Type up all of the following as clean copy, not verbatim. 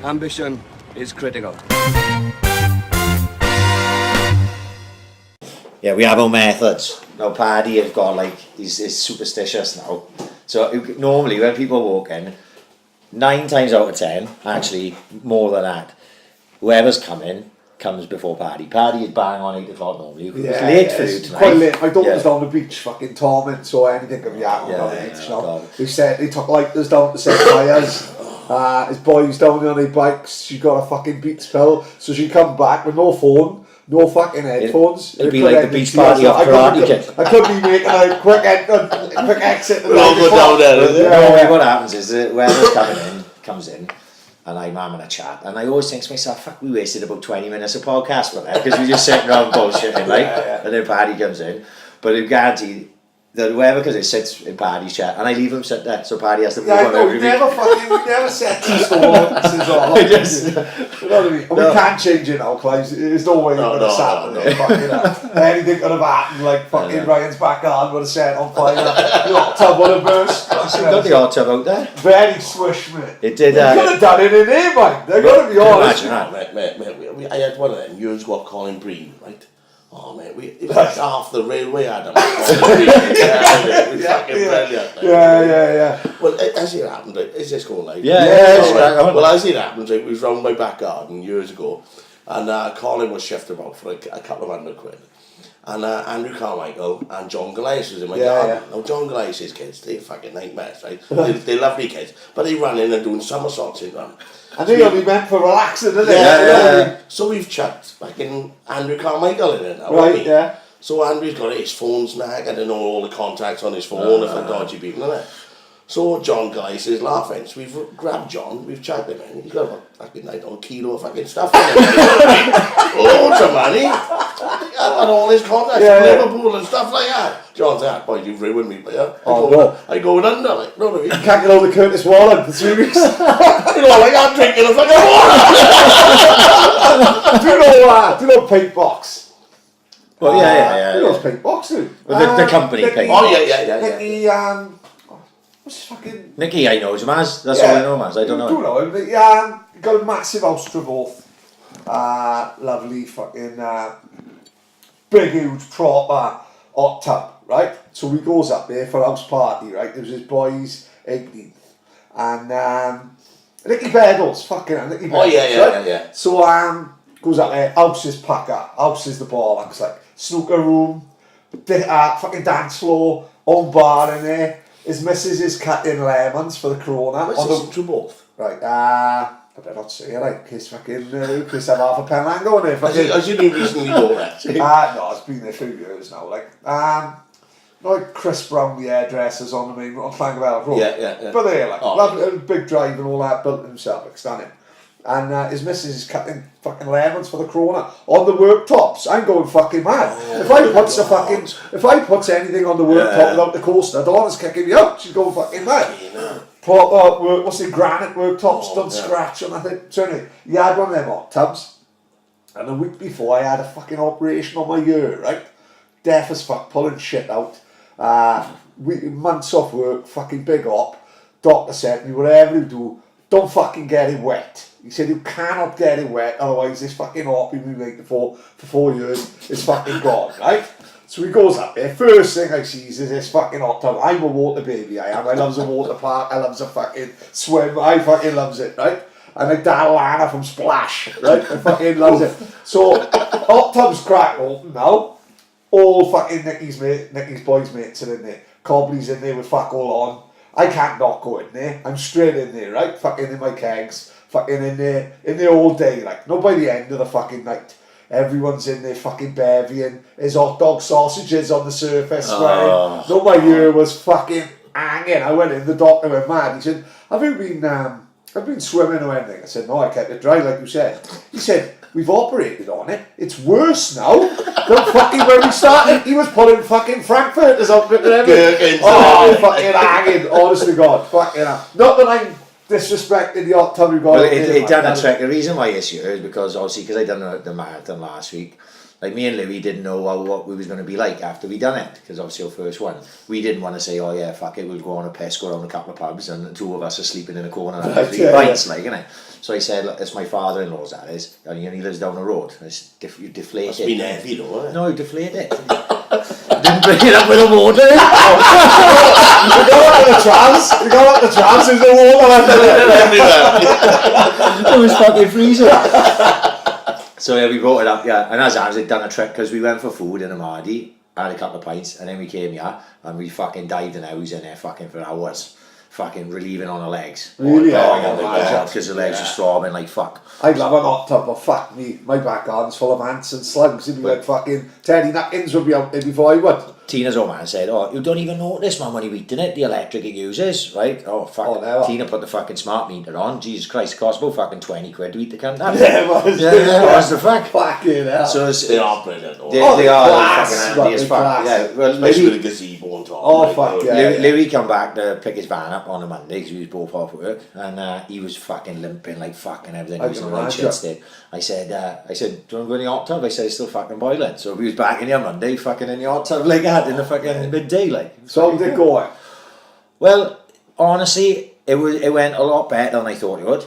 Ambition is critical. Yeah, we have our methods. Now Paddy has got like, he's superstitious now. So normally when people walk in, 9 times out of 10, actually more than that, whoever's coming comes before Paddy. Paddy is bang on 8 o'clock normally. It's late for you tonight. Quite late. My daughter's down the beach fucking torment, so anything can be happening on the beach. You know? They took lighters down to set fires. His boys down there on their bikes. She got a fucking beat spill, so she come back with no phone. No fucking headphones. It'd be like the beach party of Karate Kid. I could be making a quick exit. We'll all go down there. Normally what happens is that whoever's comes in, and I'm having a chat, and I always think to myself, fuck, we wasted about 20 minutes of podcast with that, because we just sitting around bullshitting, like, and then Paddy comes in. But I guarantee that whoever, because it sits in Paddy's chair, and I leave him sit there, so Paddy has to move on every week. We never set this all. You know what I mean? And we can't change it now, Clive. There's no way you're going to Saturday. Anything could have happened, like fucking Ryan's backyard would have set on fire. The hot tub would have burst. You got the hot tub out there? Very swish, mate. It did. You could have done it in here, mate. They're going to be honest. Imagine that. Mate, I had one of them years ago, Colin Breen, right? Oh man, it was like half the railway had them. Yeah. Well, as it happened, is this going like? Well, as it happened, we was round my back garden years ago, and Colin was shifted about for a couple of £100. And Andrew Carmichael and John Gallagher was in my garden. Now John Gallagher's kids, they're fucking nightmares, right? They're lovely kids, but they run in and doing somersaults in them. And they only meant for relaxing, didn't they? Yeah. So we've chucked fucking Andrew Carmichael in it now, right? Yeah. So Andrew's got his phone's nag, I don't know all the contacts on his phone if they're dodgy people, innit? So John Gallagher is laughing, so we've grabbed John, we've chucked him in, he's got a fucking kilo of fucking stuff in it. Loads of money. And all his contacts in Liverpool and stuff like that. John's like, boy, you've ruined me, but I go under, like, know what I mean? You can't get over Curtis Wallen for 3 weeks. You know, like, I'm drinking a fucking water. Do you know Pink Box? Well, yeah. Who knows Pink Box, dude? The company Pink. Oh, yeah. Nicky, what's his fucking... Nicky, I know, is Maz. That's all I know, Maz. I don't know. You know him, but got a massive house to both. Lovely fucking... big, huge, proper hot tub, right? So we goes up there for a house party, right? There was his boys' 18th. And Nicky Beddles, fucking Nicky Beddles, yeah. So goes up there, house is packed up, house is the ball, looks like snooker room, fucking dance floor, own bar in there. His missus is cutting lemons for the Corona. What's to both? Right, I better not say it, like, because fucking, Chris have half a pen land going there. As you didn't recently go that? No, it's been there 2 years now, like, like Chris Brown, the hairdressers on the main, on Llangfell Road. Yeah. But they're like, lovely, big drive and all that, built himself, like, stunning. And his missus is cutting fucking lemons for the Corona on the worktops. I'm going fucking mad. If I put anything on the worktop without the coaster, Donna's kicking me out. She's going fucking mad. Proper what's the granite worktops, don't scratch or nothing. So anyway, he had one of them hot tubs. And a week before I had a fucking operation on my ear, right? Deaf as fuck, pulling shit out. Months off work, fucking big op. Doctor said to me, whatever you do, don't fucking get it wet. He said, you cannot get it wet, otherwise this fucking op you've been making for 4 years is fucking gone, right? So he goes up there, first thing I see is this fucking hot tub. I'm a water baby, I am. I loves a water park, I loves a fucking swim, I fucking loves it, right? And like that Lana from Splash, right? I fucking loves it. So, hot tub's crack open now. All fucking Nicky's boys mates are in there. Cobley's in there with fuck all on. I can't not go in there. I'm straight in there, right? Fucking in my kegs. Fucking in there all day, like. Not by the end of the fucking night. Everyone's in there fucking bevying. There's hot dog sausages on the surface, right? No, my ear was fucking hanging. I went in, the doctor went mad. He said, have you been swimming or anything? I said, no, I kept it dry, like you said. He said, we've operated on it. It's worse now than fucking when we started. He was pulling fucking frankfurters up and everything. Fucking hanging. Honest to God. Fucking hell. Not that I'm disrespecting the hot tub we got. Well, it done a trick. The reason why it's here is because obviously, because I done the marathon last week, Like me and Louis didn't know what we was going to be like after we done it, because obviously our first one. We didn't want to say, oh yeah, fuck it, we'll go on a piss, go around a couple of pubs, and the two of us are sleeping in a corner and having 3 pints, like, innit? So I said, look, it's my father-in-law's, that is, and he lives down the road. You deflate Must it. be heavy though, isn't it? No, you deflate it. Didn't bring it up with a water. You go up the trams, there's no water left. It was fucking freezing. So yeah, we brought it up, yeah. And as I was, I'd done a trick because we went for food in Amadi, had a couple of pints, and then we came here and we fucking dived in the house in there fucking for hours, fucking relieving on the legs. Really? Because the legs were throbbing like fuck. I'd love an hot tub, but fuck me, my back garden's full of ants and slugs. It'd be like fucking Teddy Napkins would be out there before I would. Tina's old man said, oh, you don't even notice, man, when you're eating it, the electric it uses, right? Oh, fuck. Oh, never. Tina put the fucking smart meter on. Jesus Christ, it cost about fucking 20 quid to eat the cunt. Yeah, it was. That's the fuck. Fucking hell. So They are brilliant. Though. They they're are class, fucking handy as fuck. class. Yeah, well, Especially Louis, with a gazebo on top. Oh, fuck, yeah. Louis come back to pick his van up on a Monday because we was both off work, and he was fucking limping like fucking everything. He was in the right shit state. I said, do you want to go in the hot tub? I said, it's still fucking boiling. So we was back in here Monday, fucking in the hot tub like that in the fucking midday, like. So how did it go? Well, honestly, it went a lot better than I thought it would.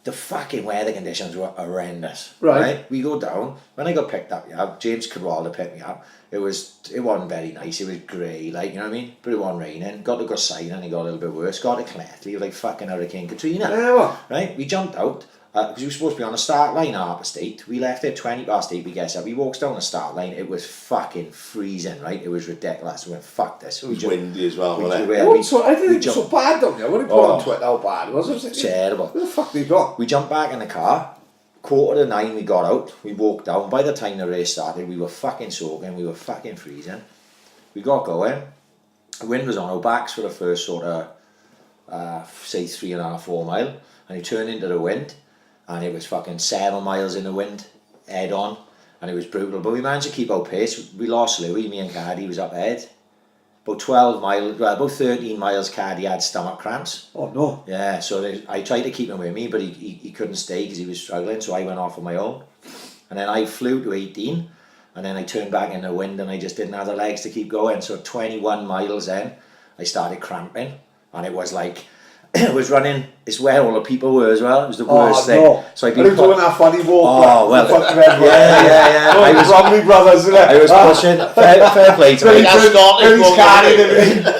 The fucking weather conditions were horrendous. Right? We go down. When I got picked up, yeah, James Cadwalder picked me up. It wasn't very nice. It was grey, like, you know what I mean? But it wasn't raining.Got to go sign and it got a little bit worse. Got to Clethley, it was like fucking Hurricane Katrina. Yeah, well. Right? We jumped out. Because we were supposed to be on the start line at Harper State. We left at 8:20, we guess up. We walked down the start line, it was fucking freezing, right? It was ridiculous. We went, fuck this. It was windy as well, wasn't it? I didn't think it was so bad, don't you? When I put on Twitter how bad it was, I was thinking, terrible. where the fuck did you go? We jumped back in the car, 8:45 we got out, we walked down. By the time the race started, we were fucking soaking, we were fucking freezing. We got going, the wind was on our backs for the first sort of, say 3.5, 4 mile, and it turned into the wind. And it was fucking 7 miles in the wind, head on, and it was brutal. But we managed to keep our pace. We lost Louis, me and Cardi was up ahead. About 12 miles, well, about 13 miles, Cardi had stomach cramps. Oh no. Yeah, so I tried to keep him with me, but he couldn't stay because he was struggling, so I went off on my own. And then I flew to 18, and then I turned back in the wind, and I just didn't have the legs to keep going. So 21 miles in, I started cramping, and it was like, it was running, it's where all the people were as well. It was the worst thing. No. So I'd been doing that funny walk. Oh, well. Yeah. I was Romney brothers, isn't it? I was pushing. Fair play to me.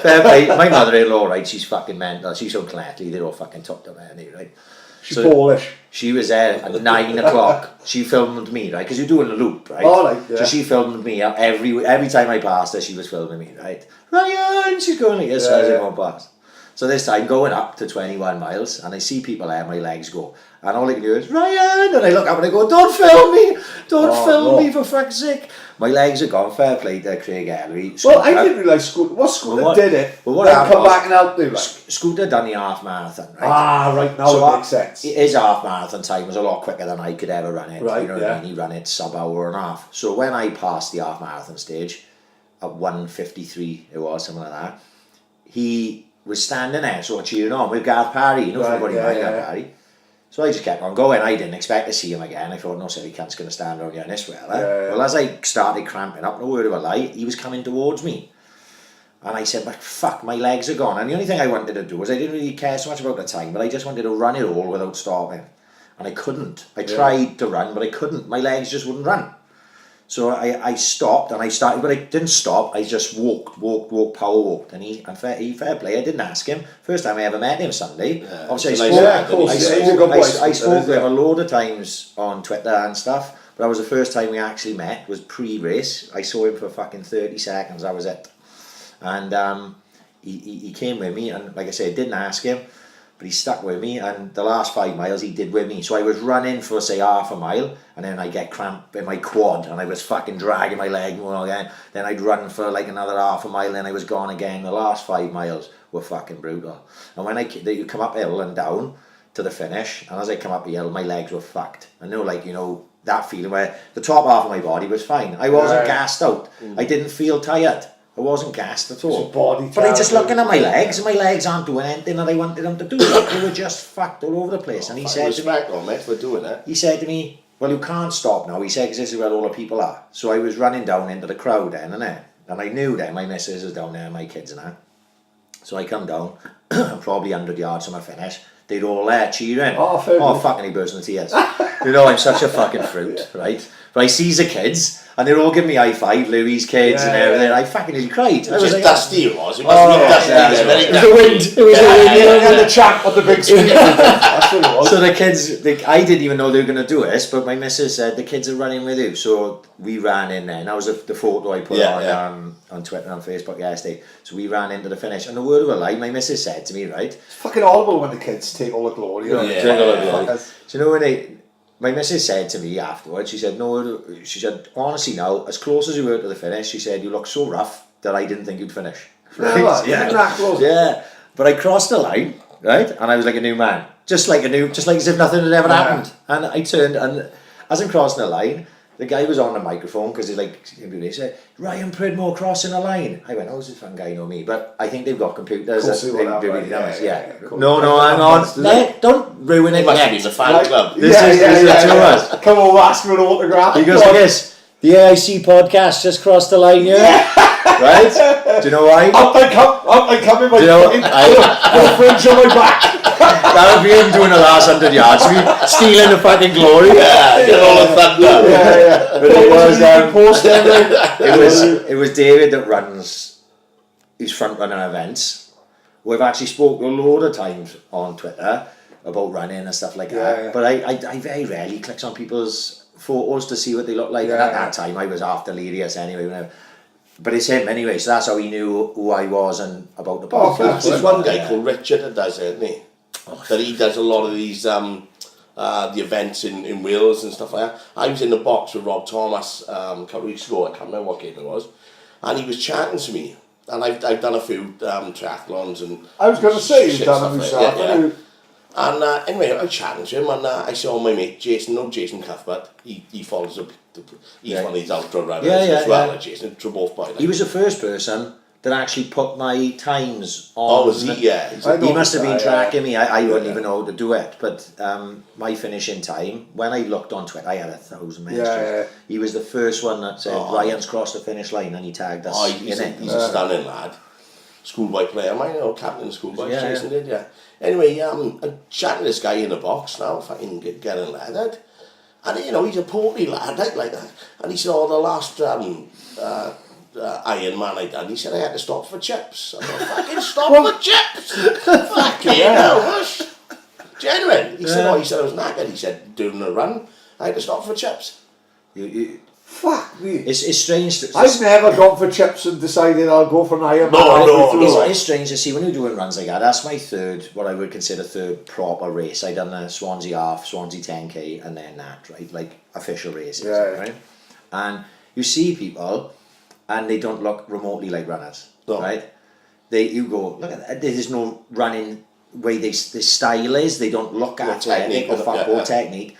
Fair play. My mother-in-law, right, she's fucking mental. She's so Clethley, they're all fucking tucked up there, right? She's Polish. She was there at 9 o'clock. She filmed me, right? Because you're doing a loop, right? Oh, right, yeah. So she filmed me every time I passed her, she was filming me, right? Ryan, she's going like this as I go past. So this time, going up to 21 miles, and I see people there, my legs go, and all I can do is, Ryan, and I look up and I go, don't film me, film me for fuck's sake. My legs are gone, fair play to Craig Ellery. Well, I didn't realise Scooter did it, well, what then come back and help you, like. Scooter done the half marathon, right? Ah, right, now so it makes sense. His half marathon time was a lot quicker than I could ever run it, right, you know what I mean? He ran it sub-hour and a half. So when I passed the half marathon stage, at 1:53 it was, something like that, he was standing there sort of cheering on with Garth Paddy, you know, everybody knows Garth Paddy. So I just kept on going. I didn't expect to see him again. I thought, no silly cunt's going to stand around here in this weather. Well, as I started cramping up, no word of a lie, he was coming towards me. And I said, but fuck, my legs are gone. And the only thing I wanted to do was, I didn't really care so much about the time, but I just wanted to run it all without stopping. And I couldn't. I tried to run, but I couldn't. My legs just wouldn't run. So I stopped and I started, but I didn't stop. I just walked, power walked. And fair play, I didn't ask him. First time I ever met him Sunday. Yeah, obviously I spoke with him a load of times on Twitter and stuff, but that was the first time we actually met, was pre-race. I saw him for fucking 30 seconds, that was it. And he came with me, and like I said, I didn't ask him, but he stuck with me, and the last 5 miles he did with me. So I was running for, say, half a mile, and then I get cramp in my quad, and I was fucking dragging my leg more again. Then I'd run for like another half a mile, then I was gone again. The last 5 miles were fucking brutal. And when you come up hill and down to the finish, and as I come up the hill, my legs were fucked. I know, like, you know, that feeling where the top half of my body was fine. I wasn't gassed out. I didn't feel tired. I wasn't gassed at all. But I just looking at my legs, and my legs aren't doing anything that I wanted them to do. They were just fucked all over the place. And he said to me, mate, for doing that. he said to me, well, you can't stop now, he said, because this is where all the people are. So I was running down into the crowd then, and I knew then my missus was down there, my kids and that. So I come down, probably 100 yards from my finish. They're all there cheering. Fucking he burst into tears. You know, I'm such a fucking fruit, right? But I sees the kids, and they're all giving me high five, Louis' kids and everything. I fucking nearly cried. It was like, dusty, it was. It must have been dusty. It was the wind. It was the wind. And the champ on the big screen. That's what it was. So the kids, I didn't even know they were going to do this, but my missus said the kids are running with you. So we ran in there. And that was the photo I put on Twitter and Facebook yesterday. So we ran into the finish. And the word of a lie, my missus said to me, right? It's fucking horrible when the kids take all the glory. Take all the glory. So you know when my missus said to me afterwards, she said, honestly now, as close as you were to the finish, she said, you look so rough that I didn't think you'd finish. Right? Yeah. But I crossed the line, right? And I was like a new man. Just like as if nothing had ever happened. And I turned, and as I'm crossing the line, the guy was on the microphone because he said, Ryan Pridmore crossing the line. I went, does this fucking guy know me? But I think they've got computers. No, hang on. Don't ruin it. It must have been the fan club. This is the two of us. Come on, we'll ask for an autograph. He goes like this. The AIC podcast just crossed the line here. Right? Do you know why? Up I come in my fucking fringe on my back. That would be him doing the last 100 yards. Stealing the fucking glory. Yeah, get all the thunder. But it was David that runs his front running events. We've actually spoke a load of times on Twitter about running and stuff like that. But I very rarely clicks on people's photos to see what they look like. And at that time I was half delirious anyway. But it's him anyway, so that's how he knew who I was and about the podcast. There's one guy called Richard that does it, isn't he? That he does a lot of these the events in Wales and stuff like that. I was in the box with Rob Thomas a couple of weeks ago. I can't remember what game it was, and he was chatting to me. And I've done a few triathlons and. I was going to say you've done a few. And anyway, I was chatting to him, and I saw my mate Jason Cuthbert. He follows up. He's one of these ultra runners as well. Like Jason, both by. Like, he was the first person that actually put my times on. Was he? Yeah. He must have been tracking me. I wouldn't even know how to do it. But my finishing time, when I looked on Twitter, I had 1,000 messages. He was the first one that said, Ryan's crossed the finish line, and he tagged us he's a stunning lad. Schoolboy player, mine, captain of schoolboy, Jason did, Anyway, I'm chatting to this guy in the box now, fucking getting leathered. And, he's a portly lad, like that. And he said, the last Iron Man I done, he said I had to stop for chips. I thought, fucking stop for chips! Fucking hush! Genuine. He said, I was knackered. He said, during the run, I had to stop for chips. Fuck me. It's strange. I've never gone for chips and decided I'll go for an Iron Man. No. It's strange to see when you're doing runs like that. That's my what I would consider third proper race. I done the Swansea half, Swansea 10k, and then that, right? Like official races, right? And you see people, and they don't look remotely like runners, right? You go, look at that. There's no running way the style is. They don't look athletic or technique.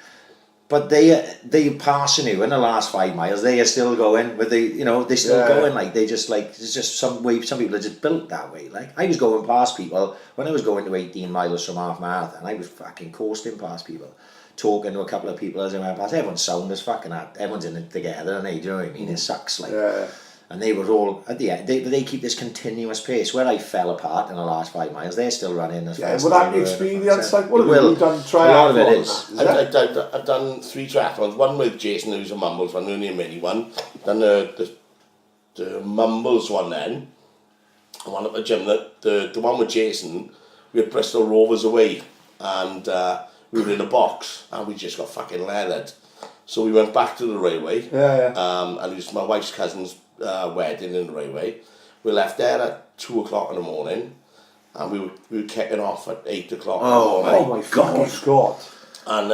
But they passing you in the last 5 miles. They are still going with they're still going like they just like it's just some way. Some people are just built that way. Like I was going past people when I was going to 18 miles from half marathon. I was fucking coasting past people, talking to a couple of people as I went past. Everyone's sound is fucking out. Everyone's in it together, and do you know what I mean? It sucks like. And they were all at the end. They keep this continuous pace. Where I fell apart in the last 5 miles, they're still running as fast. Will that be experience? Like what have you done? A lot of it is. I've done 3 triathlons. One with Jason, who's a Mumbles one, only a mini one. Then the Mumbles one then. One at the gym. The one with Jason, we had Bristol Rovers away, and we were in a box, and we just got fucking leathered. So we went back to the railway. And it was my wife's cousin's wedding in the railway. We left there at 2 o'clock in the morning, and we were kicking off at 8 o'clock in the morning. Oh my God! And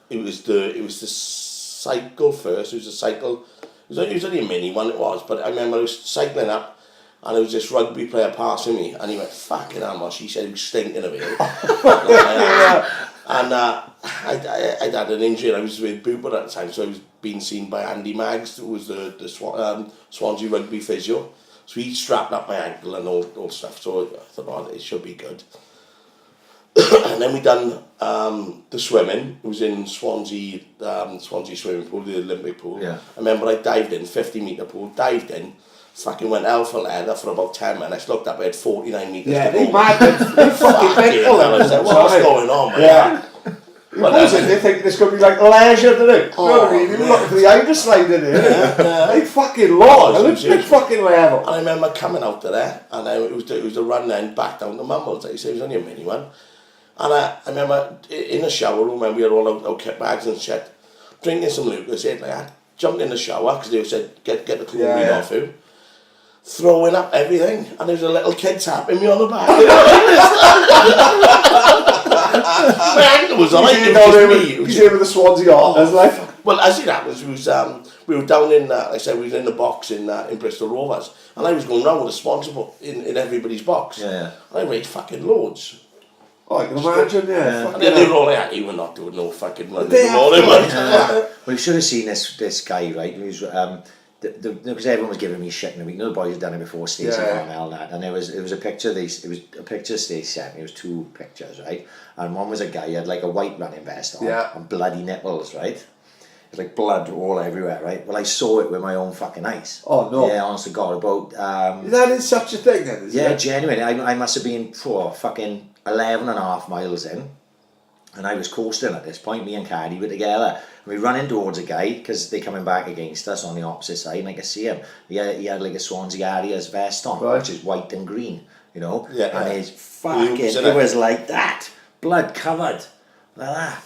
it was the cycle first. It was a cycle. It was only a mini one. It was, but I remember I was cycling up, and there was this rugby player passing me, and he went, "Fucking hell, she said he was stinking of it." And I'd had an injury, and I was with Booper at the time, so I was being seen by Andy Maggs, who was the Swansea rugby physio. So he strapped up my ankle and all stuff, so I thought, it should be good. And then we done the swimming. It was in Swansea, Swansea swimming pool, the Olympic pool. Yeah. I remember I dived in, 50-metre pool, dived in, fucking went hell for leather for about 10 minutes, looked up, I had 49 metres Yeah, to go. they mad, they fucking mental. I was like, what's going on, man? Yeah. They think this could be like leisure, do they? You know what I mean? You're looking for the Irish slide in here. They fucking long, and they big fucking level. And I remember coming out of there, and it was the run then back down to Mumbles. Like I say, it was only a mini one. And I remember in the shower room when we had all our kit bags and shit, drinking some Lucas, like I jumped in the shower because they said, get the chlorine off you. Throwing up everything, and there was a little kid tapping me on the back. My ankle was on it. He's here with the Swansea on. Well, as it happens, we were down in, like I said, we was in the box in Bristol Rovers, and I was going round with a sponsor in everybody's box. Yeah. And I raised fucking loads. Oh, I can imagine, yeah. And then they were all like, you were not doing no fucking money. Well, you should have seen this guy, right? He was, because everyone was giving me shit in the week. You know, the boys had done it before, Stacey and that. And it was a picture. It was a picture Stacey sent me. It was 2 pictures, right? And one was a guy who had like a white running vest on and bloody nipples, right? It was like blood all everywhere, right? Well, I saw it with my own fucking eyes. Oh no! Yeah, honest to God, about that is such a thing, then. Is it? Genuinely, I must have been fucking 11.5 miles in. And I was coasting at this point, me and Cardiff were together. And we running towards a guy, because they're coming back against us on the opposite side, and I could see him. He had like a Swansea Harriers vest on, which is white and green, you know? Yeah, and his fucking, it was like that, blood covered, like that.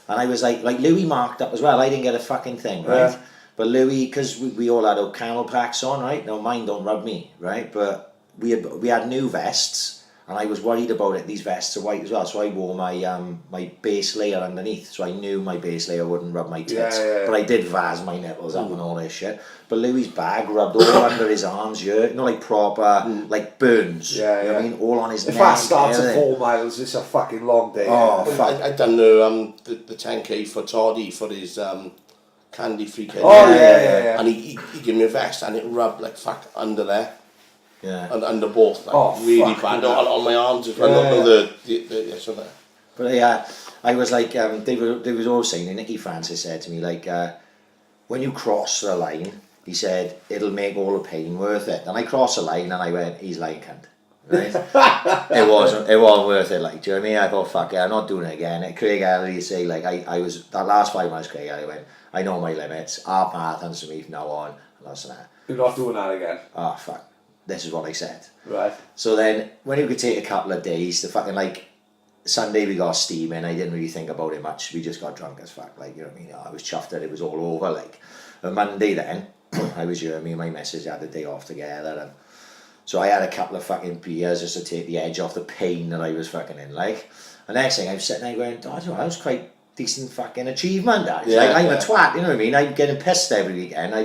And I was like Louis marked up as well, I didn't get a fucking thing, right? Yeah. But Louis, because we all had our camel packs on, right? Now mine don't rub me, right? But we had new vests. And I was worried about it, these vests are white as well, so I wore my base layer underneath, so I knew my base layer wouldn't rub my tits. But I did vase my nipples up and all this shit. But Louis' bag rubbed all under his arms here, you know, like proper, like burns. You know what I mean? All on his neck. If that starts at 4 miles, it's a fucking long day. Oh, fuck. I done the 10k for Toddy for his candy free kid. Oh, yeah. And he gave me a vest and it rubbed like fuck under there. Yeah. And under both, like, really bad. On my arms as well, the But yeah, I was like, they was always saying, Nicky Francis said to me, like, when you cross the line, he said, it'll make all the pain worth it. And I crossed the line and I went, he's lying, cunt. Right? it wasn't worth it, like, do you know what I mean? I thought, fuck it, I'm not doing it again. Craig Ellery say, like, I was, that last 5 miles, Craig Ellery went, I know my limits, half marathons for me from now on, and that's that. You're not doing that again? Oh, fuck. This is what I said. Right. So then, when it could take a couple of days, the fucking like, Sunday we got steaming, I didn't really think about it much, we just got drunk as fuck, like, you know what I mean, I was chuffed that it was all over, like. On Monday then, I was here, me and my missus had the day off together, and so I had a couple of fucking beers just to take the edge off the pain that I was fucking in, like. And next thing I'm sitting there going, oh, that was quite decent fucking achievement, that. I'm a twat, you know what I mean, I'm getting pissed every weekend, I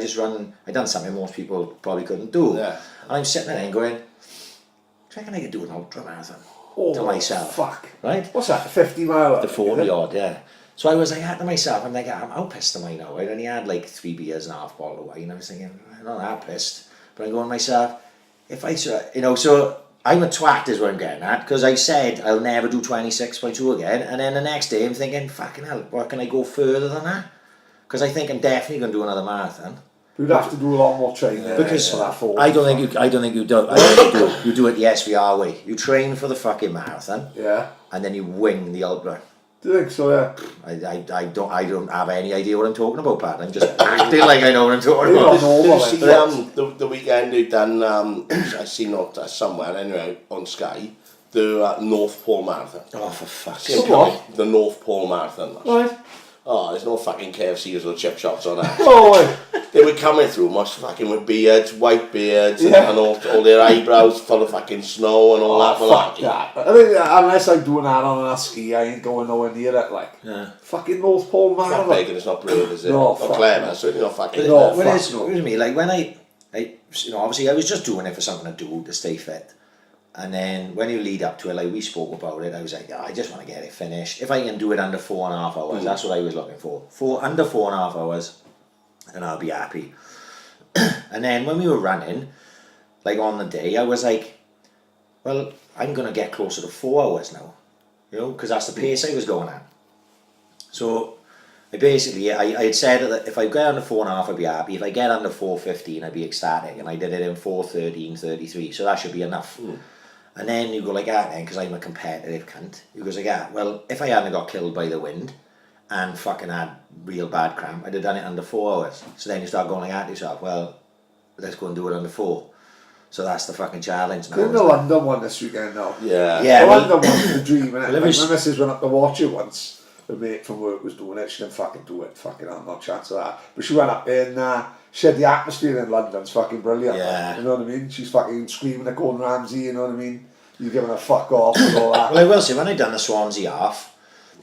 done something most people probably couldn't do. Yeah. And I'm sitting there and going, do you reckon I could do an ultra marathon to myself? Fuck. Right? What's that, 50 mile? The 40 odd, yeah. So I was like, to myself, I'm like, I'm how pissed am I now? I only had like 3 beers and a half bottle of wine. I was thinking, I'm not that pissed. But I'm going to myself, if I, you know, so I'm a twat is what I'm getting at, because I said I'll never do 26.2 again. And then the next day I'm thinking, fucking hell, what can I go further than that? Because I think I'm definitely going to do another marathon. You'd have to do a lot more training because for that 40. I don't think you do. I don't think you do. You do it the SVR way. You train for the fucking marathon. Yeah. And then you wing the ultra. Do you think so? Yeah. I don't have any idea what I'm talking about, Pat. I'm just acting like I know what I'm talking about. Did you see the weekend they've done? I seen it somewhere anyway on Sky. The North Pole Marathon. Oh, for fuck's sake! What? The North Pole Marathon. Right. Oh, there's no fucking KFCs or chip shops on that. Oh, they were coming through, most fucking with beards, white beards, and all their eyebrows full of fucking snow and all that. Fuck that. I mean, unless I'm doing that on a ski, I ain't going nowhere near it. Like, fucking North Pole Marathon. It's not big and it's not brilliant, is it? No, not clever, it's certainly not fucking. No, what is me? Like when I, you know, obviously I was just doing it for something to do to stay fit. And then when you lead up to it, like we spoke about it, I was like, I just want to get it finished. If I can do it under 4.5 hours, that's what I was looking for. Under 4.5 hours, and I'll be happy. And then when we were running, like on the day, I was like, well, I'm going to get closer to 4 hours now. you know, because that's the pace I was going at. So I'd said that if I get under 4.5, I'd be happy. If I get under 4:15, I'd be ecstatic. And I did it in 4:13:33, so that should be enough. And then you go like that, then, because I'm a competitive cunt. You go like that. Well, if I hadn't got killed by the wind and fucking had real bad cramp, I'd have done it under 4 hours. So then you start going like that to yourself. Well, let's go and do it under 4. So that's the fucking challenge now. Didn't the London one this weekend now? Yeah. The London one's the dream, innit? Well, My missus went up to watch it once. The mate from work was doing it. She didn't fucking do it. Fucking hell, no chance of that. But she went up and she said the atmosphere in London's fucking brilliant. Yeah. You know what I mean? She's fucking screaming at Gordon Ramsay, you know what I mean? You're giving her fuck off and all that. Well, I will say, when I done the Swansea half,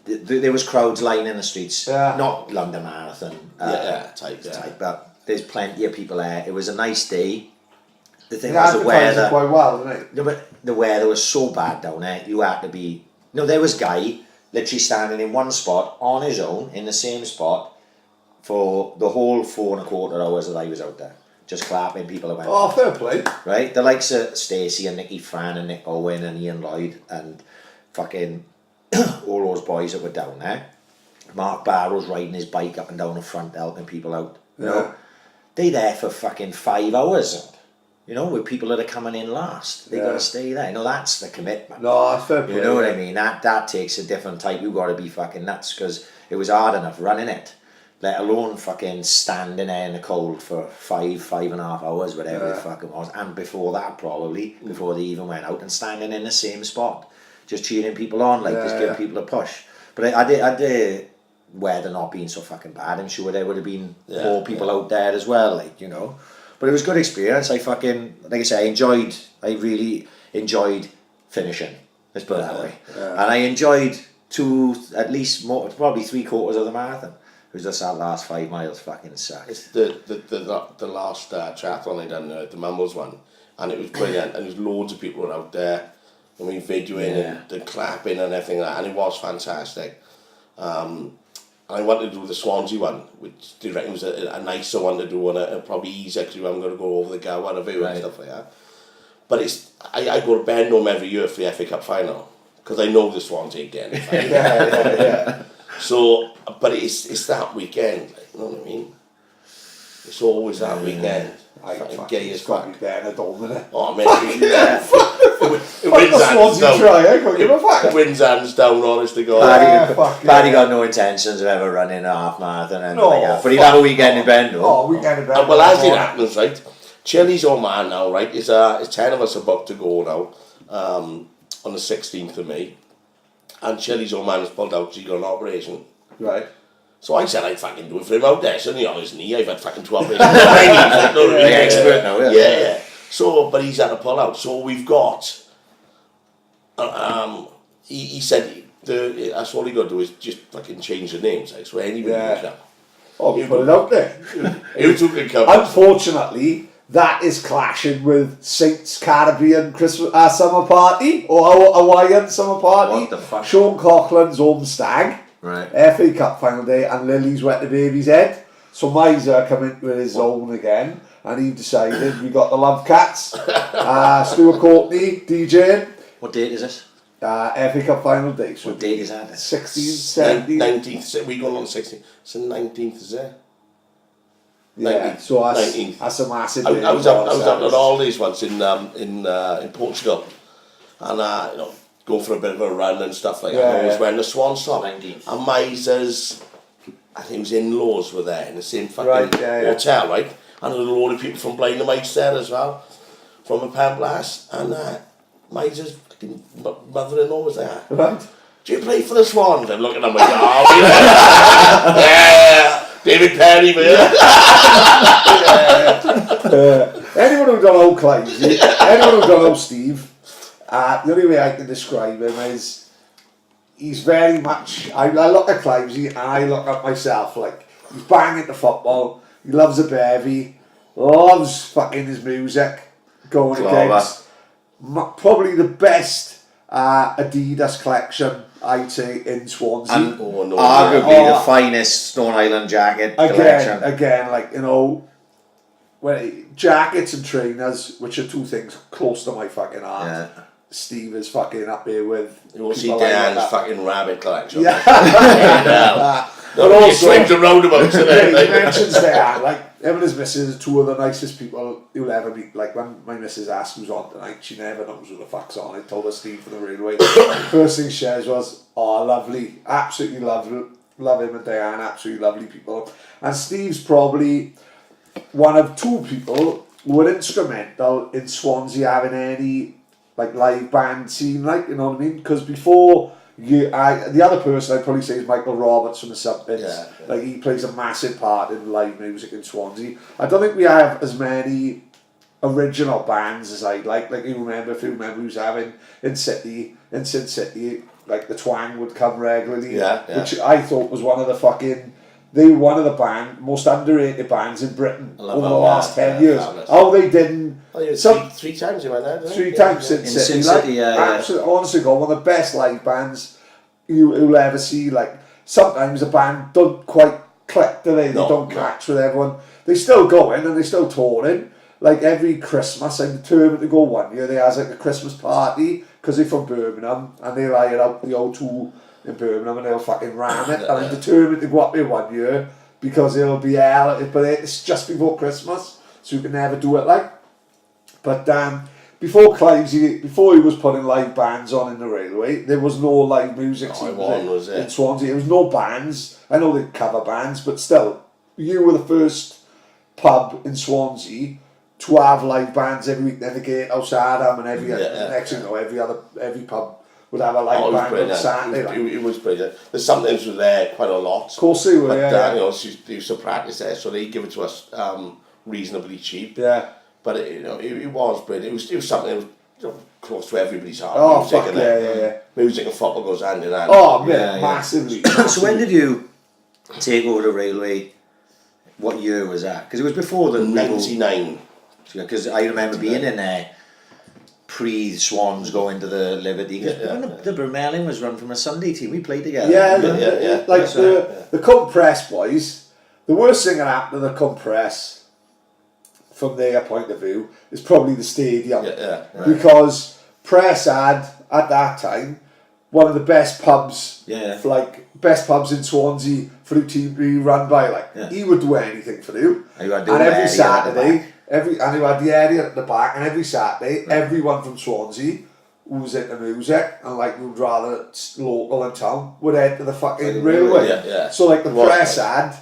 there was crowds lining the streets. Yeah. Not London Marathon type, but there's plenty of people there. It was a nice day. The thing was the weather. Quite well, didn't it? No, but the weather was so bad down there. You had to be. No, there was guy literally standing in one spot on his own in the same spot for the whole 4.25 hours that I was out there, just clapping people that went. Oh, fair play. Right, the likes of Stacey and Nicky Fran and Nick Owen and Ian Lloyd and fucking all those boys that were down there. Mark Barrow's riding his bike up and down the front helping people out. You know, they there for fucking 5 hours. You know, with people that are coming in last, they got to stay there. You know, that's the commitment. No, that's fair play. You know what I mean? That takes a different type. You got to be fucking nuts because it was hard enough running it, let alone fucking standing there in the cold for 5.5 hours, whatever it fucking was. And before that, probably before they even went out and standing in the same spot, just cheering people on, like just giving people a push. But I did weather not being so fucking bad, I'm sure there would have been more people out there as well, like, you know. But it was a good experience. I fucking, like I say, I really enjoyed finishing. Let's put it that way. Yeah. And I enjoyed at least more, probably 3/4 of the marathon. It was just that last 5 miles fucking sucked. It's the last triathlon I done, the Mumbles one, and it was brilliant. And there's loads of people out there. I mean, videoing and clapping and everything like that, and it was fantastic. I wanted to do the Swansea one, which do you reckon was a nicer one to do and probably easier because I'm going to go over the Gower and stuff like that. But I go to Benham every year for the FA Cup final because I know the Swansea again. So, but it's that weekend, like, you know what I mean? It's always that weekend. I fucking gay as fuck. Oh man, it wins hands down, honest to God. Paddy got no intentions of ever running a half marathon and anything like that. But he'd have a weekend in Bend. Weekend in Bend. Well, as it happens, right, Chilly's old man now, right, is 10 of us about to go now on the 16th of May. And Chilly's old man has pulled out because he got an operation. Right. So I said I'd fucking do it for him out there. Suddenly on his knee, I've had fucking 12 operations. Expert now, yeah. So, but he's had to pull out. So we've got, he said that's all he got to do is just fucking change the names. Like, so anybody can come. Oh, you put it out there. You can come. Unfortunately, that is clashing with Saints Caribbean Christmas summer party or Hawaiian summer party. What the fuck? Sean Coughlin's home stag. Right. FA Cup final day and Lily's wet the baby's head. So Miser come in with his own again and he decided we got the Love Cats. Stuart Courtney DJing. What date is this? FA Cup final day. So what date is that? 16th, 17th. 19th. We go on the 16th. So 19th is there. Yeah, 19th. so that's a massive day. I was up at all these ones in Portugal. And you know, go for a bit of a run and stuff like that. Always when the Swans stop. And Miser's, I think his in-laws were there in the same fucking hotel, right? And there were a load of people from Blind the Mice there as well, from a Pen Blast. And Miser's fucking mother-in-law was there. Right. Do you play for the Swans? I'm looking at my God. Yeah. David Perry, man. Anyone who don't know Clivesy, anyone who don't know Steve, the only way I can describe him is he's very much. I look at Clivesy and I look at myself like he's banging the football. He loves a bevy, loves fucking his music, going to gigs. Probably the best Adidas collection, I'd say, in Swansea. And arguably the finest Stone Island jacket collection. Again, like, you know, jackets and trainers, which are two things close to my fucking heart. Yeah. Steve is fucking up there with. You will see people Dan's that. fucking rabbit collection. Yeah. But also, swings and roundabouts today. He mentions Dan, like, him and his missus are two of the nicest people you'll ever meet. Like, when my missus asked who's on tonight, she never knows who the fuck's on. I told her Steve from the railway. First thing she says was, oh, lovely, absolutely lovely. Love him and Diane, absolutely lovely people. And Steve's probably one of two people who were instrumental in Swansea having any like live band scene, like, you know what I mean? Because before the other person I'd probably say is Michael Roberts from the Subpits. Yeah. Like, he plays a massive part in live music in Swansea. I don't think we have as many original bands as I'd like. Like, if you remember who's having in Sin City, like the Twang would come regularly, which I thought was one of the one of the most underrated bands in Britain over the last 10 years. Fabulous. Oh, they didn't. Oh, yeah, three times he went there, didn't he? Three times in Sin City, absolutely, honestly, God, one of the best live bands you'll ever see. Like, sometimes a band don't quite click, do they? They don't catch with everyone. They still going and they still touring. Like, every Christmas, I'm determined to go one year. They has like a Christmas party because they're from Birmingham and they hire out the O2 in Birmingham and they'll fucking ram it. And I'm determined to go up there one year because it'll be hell. But it's just before Christmas, so you can never do it like. But before he was putting live bands on in the railway, there was no live music scene in Swansea. There was no bands. I know they cover bands, but still, you were the first pub in Swansea to have live bands every week. Then the Gatehouse had them, and every pub would have a live band on Saturday. It was brilliant. The Somethings were there quite a lot. Of course they were. But yeah. You know, they used to practice there, so they give it to us reasonably cheap. Yeah. But it was brilliant. It was something that was close to everybody's heart. Oh, music, fuck yeah. Music and football goes hand in hand. Oh, man, massively. So when did you take over the railway? What year was that? Because it was before the 99. Because I remember being in there pre-Swans going to the Liberty. When the Vermelin was run from a Sunday team, we played together. Yeah. Like the Compress boys, the worst thing that happened to the Compress from their point of view is probably the stadium. Because Press had, at that time, one of the best pubs, best pubs in Swansea for the team to be run by. He would do anything for you. And every Saturday, and he had the area at the back, and every Saturday, everyone from Swansea who was into music and would rather local and town would head to the fucking railway. So the Press had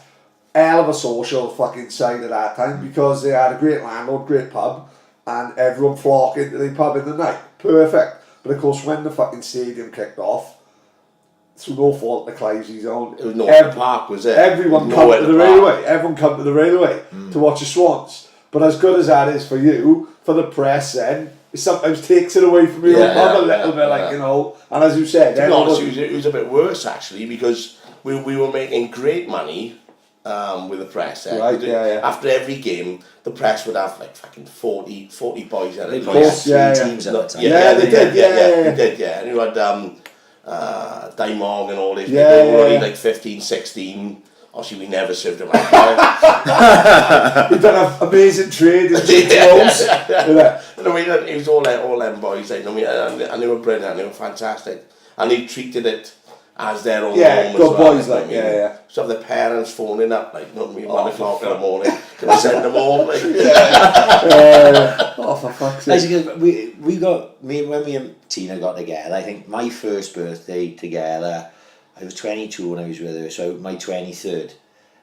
hell of a social fucking side at that time because they had a great landlord, great pub, and everyone flocked into the pub in the night. Perfect. But of course, when the fucking stadium kicked off, through no fault of the Clivesy's own, it was North Park, was it? Everyone come to the railway. Everyone come to the railway to watch the Swans. But as good as that is for you, for the Press then, it sometimes takes it away from your pub a little bit, you know. And as you said, to be honest, it was a bit worse actually because we were making great money with the Press. After every game, the Press would have fucking 40 boys at it. Teams at the time. They did. And you had Daimong and all these people who were only 15, 16. Obviously, we never served them out. We've done an amazing trade in It was all them boys, and they were brilliant, and they were fantastic. And they treated it as their own home as well. Boys, So the parents phoning up, 1 o'clock in the morning, can I send them home? Oh, for fuck's sake. We got, when me and Tina got together, I think my first birthday together, I was 22 when I was with her, so my 23rd.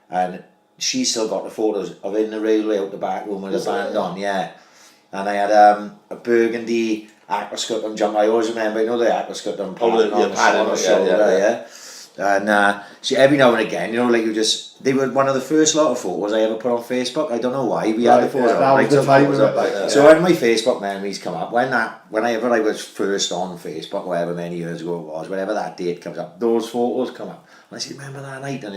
And she still got the photos of in the railway out the back room with the band on, And I had a burgundy aquascutum jumper. I always remember, the aquascutum pattern on the shoulder, And she, every now and again, they were one of the first lot of photos I ever put on Facebook. I don't know why, we had the photos. So when my Facebook memories come up, whenever I was first on Facebook, whatever many years ago it was, whenever that date comes up, those photos come up. And I say, remember that night? And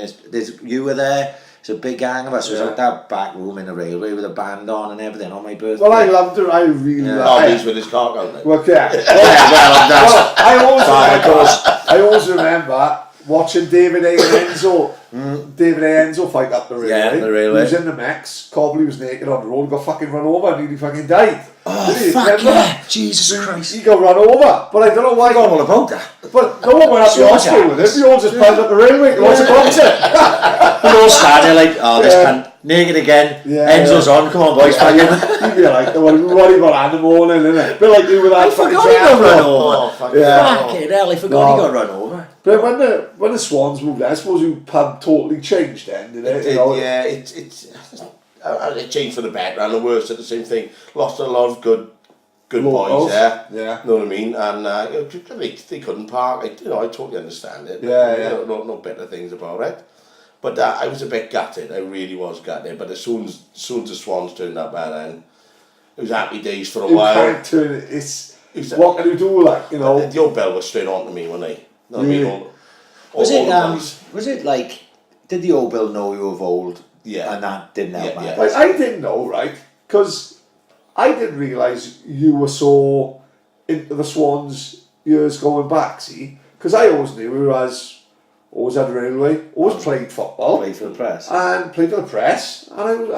you were there. It's a big gang of us. It was like that back room in the railway with a band on and everything on my birthday. Well, I loved it. I really loved it. He's with his car going there. Well, I always remember watching David A and Enzo David Enzo fight up the railway. Yeah, the railway. He was in the mix. Cobley was naked on the road, got fucking run over, and he fucking died. Oh, Did he? fuck Remember yeah. that? Jesus Christ. He got run over, but I don't know why. I forgot all about that. But no one went up to the hospital with it. We all just piled up the railway to watch a concert. We all standing like, oh, this cunt, naked again. Enzo's on, come on, boys, fucking. You'd be like, we worry about that in the morning, innit? A bit like you with that I fucking forgot he got run triathlon. over. Fucking hell, I forgot he got run over. But when the Swans moved there, I suppose your pub totally changed then, did it? Yeah, it changed for the better and the worse at the same thing. Lost a lot of good boys there. Yeah. Know what I mean? And they couldn't park. I totally understand it. Yeah. No better things about it. But I was a bit gutted. I really was gutted. But as soon as the Swans turned up, then it was happy days for a while. You can't turn it. It's what can you do? Like The old bell was straight on to me when they. Know what I mean? Was it like, did the old Bill know you of old? Yeah. And that didn't help matters? Like, I didn't know, right? Because I didn't realise you were so into the Swans years going back, see? Because I always knew you always had a railway, always played football. Played for the press. And played for the press. And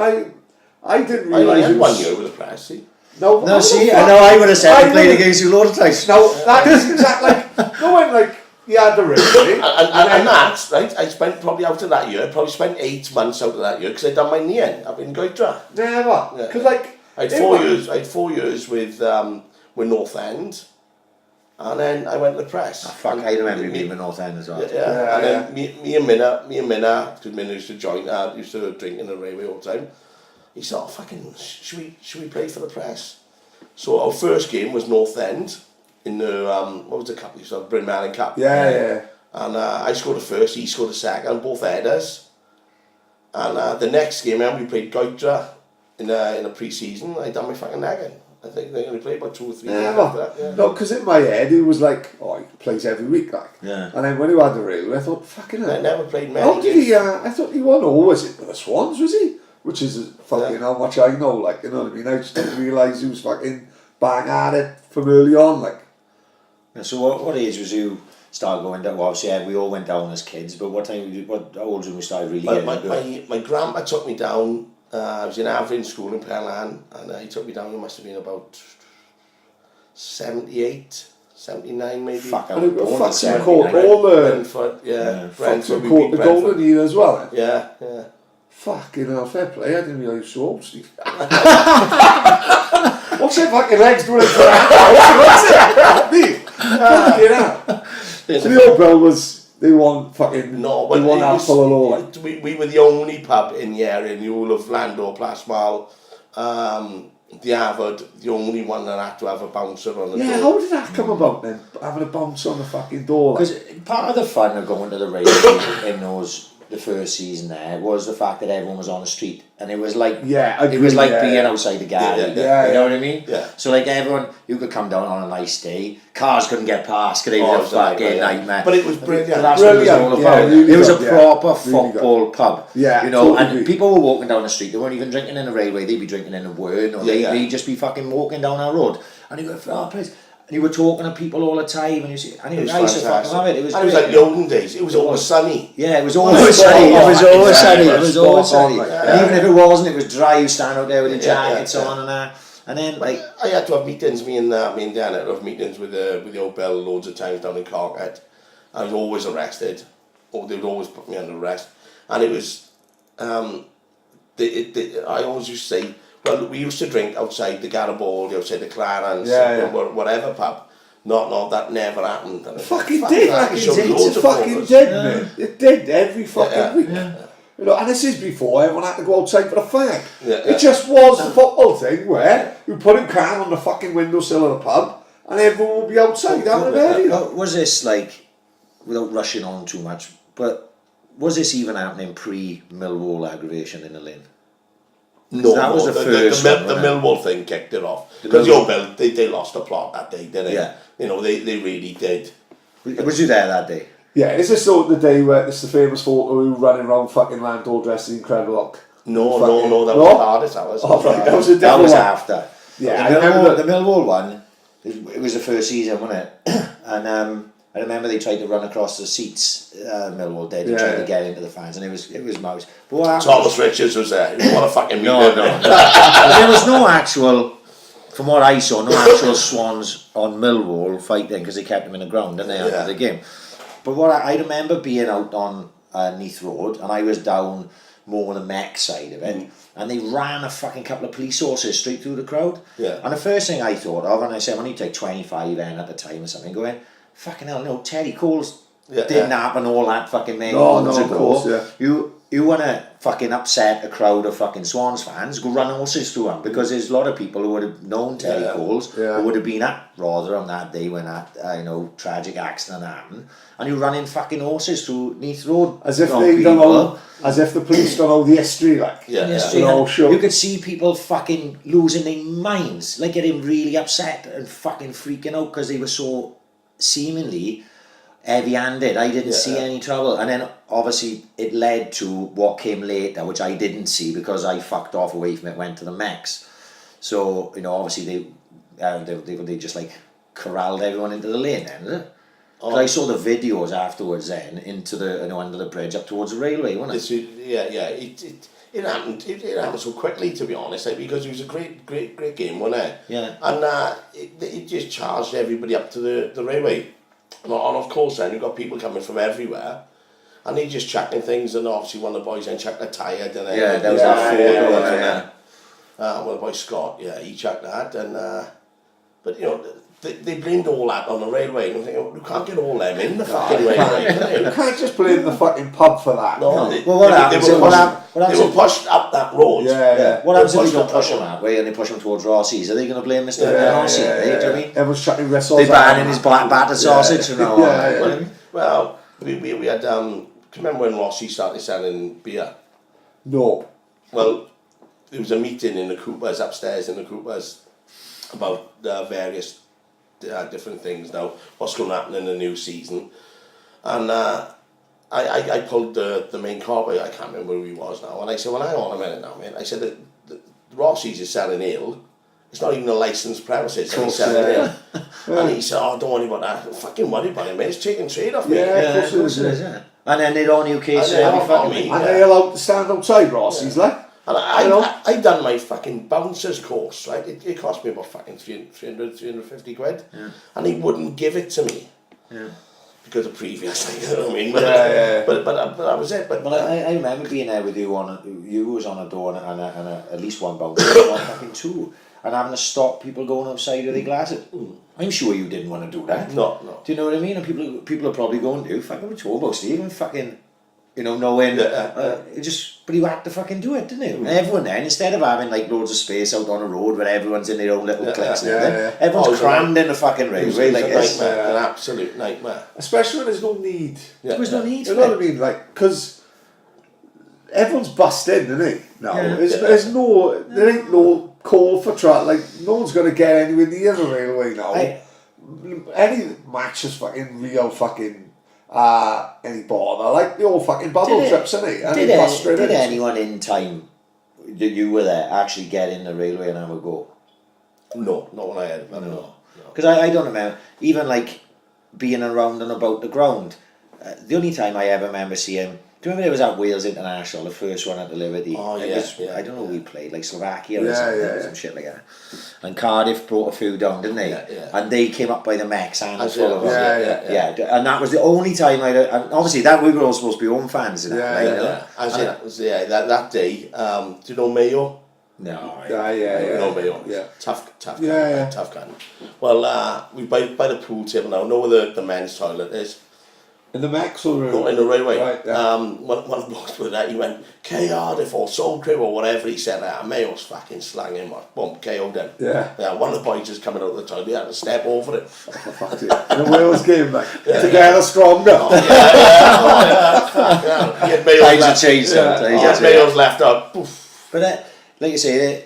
I didn't I realise had you 1 year with the press, see? No, see, I know I would have said I played against you a load of times. No, that is exactly like, no one like, you had the railway. and that's, right, I spent probably out of that year, probably spent 8 months out of that year because I'd done my knee in up in Goitra. Never. Because like, I had 4 years with North End, and then I went to the press. Fuck, I remember you being with North End as well. Yeah. And then me and Minna, because Minna used to used to drink in the railway all the time. He said, "Oh, fucking, should we play for the press?" So our first game was North End in the what was the cup? You saw Bryn Mawr Cup. Yeah. And I scored the first, he scored the second, both headers. And the next game, we played Goitra in a pre-season. I done my fucking leg in. I think they only played about 2 or 3 games after that. Yeah. No, because in my head it was like, oh, he plays every week, like. Yeah. And then when he had the railway, I thought, fucking hell. I never played many How did games. he? I thought he wasn't always into the Swans, was he? Which is fucking how much I know, like, you know what I mean? I just didn't realise he was fucking bang at it from early on, like. Yeah, so what age was you start going down? Well, obviously, we all went down as kids, but what time? How old was you when we started really getting into it? My grandma took me down. I was in Avrin school in Pellan, and he took me down. It must have been about 78, 79 maybe. Fuck, I And was it born in fucking 79. caught all the... Brentford, Fucking we caught beat the golden Brentford. year as well. Yeah. Fucking hell, fair play. I didn't realise you were so old, Steve. What's your fucking legs doing for that? What's it? Fucking hell. So the old Bill was, they won fucking, No, they but won it that was, full of law. Like. we were the only pub in the area, in the whole of Landor, Plasmal, the Avard, the only one that had to have a bouncer on the door. Yeah, how did that come about then? Having a bounce on the fucking door? Like. Because part of the fun of going to the race in the first season there was the fact that everyone was on the street, and it was like being outside the gallery. Yeah, you know what I mean? Yeah. So like everyone, you could come down on a nice day, cars couldn't get past because it was a fucking nightmare. But it was brilliant. But that's what it was all about. Really it was a good, proper really football pub. Yeah, you know, totally. and people were walking down the street. They weren't even drinking in the railway. They'd be drinking in the Word, or they'd just be fucking walking down our road. And you go, oh, please. And you were talking to people all the time, and you see, and it was nice to fucking love it. It was like the olden days. It was always sunny. Yeah, it was always sunny. It was always sunny. It was always sunny. And even if it wasn't, it was dry. You stand out there with your jackets on and then like I had to have meetings. Me and Dan had to have meetings with the old Bell loads of times down in Cardiff. I was always arrested, or they would always put me under arrest. And it was, I always used to say, well, we used to drink outside the Garibaldi, outside the Clarence, whatever pub. Not that never happened. And Fucking did. It fucking did, man. It did every fucking week. Yeah. You know, and this is before everyone had to go outside for a fag. It just was a football thing where you put a can on the fucking windowsill of the pub and everyone would be outside having a beer. Was this like, without rushing on too much, but was this even happening pre-Millwall aggravation in the Lynn? No, that was the first one, the Millwall thing kicked it off. Because the old Bill, they lost the plot that day, didn't they? Yeah. You know, they really did. Was you there that day? Yeah, is this the day where it's the famous photo of you running around fucking Landor dressed in Incredible Hulk? No, that was the hardest hours. Oh, right, that was a That was one. after. Yeah, the Millwall one, it was the first season, wasn't it? And I remember they tried to run across the seats, Millwall did, and tried to get into the fans, and it was mouse. But what happened Thomas Richards was there. You want to fucking meet no. him? There was no actual, from what I saw, no actual Swans on Millwall fighting because they kept them in the ground, didn't they, after the game. But what I remember being out on Neath Road, and I was down more on the Mech side of it, and they ran a fucking couple of police horses straight through the crowd. Yeah. And the first thing I thought of, and I said, I need to take 25 in at the time or something, going, fucking hell, no, Terry Cole's didn't happen all that fucking many months ago. Course, You want to fucking upset a crowd of fucking Swans fans, go run horses through them, because there's a lot of people who would have known Terry Coles, who would have been at Rotherham on that day when that tragic accident happened, and you're running fucking horses through Neath Road. As if they don't know, as if the police don't know the history, like. You could see people fucking losing their minds, like getting really upset and fucking freaking out because they were so seemingly heavy-handed. I didn't see any trouble, and then obviously it led to what came later, which I didn't see because I fucked off away from it, went to the Mechs. So obviously they just like corralled everyone into the lane then, is it? I saw the videos afterwards then into the under the bridge up towards the railway, wasn't it? It happened. It happened so quickly, to be honest, because it was a great game, wasn't it? Yeah. And it just charged everybody up to the railway. And of course then you've got people coming from everywhere, and they just chucking things, and obviously one of the boys then chucked a tyre, didn't they? Yeah, there was that photo. Well, the boy Scott, he chucked that, and but they blamed all that on the railway, and I'm thinking, you can't get all them in the fucking railway. You can't just blame the fucking pub for that. No, they were pushed up that road. What happens if you don't push them that way and they push them towards Rossi's? Are they going to blame Mr. Rossi? Do you know what I mean? Everyone's chucking wrestles. They're banning his black battered sausage and all that. Well, we had, remember when Rossi started selling beer? No. Well, there was a meeting in the Coopers, upstairs in the Coopers, about various different things now, what's going to happen in the new season. And I pulled the main cop, I can't remember who he was now, and I said, well, hang on a minute now, mate. I said, the Rossi's is selling ale. It's not even a licensed premises, and he's selling ale. And he said, oh, don't worry about that. Don't fucking worry about it, mate. It's taking trade off me. Of course it is. And then they're on UK, so and they're allowed to stand outside Rossi's, like. And I done my fucking bouncers course, right? It cost me about fucking 350 quid. Yeah. And he wouldn't give it to me. Yeah. Because of previous, you know what I mean? But that was it. But I remember being there with you you was on a door and at least one bouncer, fucking two, and having to stop people going outside with their glasses. I'm sure you didn't want to do that. No. Do you know what I mean? And people are probably going to fucking what you about, Steve, and fucking knowing but you had to fucking do it, didn't you? And everyone then, instead of having like loads of space out on the road where everyone's in their own little cliques, everyone's crammed in the fucking railway like this. An absolute nightmare. Especially when there's no need. There was no need. You know what I mean? Like, because everyone's bussed in, isn't it? No, there ain't no call for track. Like, no one's going to get anywhere near the railway now. Any match is fucking real fucking. Any bother, like the old fucking bubble trips, isn't it? Did anyone in time that you were there actually get in the railway and have a go? No, not when I had it. No. Because I don't remember, even like being around and about the ground. The only time I ever remember seeing, do you remember there was at Wales International, the first one at the Liberty? Oh, I don't know who we played, like Slovakia or something, some shit like that. And Cardiff brought a few down, didn't they? And they came up by the Mechs and full of them. And that was the only time and obviously that we were all supposed to be home fans. That day, do you know Mayo? No. No Mayo. Yeah. Tough guy. Well, we by the pool table now. Know where the men's toilet is. In the Max or no, in the railway. Right, one of the blocks with that, he went Cardiff or Soul Crew or whatever he said. Mayo's fucking slang him, boom, KO'd him. One of the boys just coming out of the toilet, he had to step over it. In the Wales game, like together stronger. He had Mayo's left up. Poof. But like you say,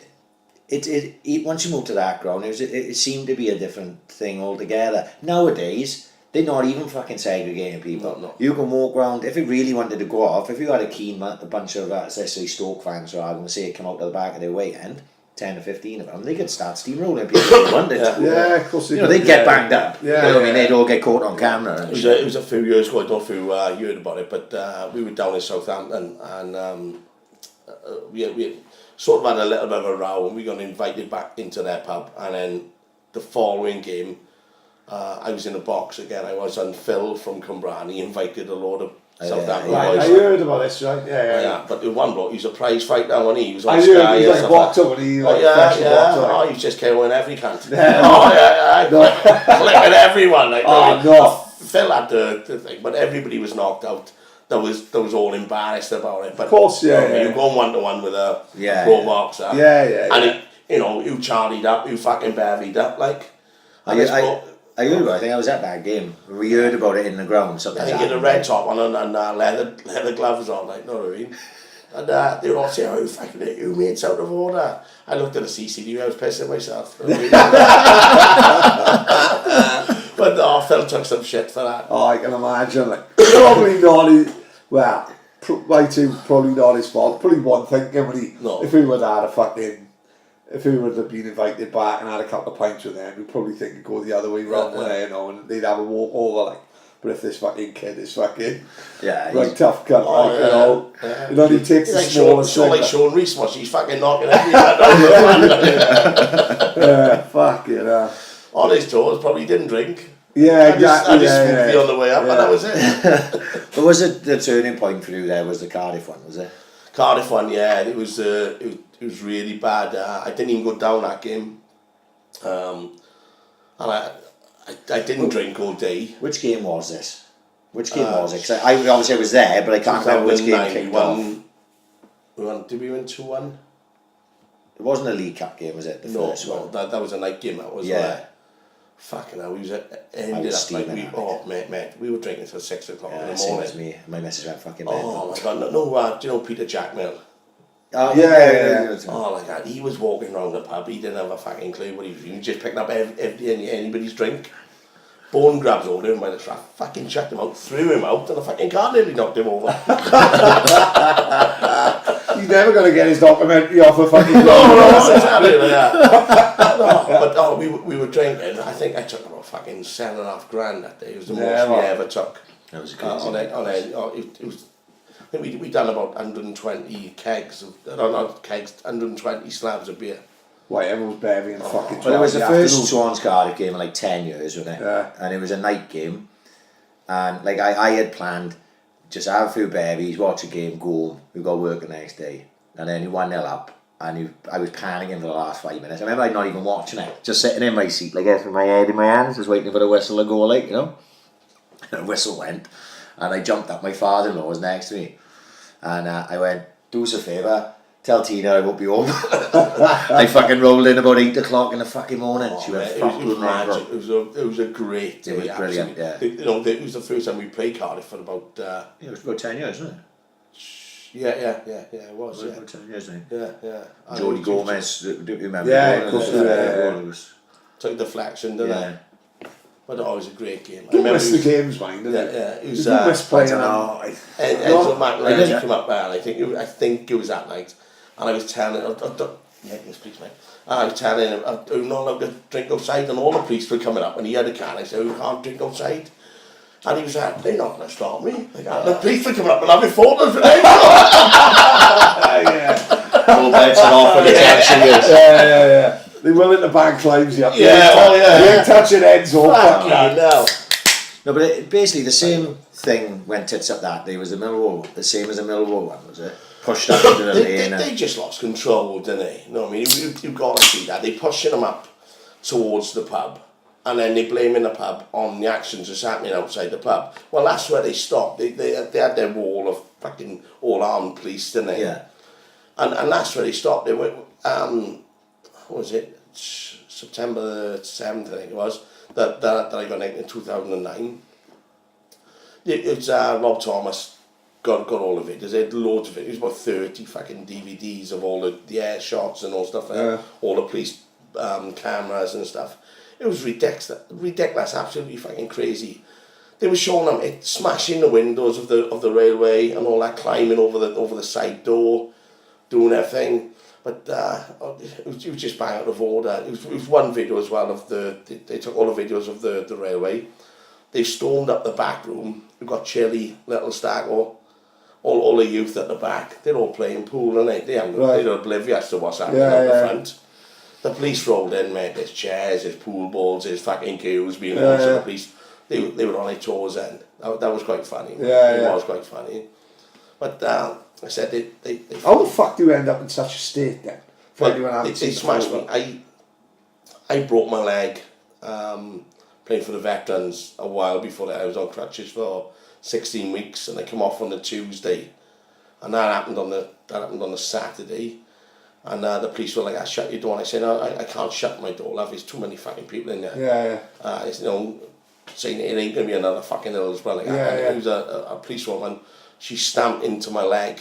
it once you move to that ground, it seemed to be a different thing altogether. Nowadays, they're not even fucking segregating people. No. You can walk around, if it really wanted to go off, if you had a bunch of, let's say, Stoke fans, or I'm going to say, come out to the back of their way end, 10 or 15 of them, they could start steamrolling people if they wanted to. Yeah, of course. They'd get banged up. Yeah, I mean, they'd all get caught on camera. And it was a few years ago. I don't know if you heard about it, but we were down in Southampton, and we sort of had a little bit of a row, and we got invited back into their pub, and then the following game, I was in a box again. I was on Phil from Cumbrani, invited a load of Southampton boys. I heard about this, right? Yeah. But the one bloke, he was a prize fighter, and he was on I Sky. heard he was like a boxer when he like he just came in every cunt. Flipping everyone. Like, Phil had the thing, but everybody was knocked out. That was all embarrassed about it. But of course, you go 1-to-1 with a pro boxer. And you charlied up, you fucking bevied up, like. I heard about it. I think I was at that game. We heard about it in the ground. I think he had a red top on and leather gloves on, like, know what I mean? And they were all saying, "Oh, you fucking it, you mate's out of order." I looked at the CCTV, I was pissing myself. But Phil took some shit for that. Oh, I can imagine. Like, probably not his, well, probably not his fault. Probably one thing, if he would have had a fucking, if he would have been invited back and had a couple of pints with them, we'd probably think it'd go the other way round, and they'd have a walk over, like. But if this fucking kid is fucking tough cunt, it only takes the smallest thing. Like Sean Rees was, he's fucking knocking everything. Fuck it. On his toes, probably didn't drink. Yeah, exactly. I just smoothly on the way up, and that was it. But was it the turning point for you there? Was the Cardiff one? Was it? Cardiff one, yeah. It was really bad. I didn't even go down that game, and I didn't drink all day. Which game was this? Which game was it? 'Cause I obviously was there, but I can't remember which game kicked off. Did we win 2-1? It wasn't a League Cup game, was it? The first one. That was a night game. That was fucking hell. We ended up like mate, we were drinking till 6 o'clock in the morning. Same as me. My missus went fucking bed. Oh my god! Do you know Peter Jackmill? Oh yeah. Oh, like that. He was walking around the pub. He didn't have a fucking clue what he was doing. He just picked up anybody's drink. Bone grabs hold of him by the strap, fucking chucked him out, threw him out, and the fucking car nearly knocked him over. He's never going to get his documentary off a fucking we were drinking. I think I took about fucking $7,500 that day. It was the most we ever took. That was good. It was. I think we done about 120 kegs, 120 slabs of beer. Why, everyone's bevying fucking. Well, it was the first Swans Cardiff game in like 10 years, wasn't it? Yeah. And it was a night game, and like I had planned, just have a few bevies, watch a game, go home. We got work the next day, and then he 1-0 up, and I was panicking for the last 5 minutes. I remember I'd not even watching it, just sitting in my seat, like this with my head in my hands, just waiting for the whistle to go, like, you know. And the whistle went, and I jumped up. My father-in-law was next to me, and I went, "Do us a favour. Tell Tina I won't be home." I fucking rolled in about 8 o'clock in the fucking morning. She went, it was magic. It was a great day. It was brilliant, yeah. It was the first time we played Cardiff for about... it was about 10 years, wasn't it? Yeah, it was, yeah. About 10 years, I think. Yeah. Jody Gomez, do you remember? Yeah, of course. Took deflection, didn't it? But it was a great game. Don't miss the games, mind, didn't it? Yeah, it was... You miss playing them. Enzo McLaren came up there, I think it was that night. And I was telling him, yes please mate. I was telling him, I'm not allowed to drink outside, and all the police were coming up, and he had a can. I said, "You can't drink outside." And he was like, "They're not going to stop me." The police were coming up and having photos with them. All bets are off for the action years. Yeah. They willing to bang climbs you up. You ain't touching heads or fucking no. No, but basically the same thing went tits up that day was the Millwall, the same as the Millwall one, was it? Pushed up into the lane. They just lost control, didn't they? You know what I mean? You've got to see that. They're pushing them up towards the pub, and then they're blaming the pub on the actions that's happening outside the pub. Well, that's where they stopped. They had their wall of fucking all-armed police, didn't they? Yeah. And that's where they stopped. They went, what was it? September 7th, I think it was, that I got in 2009. It's Rob Thomas got all of it. There's loads of it. It was about 30 fucking DVDs of all the air shots and all stuff like that. All the police cameras and stuff. It was ridiculous, absolutely fucking crazy. They were showing them smashing the windows of the railway and all that, climbing over the side door, doing their thing. But it was just bang out of order. It was one video as well of they took all the videos of the railway. They stormed up the back room. We've got Chili, Little Stago, all the youth at the back. They're all playing pool, and they're oblivious to what's happening out the front. The police rolled in, mate. There's chairs, there's pool balls, there's fucking queues being launched at the police. They were on their toes then. That was quite funny. It was quite funny. But I said they how the fuck do you end up in such a state then? They smashed me. I broke my leg playing for the veterans a while before that. I was on crutches for 16 weeks, and I come off on the Tuesday, and that happened on the Saturday. And the police were like, "I shut your door." And I said, "No, I can't shut my door, love. There's too many fucking people in there." It's, saying it ain't gonna be another fucking Hillsborough. It was a policewoman. She stamped into my leg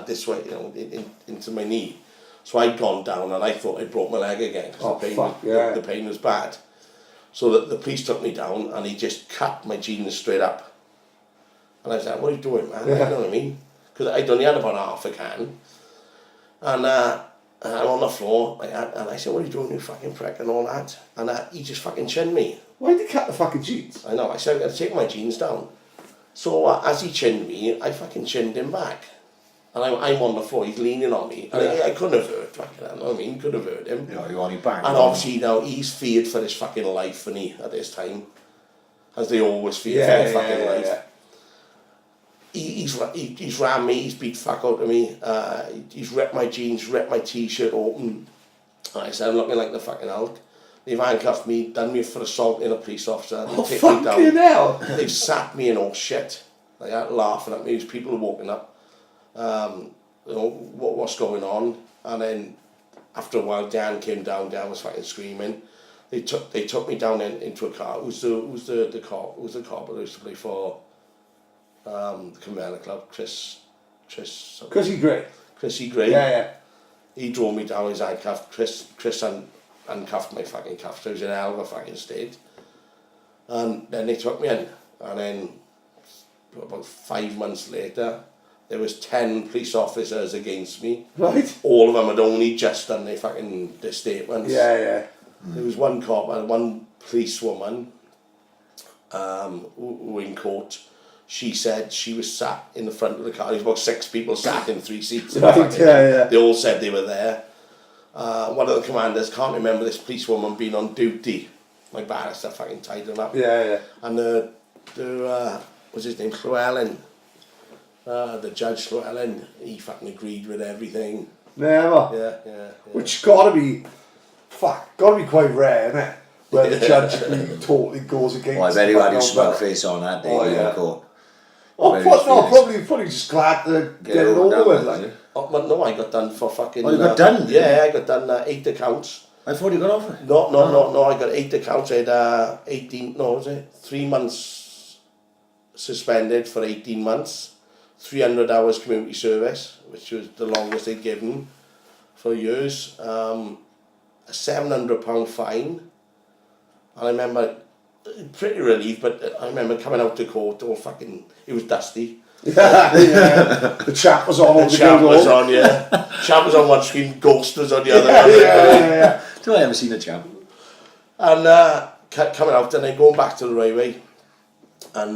this way, into my knee. So I'd gone down, and I thought I'd broke my leg again because the pain was bad. So the police took me down, and he just cut my jeans straight up. And I was like, "What are you doing, man?" You know what I mean? Because I'd only had about half a can. And I'm on the floor, and I said, "What are you doing, you fucking prick," and all that. And he just fucking chinned me. Why did he cut the fucking jeans? I know, I said, "I'm going to take my jeans down." So as he chinned me, I fucking chinned him back. And I'm on the floor, he's leaning on me. And I couldn't have hurt, you know what I mean? Could have hurt him. You're on your back. And obviously now he's feared for his fucking life, and at this time. As they always fear for their fucking life. Yeah. He's rammed me, he's beat fuck out of me, he's ripped my jeans, ripped my t-shirt open. And I said, "I'm looking like the fucking Hulk." They've handcuffed me, done me for assaulting a police officer. They've taken me down. Hell. They've sat me in all shit. Like that, laughing at me. There's people walking up. What's going on? And then after a while, Dan came down. Dan was fucking screaming. They took me down into a car. It was the cop that used to play for the Convener Club, Chrissy Gray. Chrissy Gray. Yeah. He drove me down his handcuff. Chris uncuffed my fucking cuffs. I was in a hell of a fucking state. And then they took me in. And then about 5 months later, there was 10 police officers against me. Right. All of them had only just done their statements. Yeah. There was one cop and one policewoman who in court. She said she was sat in the front of the car. There was about 6 people sat in 3 seats. They all said they were there. One of the commanders, can't remember this policewoman being on duty. My barrister fucking tied them up. Yeah. And what's his name, Llewellyn, the judge Llewellyn, he fucking agreed with everything. Never. Yeah. Which gotta be quite rare, isn't it? Where the judge totally goes against. Well, I bet he had his smug face on that day in court. Probably just glad to get it over with. Like. But no, I got done for fucking... Oh, you got done? Yeah, I got done 8 accounts. I thought you got off it. No, I got 8 accounts. I had 3 months suspended for 18 months, 300 hours community service, which was the longest they'd given for years, a £700 fine. And I remember, pretty relieved, but I remember coming out to court, all fucking, it was dusty. The chap was on. The chap was on, yeah. Chap was on one screen, Ghost was on the other. Yeah. Do I ever seen a chap? And coming out and then going back to the railway, and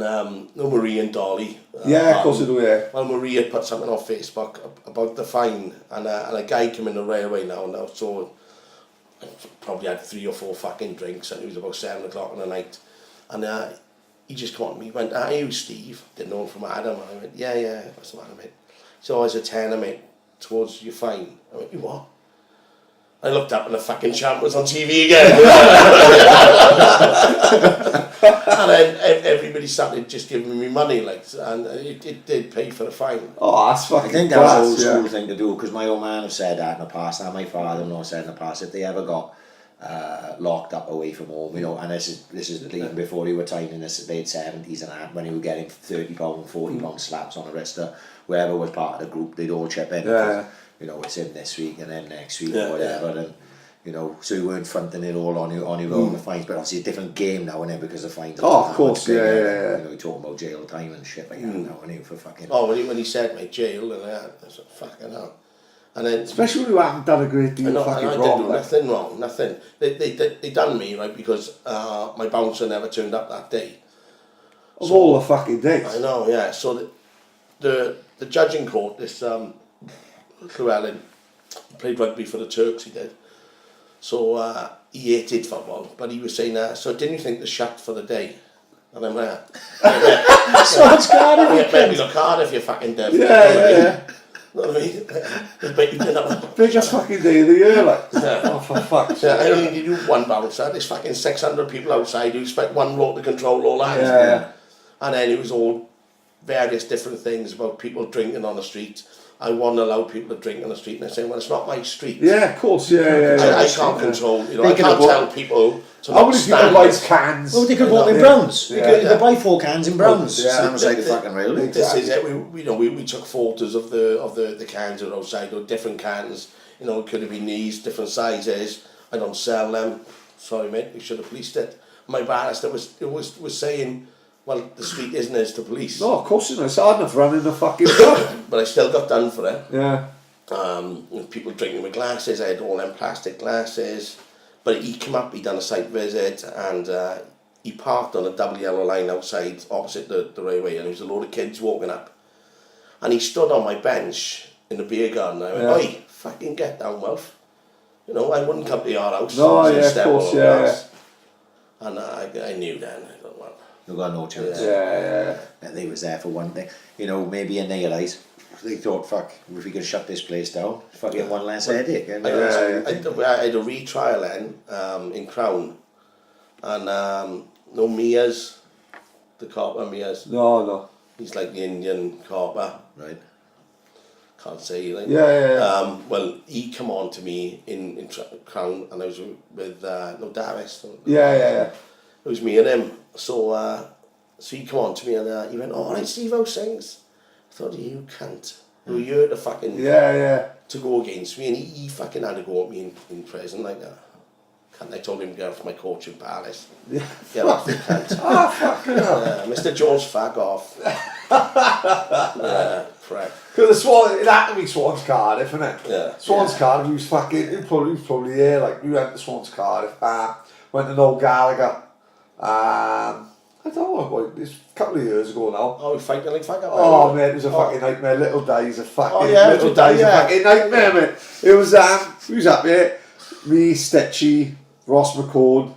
Marie and Dolly. Of course they do, yeah. Well, Marie had put something on Facebook about the fine, and a guy came in the railway now, so I probably had 3 or 4 fucking drinks, and it was about 7 o'clock in the night, and he just called me. He went, "Are you Steve?" Didn't know him from Adam. And I went, "Yeah, what's the matter, mate?" So I was a tenner, mate, towards your fine. I went, "You what?" I looked up and the fucking champ was on TV again. And then everybody started just giving me money, like, and it did pay for the fine. Oh, that's fucking. I think that was an old school thing to do, because my old man has said that in the past, and my father-in-law said in the past, if they ever got locked up away from home, and this is even before they were tying in the late 70s and that, when he was getting £30 and £40 slaps on the wrist, whoever was part of the group, they'd all chip in. Yeah. It's him this week and then next week or whatever, and so you weren't fronting it all on your own, the fines, but obviously a different game now, isn't it, because the fines are of course, yeah. You're talking about jail time and shit like that now, for fucking... Oh, when he said, mate, jail, and that, I was like, fucking hell. And then, especially when you haven't done a great deal of fucking I wrong. didn't do nothing wrong, nothing. They done me, right, because my bouncer never turned up that day. Of all the fucking days. I know, yeah. So the judge in court, this Llewellyn, he played rugby for the Turks, he did. So he hated football, but he was saying, so didn't you think the shut for the day? And I'm like, Swans Cardiff. Maybe got Cardiff, you fucking devil. Yeah. You know what I mean? Biggest fucking day of the year, like. Yeah. Oh, for fuck's sake. I only need you one bouncer. There's fucking 600 people outside. You expect one bloke to control all that. Yeah. And then it was all various different things about people drinking on the street. I won't allow people to drink on the street, and I say, well, it's not my street. Yeah, of course, yeah. I can't control, you know, I can't tell people to How not many people stand. buy cans? Well, they could bought in Browns. Yeah. You could buy 4 cans in Browns. Yeah. Sounds like a fucking real. This is it. We took photos of the cans that were outside, or different cans. You know, it could have been these different sizes. I don't sell them. Sorry, mate. We should have policed it. My barrister was saying, well, the street isn't as to police. No, of course not. It's hard enough running the fucking club. But I still got done for it. Yeah. With people drinking with glasses. I had all them plastic glasses. But he came up, he done a site visit, and he parked on a double yellow line outside opposite the railway, and there was a load of kids walking up. And he stood on my bench in the beer garden. I went, oi, fucking get down, Wolf. You know, I wouldn't come to your house. No, yeah, of course, yeah. And I knew then. I thought, well, You got no chance. Yeah. And they was there for one thing. You know, maybe in their eyes, they thought, fuck, if we could shut this place down, fucking one less headache. And, I had a retrial then in Crown, and no Mia's, the copper Mia's. No. He's like the Indian copper. right. Can't say like. Yeah. Well, he come on to me in Crown, and I was with Davis. Yeah. It was me and him. So he come on to me, and he went, "Oh, right, Steve, how things?" I thought, you can't. You're the fucking to go against me, and he fucking had to go at me in prison like that. I told him to get off my coach in Palace. Yeah. Get off, you cunt. Ah, fucking hell. Mr. Jones, fuck off. Prick. Because the Swans, it had to be Swans Cardiff, innit? Yeah. Swans Cardiff, he was probably here, like, we went to Swans Cardiff, went to Noel Gallagher, I don't know, it's a couple of years ago now. Oh, we're fighting like fuck up. Oh, mate, it was a fucking nightmare. Little Days a fucking Little Days, a fucking nightmare, mate. It was who's up here? Me, Stitchy, Ross McCord,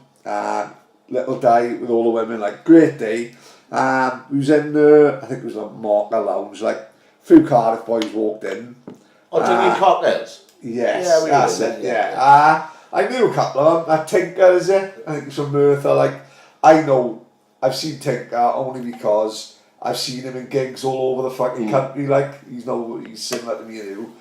Little Day with all the women, like great day. We was in I think it was a Marker Lounge, like a few Cardiff boys walked in. Oh, drinking cocktails? Yes, Yeah, we that's did, it. Yeah. I knew a couple of them. Tinker is it? I think it's from Merthyr. Like I've seen Tinker only because I've seen him in gigs all over the fucking country. Like he's similar to me and you.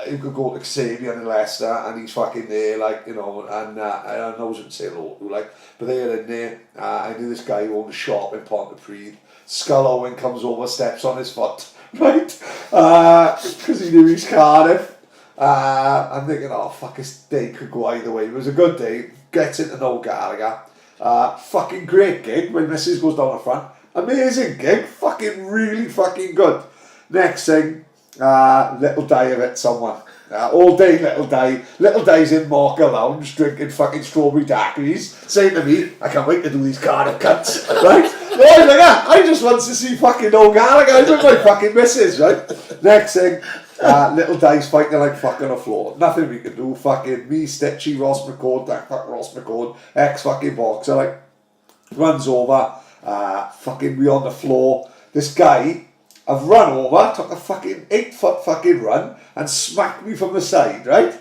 You could go to Xavier in Leicester and he's fucking there, like, you know, and I knows him say hello to, like, but they're in there. I knew this guy who owned a shop in Pontypridd. Skull Owen comes over, steps on his foot, right? Because he knew he's Cardiff. I'm thinking, oh fuck, this day could go either way. It was a good day. Gets into Noel Gallagher. Fucking great gig when Mrs. goes down the front. Amazing gig. Fucking really fucking good. Next thing, Little Day of it, someone. All day Little Day. Little Day's in Marker Lounge drinking fucking strawberry daiquiris, saying to me, I can't wait to do these Cardiff cuts, right? No, like that. I just want to see fucking Noel Gallagher. I'm with my fucking missus, right? Next thing, Little Day's fighting like fucking the floor. Nothing we can do. Fucking me, Stitchy, Ross McCord, Ross McCord, ex-fucking boxer, like, runs over, fucking we on the floor. This guy, I've run over, took a fucking 8-foot fucking run and smacked me from the side, right?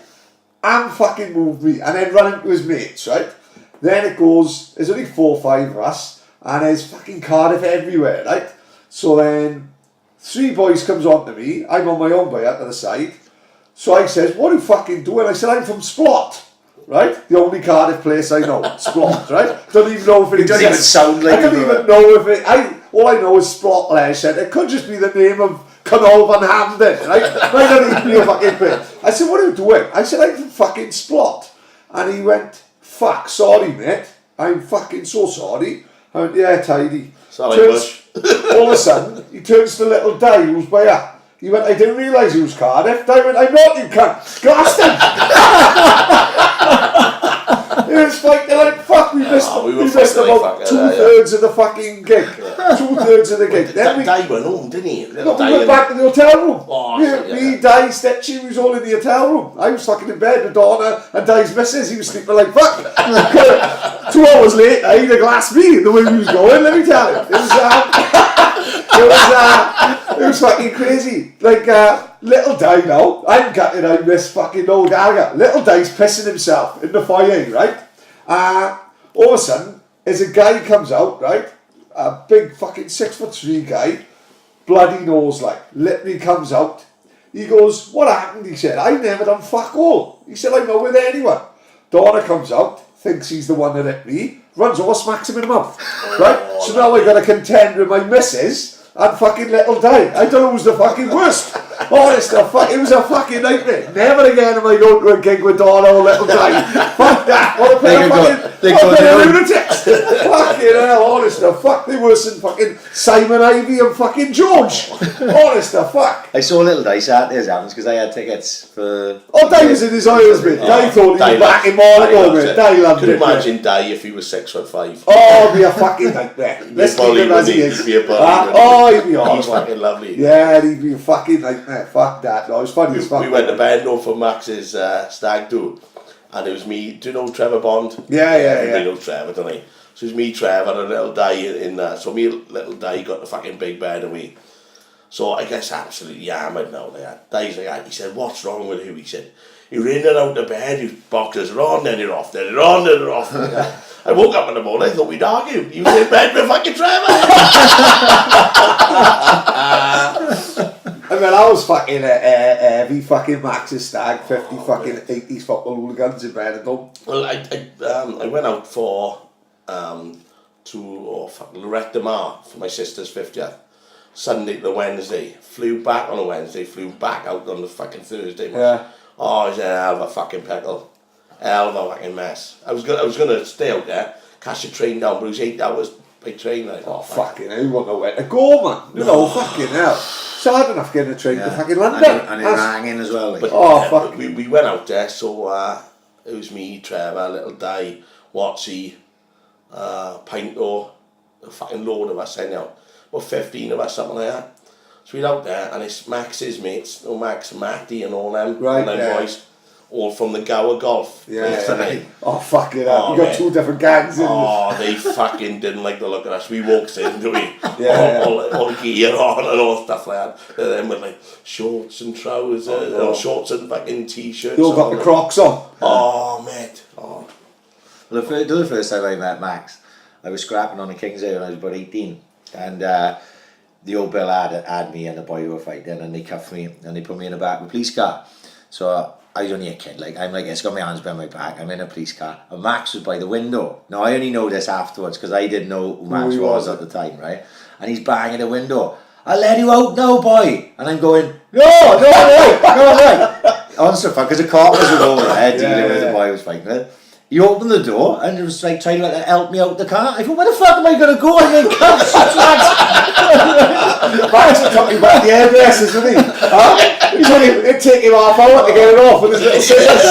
And fucking moved me and then run into his mates, right? Then it goes, there's only 4 or 5 of us and there's fucking Cardiff everywhere, right? So then 3 boys comes on to me, I'm on my own by out to the side. So I says, what are you fucking doing? I said, I'm from Splot, right? The only Cardiff place I know, Splot, right? Don't even know if it doesn't even sound like I don't even know if it, all I know is Splot Leisure. It could just be the name of Canol Van Hamden, right? Might not even be a fucking thing. I said, what are you doing? I said, I'm from fucking Splot. And he went, fuck, sorry mate. I'm fucking so sorry. I went, yeah, tidy. Sorry, Bush. All of a sudden, he turns to Little Day, who's by her. He went, I didn't realise he was Cardiff. I went, I'm not, you cunt. Glaston! It was like, fuck, we missed about 2/3 of the fucking gig. 2/3 of the gig. Then Day went home, didn't he? We went back to the hotel room. Oh, me, Day, Stitchy, we was all in the hotel room. I was fucking in bed with Donna and Day's missus. He was sleeping like fuck. 2 hours later, he'd have glassed me the way he was going, let me tell you. It was fucking crazy. Like, little Day now, I'm gutted I miss fucking Noel Gallagher. Little Day's pissing himself in the foyer, right? All of a sudden, as a guy comes out, right? A big fucking 6'3" guy, bloody nose like, literally comes out. He goes, what happened? He said, I never done fuck all. He said, I'm not with anyone. Donna comes out, thinks he's the one that hit me, runs over, smacks him in the mouth. Right? So now I got to contend with my missus and fucking little Day. I don't know who's the fucking worst. Honest, it was a fucking nightmare. Never again am I going to a gig with Donna or little Day. Fuck that. What a pair of lunatics. Fucking hell, honest to fuck. They worse than fucking Simon Ivey and fucking George. Honest to fuck. I saw little Day Saturday as happens because I had tickets for... Oh, Day was in his eyes, mate. Day thought he was back in Monaco, mate. Day loved it. Could you imagine Day if he was 6'5"? Oh, it'd be a fucking nightmare. Let's keep him as he is. He'd be a he'd be awesome. He's fucking lovely. Yeah, he'd be a fucking nightmare. Fuck that. No, it was funny as fuck. We went to Benno for Max's stag do, and it was me. Do you know Trevor Bond? Yeah. Everybody knows Trevor, don't they? So it was me, Trevor, and little Day in that. So me and little Day got the fucking big bed away. So I guess absolutely hammered now. Day's like that. He said, "What's wrong with you?" He said, "You're in and out of bed. His boxers are on, then you're off, then you're on, then you're off." I woke up in the morning, I thought we'd argue. He was in bed with fucking Trevor. I mean, I was fucking heavy fucking Max's stag, 50 fucking 80s football hooligans in Benidorm. Well, I went out for Lorette de Mar for my sister's 50th. Sunday to Wednesday. Flew back on a Wednesday, flew back out on the fucking Thursday. Yeah. Oh, it was a hell of a fucking pickle. Hell of a fucking mess. I was gonna stay out there, catch a train down, but it was 8 hours by train. Fucking hell, you won't know where to go, man. You know, fucking hell. It's hard enough getting a train to fucking London. And it rang in as well. Like. But we went out there, so it was me, Trevor, little Day, Watsy, Pinto, a fucking load of us anyhow. About 15 of us, something like that. So we're out there, and it's Max's mates, Max, Matty, and all them, boys, all from the Gower Golf. Yeah. Oh, fuck it up. You got 2 different gangs in. Oh, they fucking didn't like the look of us. We walked in, do we? Yeah. All gear on and all stuff like that. And then with like shorts and trousers, shorts and fucking t-shirts. You all got the Crocs on. Oh, mate. Oh. Well, the first time I met Max, I was scrapping on a Kingsale when I was about 18. And the old Bill had me and the boy who were fighting, and they cuffed me and they put me in the back of a police car. So I was only a kid, it's got my hands behind my back, I'm in a police car, and Max was by the window. Now I only know this afterwards because I didn't know who Max was at the time, right? And he's banging the window. I'll let you out now, boy. And I'm going, no. Honestly, because the cop was over there dealing with the boy who was fighting with. He opened the door and it was like trying to help me out the car. I thought, where the fuck am I going to go? I'm in cuffs. Max was talking about the hairdressers, wasn't he? It'd take him half hour to get it off with his little scissors.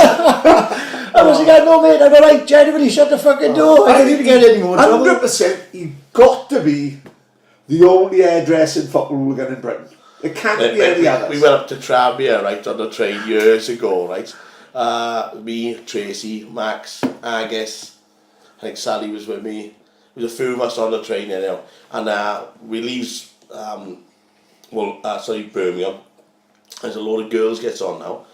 I was like, no mate, I go, right, genuinely shut the fucking door. I didn't even get any more trouble. 100% he got to be the only hairdressing football hooligan in Britain. It can't be any others. We went up to Tranmere, right, on the train years ago, right? Me, Tracy, Max, Agus, I think Sally was with me. There was a few of us on the train anyhow. And we leave, Birmingham. There's a load of girls gets on now.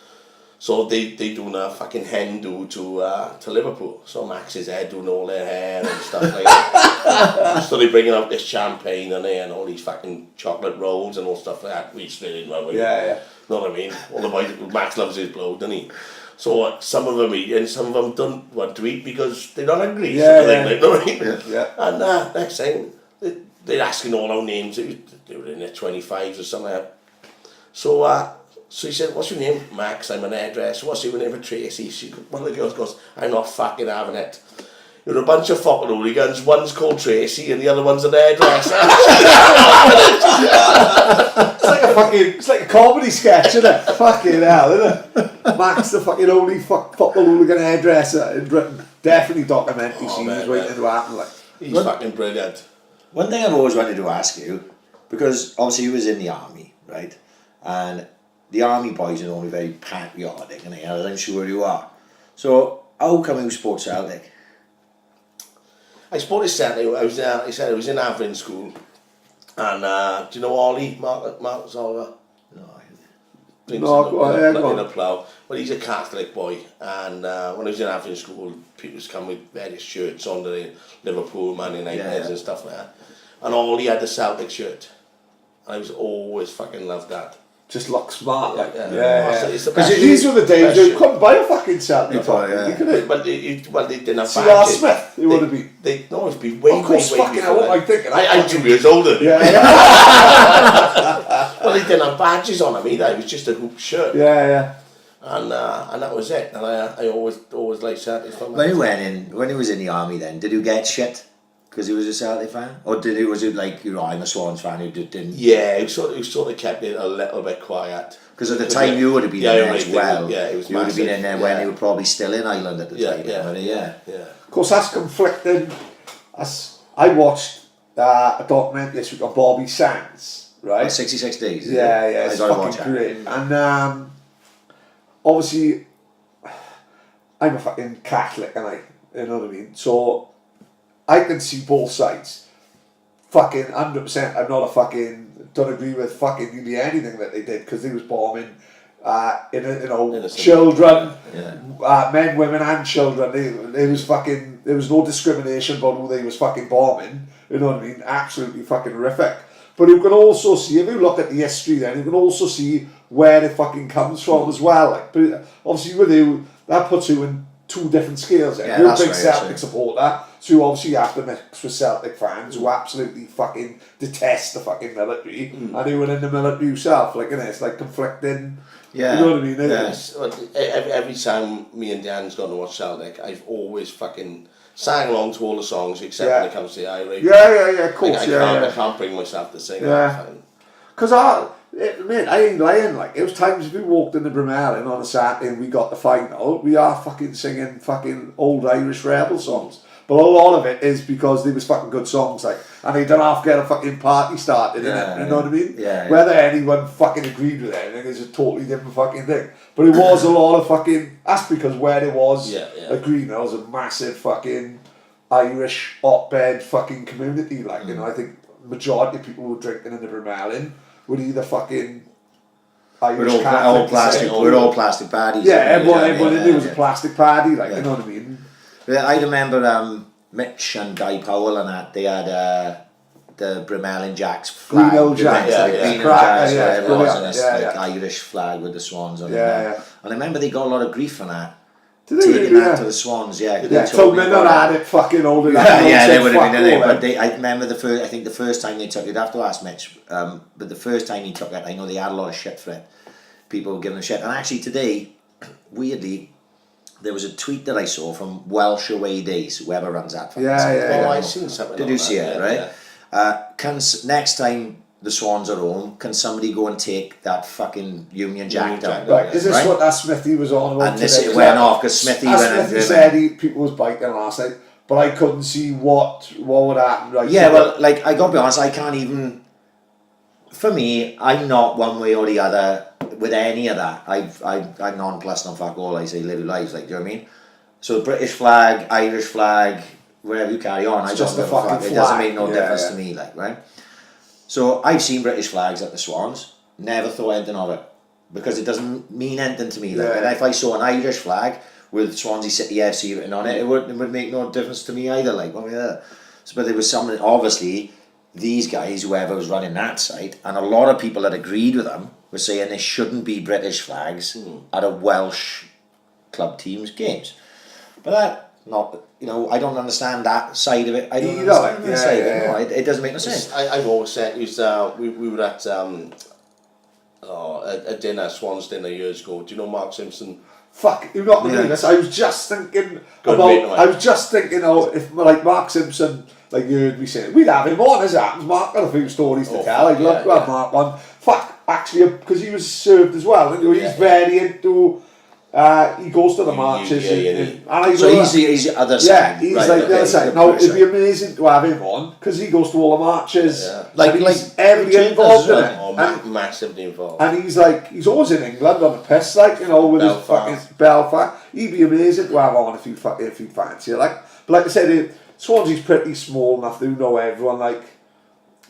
So they doing a fucking hen do to Liverpool. So Max is there doing all their hair and stuff like that. So they bringing out this champagne and all these fucking chocolate rolls and all stuff like that. We still in one. Yeah. Know what I mean? All the boys, Max loves his blow, doesn't he? So some of them eat and some of them don't want to eat because they're not hungry. Know what I mean? Yeah. And next thing, they're asking all our names. They were in their 25s or something like that. So he said, what's your name? Max, I'm an hairdresser. What's your name? Tracy. One of the girls goes, I'm not fucking having it. You're a bunch of fucking hooligans. One's called Tracy and the other one's an hairdresser. it's like a comedy sketch, isn't it? Fucking hell, isn't it? Max, the fucking only football hooligan hairdresser in Britain. Definitely documentary series waiting to happen. Like, he's fucking brilliant. One thing I've always wanted to ask you, because obviously you was in the army, right? And the army boys are normally very patriotic, and as I'm sure you are. So how come you support Celtic? I supported Celtic. He said I was in Avon school, and do you know Ollie, Mark Oliver? No, go on, in a plough. Well, he's a Catholic boy, and when I was in Avon school, people used to come with various shirts on the Liverpool, Man United and stuff like that. And Ollie had the Celtic shirt. I was always fucking loved that. just look smart, like Because these were the days you couldn't buy a fucking Celtic. But they didn't have C.R. Smith, it would have been. They no, it'd be way, of course, way fucking hell, I'm thinking. I'm 2 years older than you. Well, they didn't have badges on them either. It was just a hoop shirt. And that was it. And I always liked Celtic. When he was in the army, then did you get shit because he was a Celtic fan, or was it like, you know, I'm a Swans fan who didn't? Yeah, he sort of kept it a little bit quiet. Because at the time you would have been in there as well. Yeah, it was. You would have been in there when they were probably still in Ireland at the time. Yeah. Of course, that's conflicting. I watched a documentary this week on Bobby Sands, right? 66 Days. Yeah, it's fucking great. And obviously, I'm a fucking Catholic, and you know what I mean? So I can see both sides. Fucking 100%. I'm not a fucking, don't agree with fucking nearly anything that they did, because they was bombing children, men, women and children. There was no discrimination about who they was fucking bombing, you know what I mean? Absolutely fucking horrific. But you can also see, if you look at the history then, you can also see where it fucking comes from as well. Like, but obviously with you, that puts you in two different scales. You're a big Celtic supporter, so you obviously have to mix with Celtic fans who absolutely fucking detest the fucking military, and who were in the military yourself. Like, it's like conflicting. Yeah. You know what I mean? Yes. Every time me and Dan's gone to watch Celtic, I've always fucking sang along to all the songs except when it comes to the Irish. Of course. I can't bring myself to sing that. Because I ain't lying. Like, it was times if we walked in the Bramell on a Saturday and we got the final, we are fucking singing fucking old Irish rebel songs. But a lot of it is because they was fucking good songs, like, and they don't have to get a fucking party started, innit? You know what I mean? Whether anyone fucking agreed with anything is a totally different fucking thing. But it was a lot of fucking, that's because where it was, agreed, there was a massive fucking Irish hotbed fucking community, like, you know, I think majority of people who were drinking in the Bramell were either fucking Irish we're all plastic paddies. Everyone in there was a plastic paddy, like, you know what I mean? I remember Mitch and Guy Powell and that, they had the Bramell and Jacks flag. Green Old Jacks, Irish flag with the Swans on it. And I remember they got a lot of grief on that. Did they taking that to the Swans, so men had it fucking older than they would have been in it. But I remember the first time they took it, you'd have to ask Mitch, but the first time he took it, I know they had a lot of shit for it. People were giving them shit. And actually today, weirdly, there was a tweet that I saw from Welsh Away Days, whoever runs that. I've seen something. Did you see it, right? Next time the Swans are home, can somebody go and take that fucking Union Jack down? Right, is this what that Smithy was on about? And this went off, because Smithy said people was biking last night, but I couldn't see what would happen. Right? Like, I gotta be honest, I can't even, for me, I'm not one way or the other with any of that. I'm nonplussed on fuck all. I say live your lives, like, do you know what I mean? So British flag, Irish flag, wherever you carry on, it's just a fucking flag. It doesn't make no difference to me, like, right? So I've seen British flags at the Swans, never thought anything of it, because it doesn't mean anything to me. Like, and if I saw an Irish flag with Swansea City FC written on it, it would make no difference to me either. Like, but there was someone, obviously, these guys, whoever was running that site, and a lot of people that agreed with them were saying there shouldn't be British flags at a Welsh club team's games. But that, not, you know, I don't understand that side of it. I don't understand that side of it. No, it doesn't make no sense. I've always said, we were at a dinner, Swans dinner years ago. Do you know Mark Simpson? Fuck, you're not doing this. I was just thinking if like Mark Simpson, like you heard me say, we'd have him on as it happens. Mark got a few stories to tell. I'd love to have Mark on. Fuck, actually, because he was served as well, and he's very into. He goes to the marches, so he's the other side. Yeah, he's like the other side. Now it'd be amazing to have him on because he goes to all the marches, like heavily involved in it, massively involved. And he's always in England on the piss, like with his fucking Belfast. He'd be amazing to have on if you fancy it. But like I said, Swansea's pretty small enough to know everyone. Like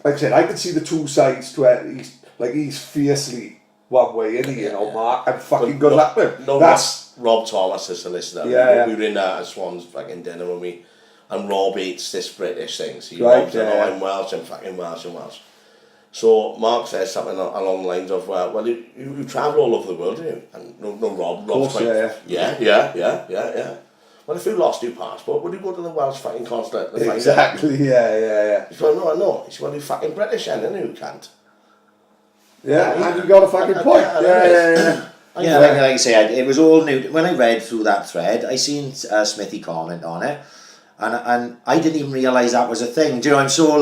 I said, I can see the two sides to it. He's fiercely one way, isn't he? Mark, and fucking good luck with him. No, that's Rob Thomas is the listener. We were in a Swans fucking dinner and Rob hates this British thing. So I'm Welsh, I'm fucking Welsh and Welsh. So Mark says something along the lines of, well, you travel all over the world, do you? And Rob's quite, yeah. Well, if you lost your passport, would you go to the Welsh fucking consulate? Exactly, yeah. He said, no. He said, well, you fucking British, and you can't. Yeah, and you got a fucking point. Yeah. Like I say, it was all new. When I read through that thread, I seen Smithy comment on it, and I didn't even realise that was a thing. Do you know? I'm so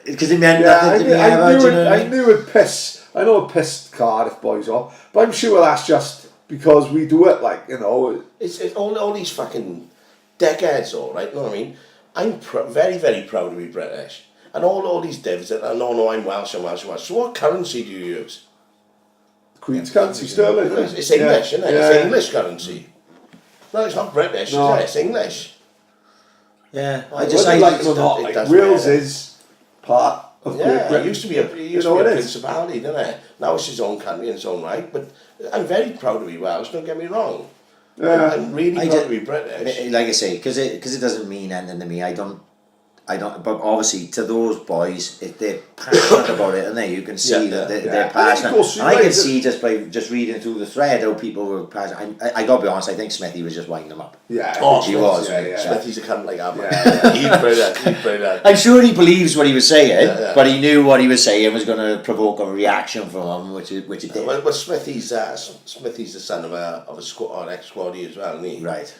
because it meant nothing to me ever. I knew it pissed. I know it pissed Cardiff boys off, but I'm sure that's just because we do it. It's all these fucking deckheads, all right. You know what I mean? I'm very, very proud to be British. And all these divs that no, I'm Welsh. So what currency do you use? Queen's currency, sterling. It's English, isn't it? It's English currency. No, it's not British. No. Is it? It's English. Yeah, I like it or not. Wales is part of Great Britain. It used to be a principality, didn't it? Now it's its own country in its own right. But I'm very proud to be Welsh. Don't get me wrong. Yeah. I'm really proud to be British. Like I say, because it doesn't mean anything to me. I don't. But obviously to those boys, if they're passionate about it, and you can see that they're passionate. And I can see just by reading through the thread how people were passionate. I got to be honest, I think Smithy was just winding them up. Yeah, he was. Smithy's a cunt like that. He'd brilliant. I'm sure he believes what he was saying, but he knew what he was saying was going to provoke a reaction from him, which it did. Well, Smithy's the son of an ex-squaddy as well, isn't he? Right.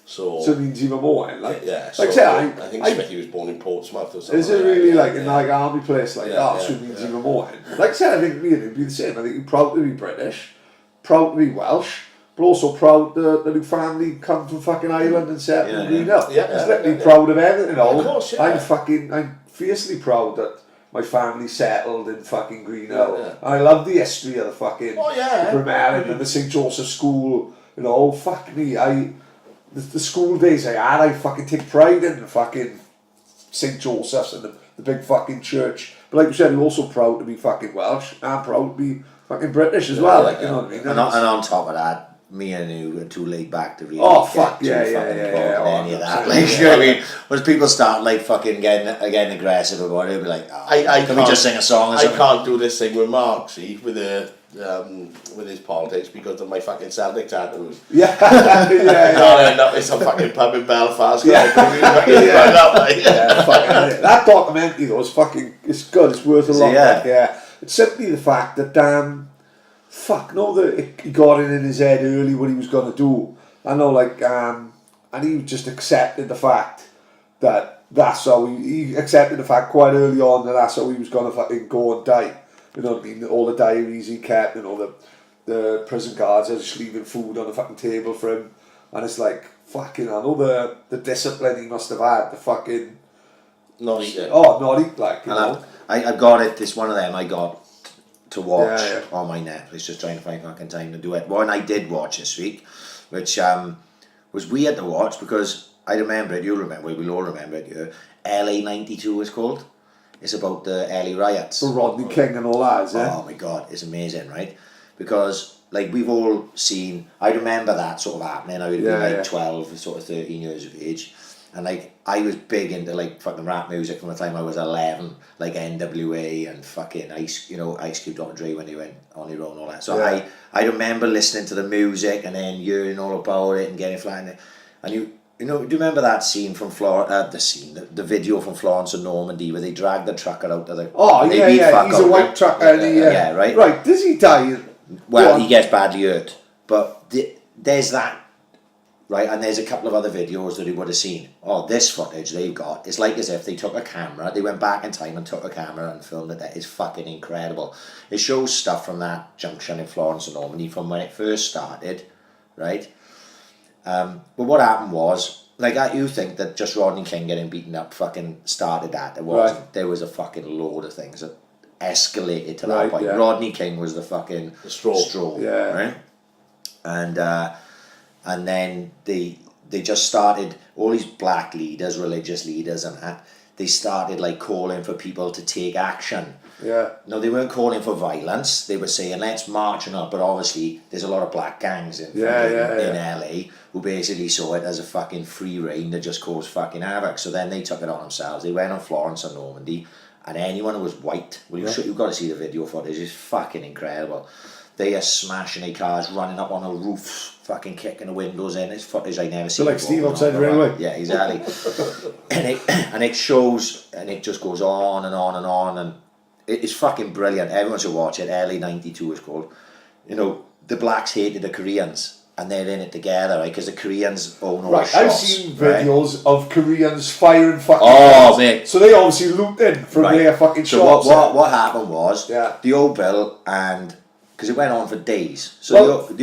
So it means even more. I think Smithy was born in Portsmouth or something. Is it really in army place so it means even more. Like I said, I think me and him be the same. I think you're proud to be British, proud to be Welsh, but also proud that your family come from fucking Ireland and set up in Green Hill. It's literally proud of everything. Of course, I'm fiercely proud that my family settled in fucking Green Hill. And I love the history of the fucking the Premier Inn and the St Joseph School. Fuck me, the school days I fucking take pride in the fucking St Joseph's and the big fucking church. But like you said, I'm also proud to be fucking Welsh and proud to be fucking British as well. You know what I mean? And on top of that, me and you are too laid back to really any of that. You know what I mean? When people start fucking getting aggressive about it, it'll be like, can we just sing a song or something? I can't do this thing with Mark, see, with his politics because of my fucking Celtic tattoos. I'll end up in some fucking pub in Belfast. That documentary though is it's good. It's worth a lot. It's simply the fact that he got it in his head early what he was gonna do. I know, and he just accepted the fact that that's how he accepted the fact quite early on that that's how he was gonna fucking go and die. You know what I mean? All the diaries he kept, the prison guards are just leaving food on the fucking table for him, and it's I know the discipline he must have had. The fucking not eat it. Not eat I got it. This one of them I got to watch on my Netflix, just trying to find fucking time to do it. One I did watch this week, which was weird to watch because I remember it. You remember? We'll all remember it. LA92 is called. It's about the LA riots. For Rodney King and all that, is it? Oh my God, it's amazing, right? Because we've all seen, I remember that sort of happening. I would be 12, sort of 13 years of age. And I was big into fucking rap music from the time I was 11, NWA and fucking Ice Cube, Dr. Dre when he went on his own and all that. So I remember listening to the music and then hearing all about it and getting flying. And do you remember that scene from the video from Florence and Normandy where they dragged the trucker out of the... Oh, he's a white trucker. And right? Right, does he die? Well, he gets badly hurt. But there's that right? And there's a couple of other videos that he would have seen. Oh, this footage they've got, it's like as if they took a camera, they went back in time and took a camera and filmed it. That is fucking incredible. It shows stuff from that junction in Florence and Normandy from when it first started, right? But what happened was, like, you think that just Rodney King getting beaten up fucking started that. There wasn't. Right. There was a fucking load of things that escalated to that point. Yeah. Rodney King was the fucking straw, right? And then they just started, all these black leaders, religious leaders and that, they started like calling for people to take action. Yeah. No, they weren't calling for violence. They were saying, let's march on up. But obviously, there's a lot of black gangs in LA who basically saw it as a fucking free reign that just caused fucking havoc. So then they took it on themselves. They went on Florence and Normandy. And anyone who was white, you've got to see the video footage. It's fucking incredible. They are smashing their cars, running up on the roofs, fucking kicking the windows in. It's footage I never seen. So like Steve outside the railway. Yeah, exactly. and it shows, and it just goes on and on and on, and it's fucking brilliant. Everyone should watch it. LA92 is called. You know, the blacks hated the Koreans, and they're in it together, right? Because the Koreans own all the shops. I've seen videos of Koreans firing fucking guns. Mate. So they obviously looped in from their fucking shops. So what happened was, the old bill, and because it went on for days. So I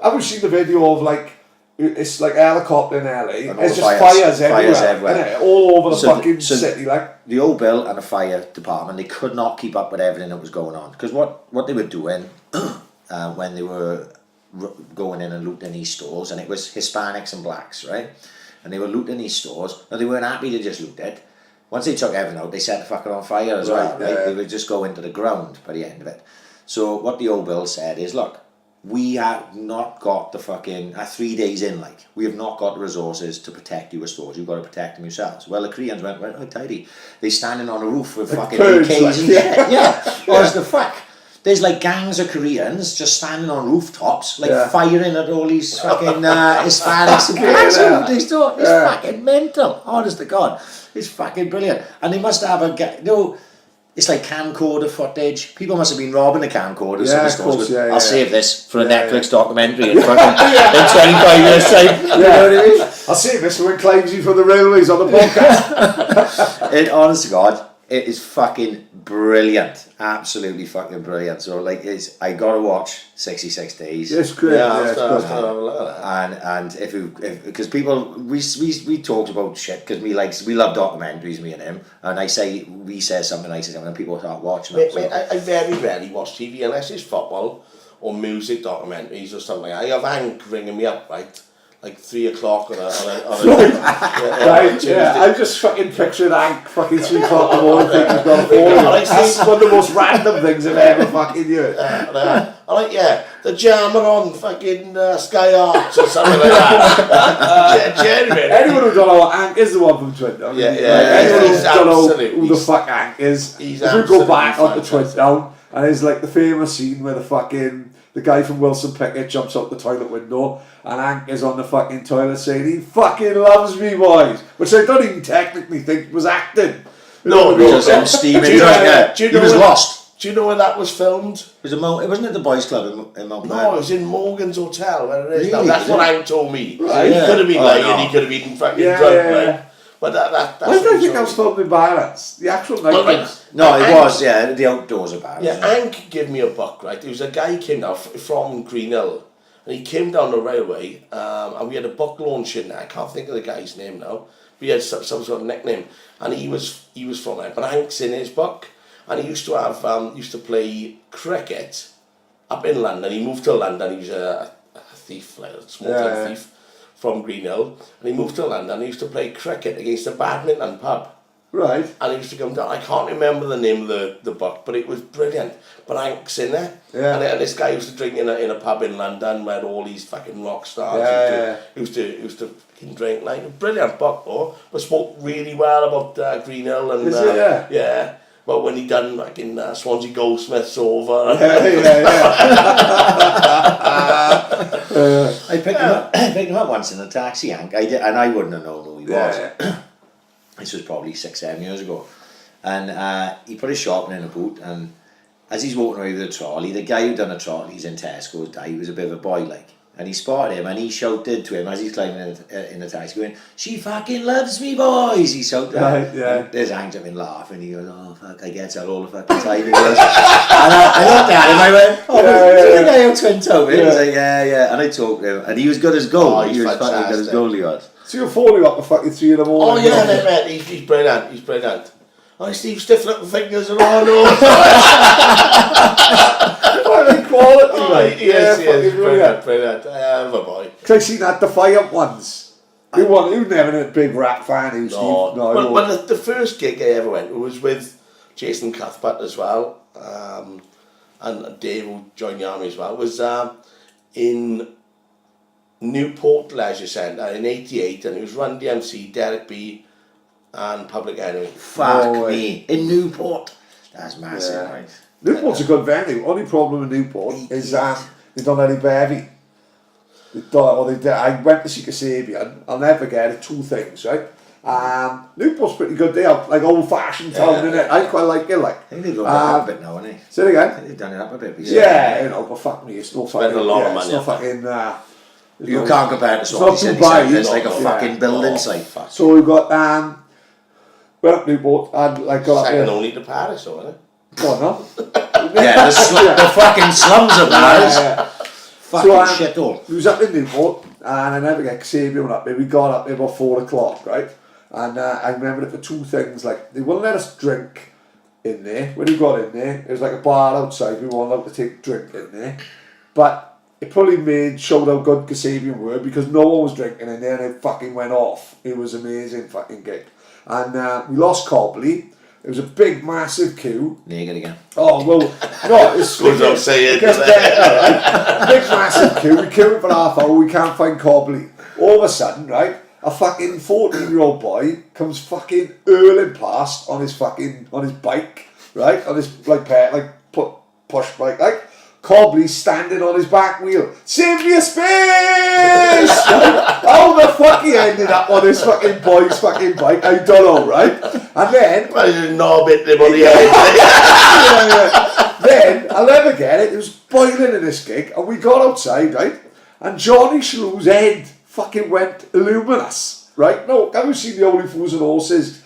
haven't seen the video of like, it's like a helicopter in LA. It's just fires everywhere. All over the fucking city. Like the old bill and the fire department, they could not keep up with everything that was going on. Because what they were doing when they were going in and looting these stores, and it was Hispanics and blacks, right? And they were looting these stores. Now they weren't happy to just loot it. Once they took everything out, they set the fucker on fire as well. Right? They would just go into the ground by the end of it. So what the old bill said is, look, we have not got the fucking 3 days in, like we have not got the resources to protect your stores. You've got to protect them yourselves. Well, the Koreans went right tidy. They standing on a roof with fucking AKs and shit. Yeah. What the fuck? There's like gangs of Koreans just standing on rooftops, like firing at all these fucking Hispanics and blacks. It's fucking mental. Honest to God, it's fucking brilliant. And they must have it's like camcorder footage. People must have been robbing the camcorders. I'll save this for a Netflix documentary in fucking in 25 years' time. You know what I mean? I'll save this for when Climbs You from the Railways on the podcast. Honest to God, it is fucking brilliant. Absolutely fucking brilliant. So like, I gotta watch 66 Days. It's great. And if because people we talked about shit because we love documentaries, me and him, and we say something, I say something, and people start watching it. I very rarely watch TV unless it's football or music documentaries or something. I have Hank ringing me up, right? Like 3 o'clock on a I'm just fucking picturing Hank fucking 3 o'clock in the morning thinking he's got a phone. That's one of the most random things I've ever fucking heard. The Jammer on fucking Sky Arts or something like that. Genuine. Anyone who don't know what Hank is, the one from Twitter. Anyone who don't know who the fuck Hank is, if you go back on the Twitter down, and it's like the famous scene where the guy from Wilson Pickett jumps out the toilet window and Hank is on the fucking toilet saying, he fucking loves me, boys. Which I don't even technically think was acting. No, just him steaming. He was lost. Do you know where that was filmed? It wasn't at the Boys Club in Mount No, it was in Morgan's Hotel, where it is. Really? That's what Hank told me. Right. He could have been lying, he could have been fucking drunk, right? But that's why did I think I was filmed in Barrett's? The actual night. No, it was, the outdoors of Barrett's. Yeah, Hank gave me a book, right? There was a guy came down from Green Hill, and he came down the railway, and we had a book launch in there. I can't think of the guy's name now. But he had some sort of nickname, and he was from there. But Hank's in his book, and he used to play cricket up in London. He moved to London. He was a thief, like a small thief from Green Hill, and he moved to London. He used to play cricket against a badminton pub. Right. And he used to come down. I can't remember the name of the book, but it was brilliant. But Hank's in there. Yeah. And this guy used to drink in a pub in London where all these fucking rock stars used to fucking drink. Like a brilliant book, though. But spoke really well about Green Hill and yeah. But when he done like in Swansea Goldsmiths over. I picked him up once in a taxi, Hank. I did, and I wouldn't have known who he was. This was probably 6-7 years ago. And he put his shopping in a boot, and as he's walking away with the trolley, the guy who done the trolley, he's in Tesco's, he was a bit of a boy, like. And he spotted him and he shouted to him as he's climbing in the taxi going, "She fucking loves me, boys!" He shouted. Right, yeah. And there's Angel been laughing. He goes, "Oh fuck, I get her all the fucking time." He goes, and I looked at him, I went, "Oh, is the guy out Twin Tower?" He was like, "Yeah." And I talked to him and he was good as gold. Oh, he was fucking good as gold, he was. So you're phoning up the fucking 3 in the Oh morning. yeah, mate, he's brilliant. Oh, Steve stiffing up the fingers and all those. Fucking quality, mate. Yes, fucking brilliant. Hell of a boy. Cause I seen that Defiant ones. Who never a big rap fan, who Steve? No, well, the first gig I ever went was with Jason Cuthbert as well, and Dave, who joined the army as well, was in Newport Leisure Centre in '88, and it was Run DMC, Derek B, and Public Enemy. Fuck me. In Newport. That's massive, right? Newport's a good venue. Only problem with Newport is they don't have any bevy. I went to see Kasabian. I'll never get it. 2 things, right? Newport's pretty good. They have like old-fashioned town, innit? I quite like it. Like, I think they've done it up a bit now, haven't they? Say it again. I think they've done it up a bit. Yeah, but fuck me, it's no fucking. Spend a lot of money. It's no fucking. You can't compare it to Swansea. It's like a fucking building site. So we've got went up Newport and like got up Second here. only to Paris, though, isn't it? Oh no. Yeah, the fucking slums of Paris. Fucking shit all. We was up in Newport and I never get Kasabian up there. We got up there about 4 o'clock, right? And I remember it for 2 things. Like they wouldn't let us drink in there. When we got in there, it was like a bar outside. We weren't allowed to take drink in there, but it probably showed how good Kasabian were because no one was drinking in there and it fucking went off. It was amazing fucking gig. And we lost Cobley. It was a big, massive queue. Naked again. Oh, well, no, it's... Goes without saying. It gets better, right? Big, massive queue. We queued for half hour. We can't find Cobley. All of a sudden, right, a fucking 14-year-old boy comes fucking hurling past on his bike, right? On his, push bike, like... Cobley standing on his back wheel. Save me a space! How the fuck he ended up on this fucking boy's fucking bike, I don't know, right? And then... Well, he didn't knob it him on the head. Then, I'll never get it, it was boiling in this gig, and we got outside, right? And Johnny Shrew's head fucking went luminous, right? No, have you seen the Only Fools and Horses?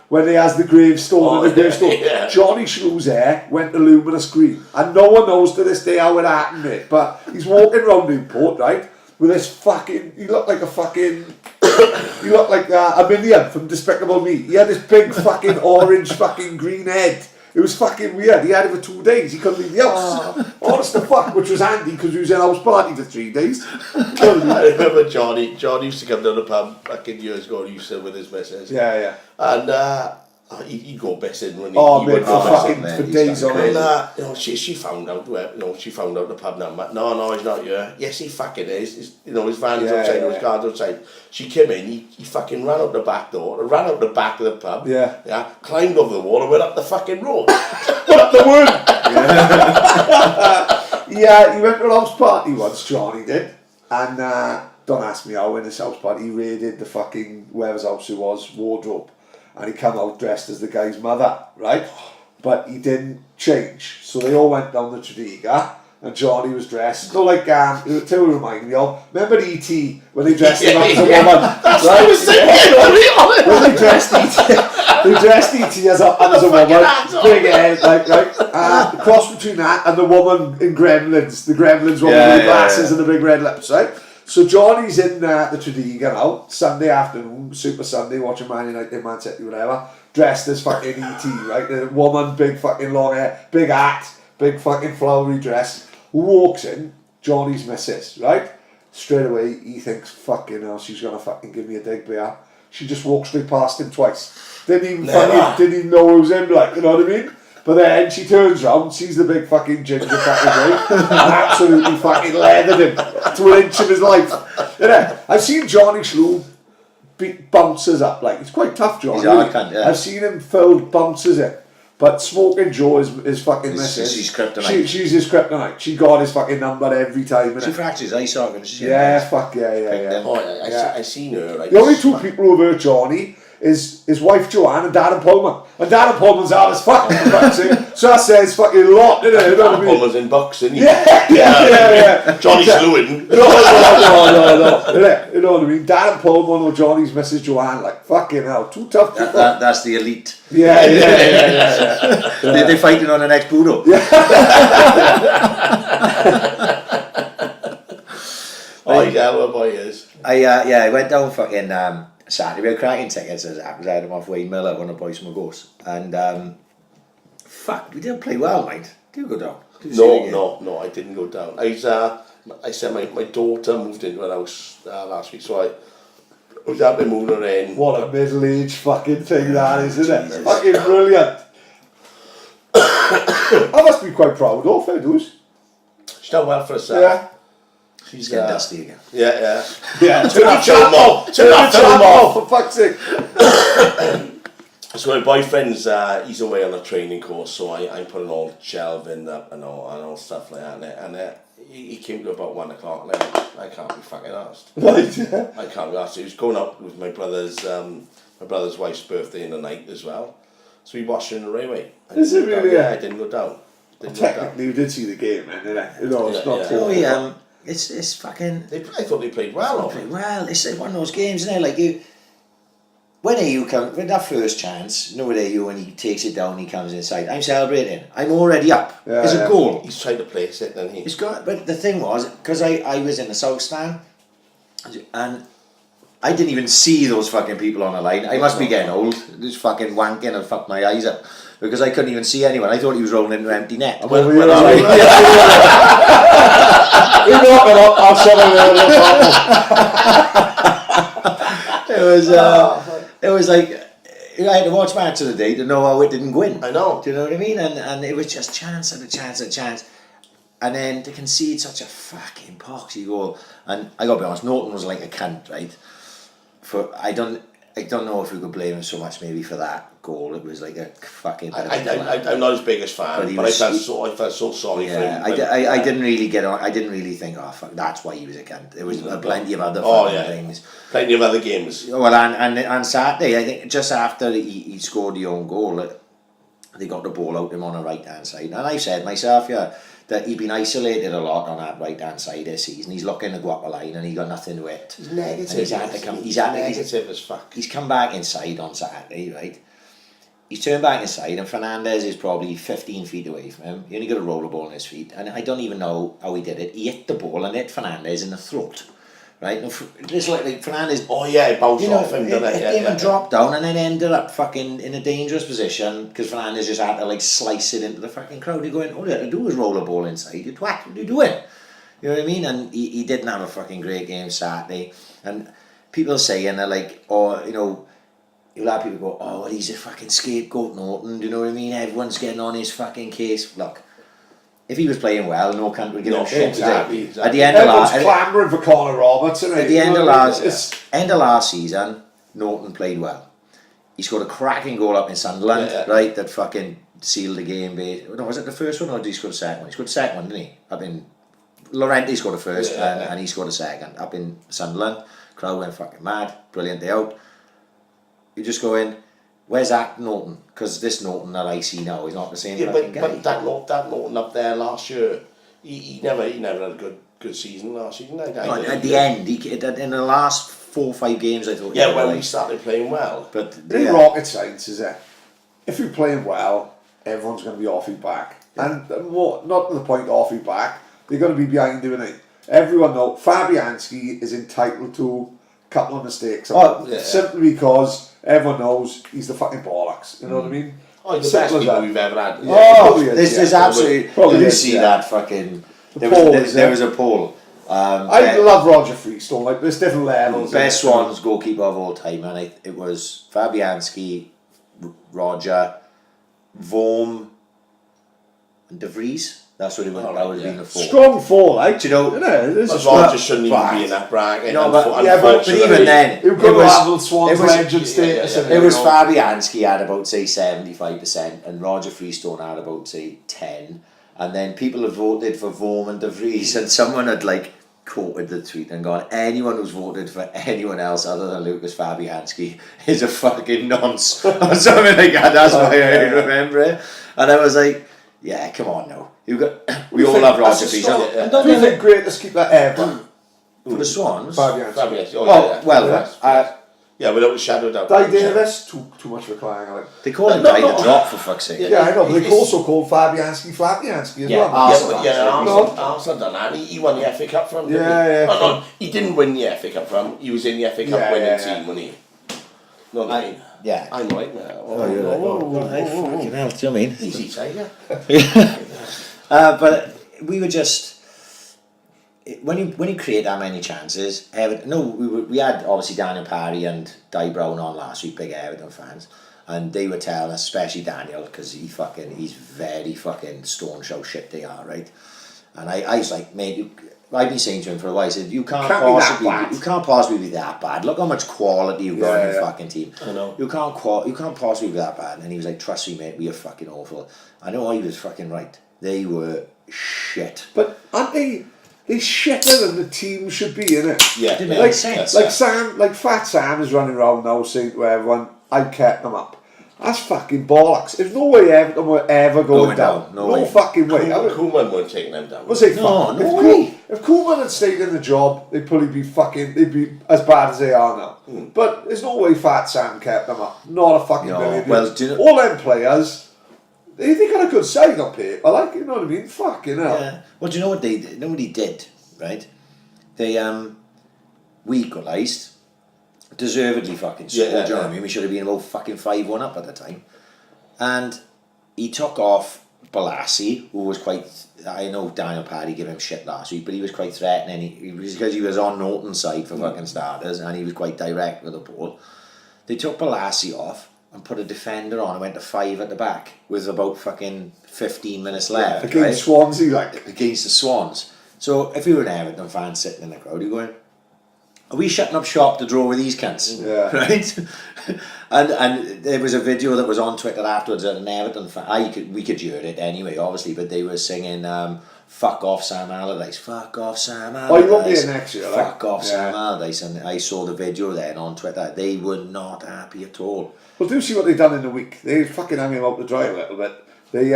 When he has the gravestone and the gravestone, yeah. Johnny Shrew's hair went to luminous green, and no one knows to this day how it happened, mate. But he's walking around Newport, right, with this fucking. He looked like a minion from Despicable Me. He had this big fucking orange fucking green head. It was fucking weird. He had it for 2 days. He couldn't leave the house. Honest to fuck, which was handy because we was in house party for 3 days. I remember Johnny used to come down the pub back in years ago. He used to with his missus. Yeah. And he'd go missing when he mate, went for days on end. And she found out where she found out the pub number. No, he's not here. Yes, he fucking is. His van's outside, his car's outside. She came in, he fucking ran out the back door, ran out the back of the pub. Yeah. Climbed over the wall and went up the fucking road. Up the wood. Yeah, he went to a house party once, Johnny did, and don't ask me how in his house party he raided the fucking whoever's house it was wardrobe, and he come out dressed as the guy's mother, right? But he didn't change, so they all went down the Tredegar, and Johnny was dressed. No, like it reminded me of. Remember E.T. when they dressed him up as a woman? That's what I was thinking. When they dressed E.T. as a woman, big head, right? The cross between that and the woman in Gremlins, the Gremlins woman with the glasses and the big red lips, right? So Johnny's in the Tredegar now, Sunday afternoon, Super Sunday, watching Man United, Man City, whatever, dressed as fucking E.T., right? The woman, big fucking long hair, big hat, big fucking flowery dress. Who walks in? Johnny's missus, right? Straight away, he thinks, fucking hell, she's gonna fucking give me a dig beer. She just walked straight past him twice. Didn't even know who was in, like, you know what I mean? But then she turns round, sees the big fucking ginger fucking guy, and absolutely fucking leathered him to an inch of his life. You know, I've seen Johnny Shrew beat bouncers up, like, it's quite tough, Johnny. I've seen him fill bouncers in. But Smoking Joe is fucking missus. She's kryptonite. She's his kryptonite. She got his fucking number every time. She fractures ice socket. Yeah, fuck yeah. I seen her. Like, the only 2 people who have hurt Johnny is his wife Joanne and Darren Pullman. And Darren Pullman's hard as fuck, for fuck's sake. So that says fucking a lot, you know what I Darren mean? Pullman's in bucks, isn't he? Yeah. Johnny Slewin. No. You know what I mean? Darren Pullman or Johnny's Mrs. Joanne, like, fucking hell, too tough. That's the elite. Yeah. They're fighting on the next poodle. Oh, yeah, what boy is. I went down fucking Saturday. We had cracking tickets as that. I had them off Wayne Miller, one of the boys from Ghost. And fuck, we didn't play well, mate. Did you go down? No, I didn't go down. I said my daughter moved into an house last week, so I was happy moving her in. What a middle-aged fucking thing that is, isn't it? Fucking brilliant. I must be quite proud of her, dudes. She's done well for herself. Yeah. She's getting dusty again. Yeah. Turn that film off, for fuck's sake. So my boyfriend's he's away on a training course, so I'm putting all shelving up and all stuff like that. And he came to about 1 o'clock, and I can't be fucking asked. Right, yeah. I can't be asked. He was going out with my brother's wife's birthday in the night as well. So we watched it in the railway. Is it really? Yeah, I didn't go down. Technically, you did see the game, man, didn't it? You know, it's not Oh, yeah. It's fucking. I thought they played well. Well, it's one of those games, isn't it? Like when AU come with that first chance, you know with AU when he takes it down, he comes inside. I'm celebrating. I'm already up. It's a goal. He's trying to place it, didn't he? It's got. But the thing was, because I was in the south stand, and I didn't even see those fucking people on the line. I must be getting old. Just fucking wanking and fucked my eyes up. Because I couldn't even see anyone. I thought he was rolling into an empty net. We knock it up, I'll shut It was like, I had to watch Match of the Day to know how it didn't go in. I know. Do you know what I mean? And it was just chance and a chance and a chance. And then to concede such a fucking poxy goal. And I gotta be honest, Norton was like a cunt, right? I don't know if we could blame him so much maybe for that goal. It was like a fucking. I'm not his biggest fan, but I felt so sorry for him. I didn't really get on. I didn't really think, oh fuck, that's why he was a cunt. There was plenty of other things. Plenty of other games. Well, and Saturday, I think just after he scored the own goal, they got the ball out him on the right hand side, and I said myself, that he'd been isolated a lot on that right hand side this season. He's looking to go up a line and he got nothing to it. He's negative. And he's negative as fuck. He's come back inside on Saturday, right? He's turned back inside and Fernandez is probably 15 feet away from him. He only got a roller ball in his feet, and I don't even know how he did it. He hit the ball and hit Fernandez in the throat. Right, it's like Fernandez. Oh yeah, it bounced off him, didn't it? And dropped down, and then ended up fucking in a dangerous position because Fernandez just had to like slice it into the fucking crowd. You're going, all you had to do was roll a ball inside. You twat, what are you doing? You know what I mean? And he didn't have a fucking great game Saturday. And people saying they're like, oh, you know, you'll have people go, oh, well, he's a fucking scapegoat, Norton. Do you know what I mean? Everyone's getting on his fucking case. Look. If he was playing well, no cunt would give him shit today. At the end of clamouring for Conor Roberts, isn't it? At the end of last season, Norton played well. He scored a cracking goal up in Sunderland, right? That fucking sealed the game. No, was it the first one or did he score the second one? He scored the second one, didn't he? Up in Laurenti scored the first, and he scored the second up in Sunderland. Crowd went fucking mad. Brilliant day out. You just go in. Where's that Norton? Because this Norton that I see now is not the same fucking guy. But that Norton up there last year, he never had a good season last season. At the end, in the last 4 or 5 games, I thought. Yeah, when we started playing well. But the rocket science is it. If you're playing well, everyone's going to be off your back, and more, not to the point off your back. They're going to be behind you, innit? Everyone knows Fabianski is entitled to a couple of mistakes. Simply because everyone knows he's the fucking bollocks. You know what I mean? Oh, he's the best keeper we've ever had. There's absolutely. Did you see that fucking? There was a poll. I love Roger Freestone. Like there's different levels. Best Swans goalkeeper of all time, and it was Fabianski, Roger, Vorm, and De Vries. That's what it would have been the four. Strong four, like, do you know? Roger shouldn't even be in that bracket. No, but even then, it was Swans legend status. It was Fabianski had about say 75%, and Roger Freestone had about say 10%, and then people had voted for Vorm and De Vries, and someone had like quoted the tweet and gone, anyone who's voted for anyone else other than Lucas Fabianski is a fucking nonce or something like that. That's why I remember it. And I was like, yeah, come on now. We all have Roger Peace. Do you think greatest keeper ever? For the Swans? Fabianski. Yeah, without a shadow of doubt. Di Davis, too much of a clang. Like. They call him Guy the Drop, for fuck's sake. Yeah, I know, but they also called Fabianski as well. Arsenal done that. He won the FA Cup from him. Yeah. No, he didn't win the FA Cup from him. He was in the FA Cup winning team, wasn't he? No, what I mean? Yeah. I'm right now. Fucking hell, do you know what I mean? Easy tiger. But we were just... When you create that many chances, we had obviously Daniel Paddy and Di Brown on last week, big Everton fans, and they were telling us, especially Daniel, because he's very fucking staunch how shit they are, right? And I was like, mate, I've been saying to him for a while, I said, you can't possibly be that bad. Look how much quality you've got in your fucking team. I know. You can't possibly be that bad. And he was like, trust me, mate, we are fucking awful. I know he was fucking right. They were shit. But aren't they? They're shitter than the team should be, innit? Yeah, Didn't make sense. Like Fat Sam is running around now saying to everyone, I kept them up. That's fucking bollocks. There's no way Everton were ever going down. No fucking way. Koeman weren't taking them down. Was it if Koeman had stayed in the job, they'd be as bad as they are now. But there's no way Fat Sam kept them up. Not a fucking million. Well, all them players, they got a good side on paper. Like, you know what I mean? Fucking hell. Yeah. Well, do you know what they did? Nobody did, right? They we equalised. Deservedly fucking scored, do you know what I mean? We should have been about fucking 5-1 up at the time. And he took off Balassi, who was quite... I know Daniel Paddy gave him shit last week, but he was quite threatening. Because he was on Norton's side for fucking starters, and he was quite direct with the ball. They took Balassi off and put a defender on and went to 5 at the back with about fucking 15 minutes left. Against Swansea, like. Against the Swans. So if you were an Everton fan sitting in the crowd, you're going, are we shutting up shop to draw with these cunts? Yeah. Right? and there was a video that was on Twitter afterwards that an Everton fan, we could hear it anyway, obviously, but they were singing fuck off Sam Allardyce, fuck off Sam Allardyce. Oh, you won't be in next year, fuck off Sam Allardyce. And I saw the video then on Twitter. They were not happy at all. Well, do see what they've done in the week. They fucking hung him out to dry a little bit. They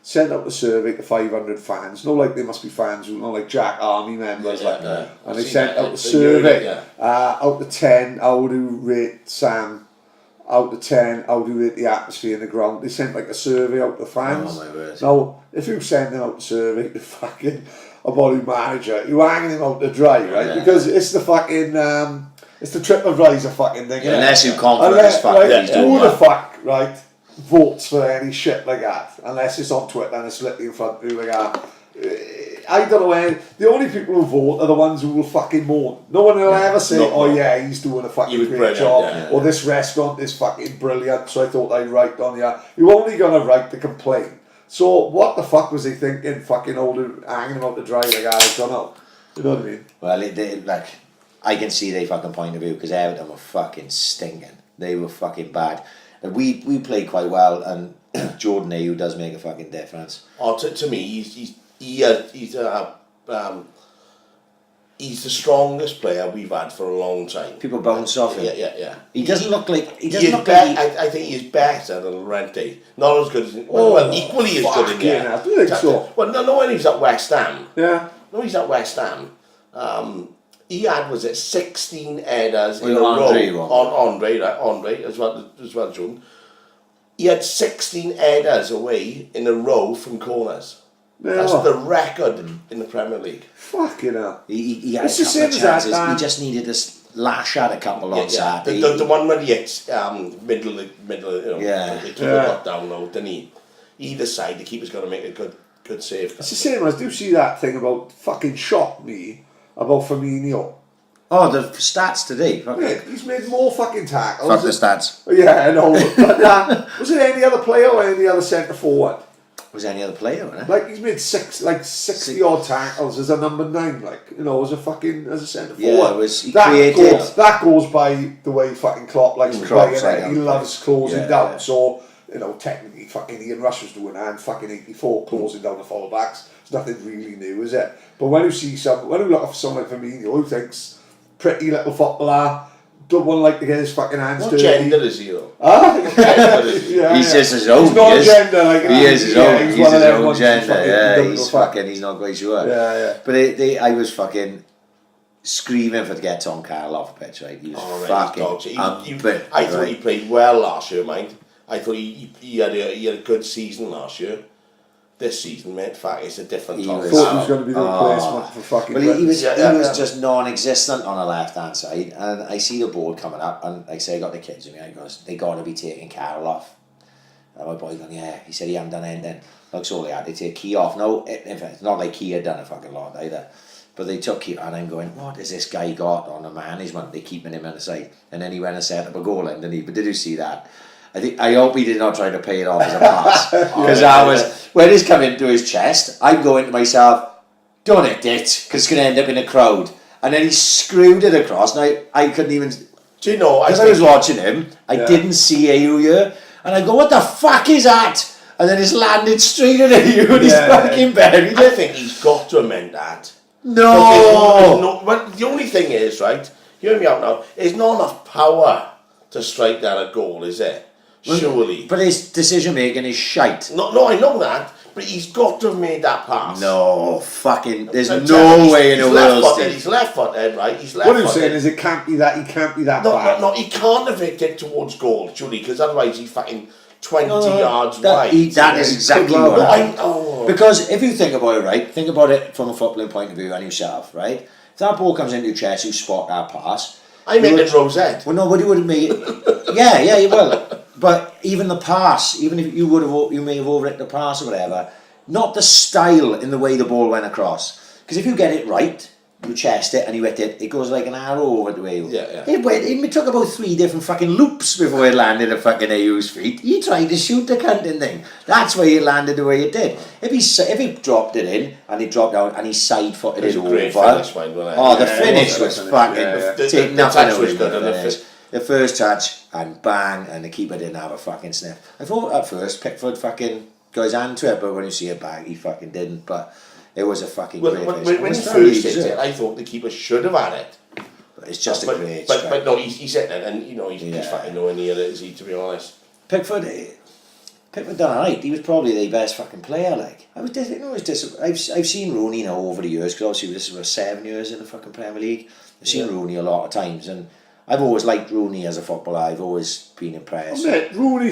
sent out a survey to 500 fans. No, like they must be fans who know, like Jack Army members, and they sent out a survey out of 10. How would you rate Sam? Out of 10, how do you rate the atmosphere in the ground? They sent like a survey out to fans. Oh my word! Now, if you send out a survey to fucking a body manager, you're hanging him out to dry, right? Yeah. Because it's the fucking it's the TripAdvisor fucking thing. Yeah, unless you're confident as fuck. Who the fuck, right, votes for any shit like that? Unless it's on Twitter and it's literally in front of you like that. I don't know the only people who vote are the ones who will fucking moan. No one will ever say, he's doing a fucking great job, or this restaurant is fucking brilliant, so I thought I'd write on here. You're only going to write to complain. So what the fuck was he thinking, fucking hanging him out to dry like that? I don't know. You know what I mean? Well, I can see their fucking point of view, because Everton were fucking stinking. They were fucking bad. And we played quite well, and Jordan Ayew does make a fucking difference. Oh, to me, he's the strongest player we've had for a long time. People bounce off him. Yeah. He doesn't look like... I think he's better than Llorente. Not as good as... equally as good as I think so. Well, no, when he was at West Ham. Yeah. No, he's at West Ham. He had, 16 headers in a row. Andre as well, Jordan. He had 16 headers away in a row from corners. Yeah. That's the record in the Premier League. Fucking hell. He had a couple of chances. He just needed to lash at a couple on Saturday. The one where he hits middle, he got down low, didn't he? Either side, the keeper's got to make a good save. It's the same as, do you see that thing about fucking shocked me about Firmino? Oh, the stats today. Yeah, he's made more fucking tackles. Fuck the stats. Yeah, I know. But was it any other player or any other centre forward? Was any other player, wasn't it? Like he's made 60 odd tackles as a number 9, as a centre forward. Yeah, that goes by the way fucking Klopp likes to play. He loves closing down. Yeah. So you know, technically fucking Ian Rush was doing that and fucking 84 closing down the full-backs. It's nothing really new, is it? But when you look for someone like Firmino who thinks pretty little footballer, don't want to like to get his fucking hands dirty. What gender is he though? He's just his own. He's not a gender, like he is his own. He's his own gender. Yeah, he's not quite sure. Yeah. But I was fucking screaming for to get Tom Carroll off the pitch. Right, he was fucking. I thought he played well last year, mind. I thought he had a good season last year. This season, mate, it's a different Tom. I thought he was going to be the replacement for fucking. Well, he was just non-existent on the left-hand side, and I see the ball coming up, and like I say, I got the kids with me. I goes, they got to be taking Carroll off. And my boy going, yeah. He said he hadn't done anything. Looks all they had. They take Key off. No, in fact, it's not like Key had done a fucking lot either. But they took Key, and I'm going, what has this guy got on the management? They keeping him on the side, and then he went and set up a goal, and didn't he? But did you see that? I hope he did not try to pay it off as a pass, because when he's come into his chest, I'm going to myself, don't hit it, because it's going to end up in a crowd. And then he screwed it across, and I couldn't even. Do you know? Because I was watching him, I didn't see AU here, and I go, what the fuck is that? And then it's landed straight at AU, and he's fucking buried. I think he's got to amend that. No. But the only thing is, right? Hear me out now. There's not enough power to strike down a goal, is there? Surely. But his decision making is shite. No, I know that. But he's got to have made that pass. No, fucking. There's no way in the world. He's left-footed, right? He's left-footed. What I'm saying is, it can't be that. He can't be that bad. No, he can't have hit it towards goal, surely, because otherwise he's fucking 20 yards wide. That is exactly what I know. Because if you think about it, right? Think about it from a footballing point of view and yourself, right? If that ball comes into your chest, you spot that pass. I make it Rosette. Well, nobody would have made it. Yeah, you will. But even the pass, even if you may have overhit the pass or whatever, not the style in the way the ball went across. Because if you get it right, you chest it and you hit it, it goes like an arrow over the way. It took about 3 different fucking loops before it landed at fucking AU's feet. He tried to shoot the cunting thing. That's why it landed the way it did. If he dropped it in and he dropped out and he side footed it over. The finish was fucking take nothing away. The first touch and bang, and the keeper didn't have a fucking sniff. I thought at first Pickford fucking got his hand to it, but when you see it back, he fucking didn't. But it was a fucking great finish. When he first hit it, I thought the keeper should have had it. But it's just a great strike. But no, he's hitting it, and he's fucking nowhere near it, is he, to be honest? Pickford done alright. He was probably the best fucking player. Like I've seen Rooney now over the years, because obviously this was 7 years in the fucking Premier League. I've seen Rooney a lot of times, and I've always liked Rooney as a footballer. I've always been impressed. Rooney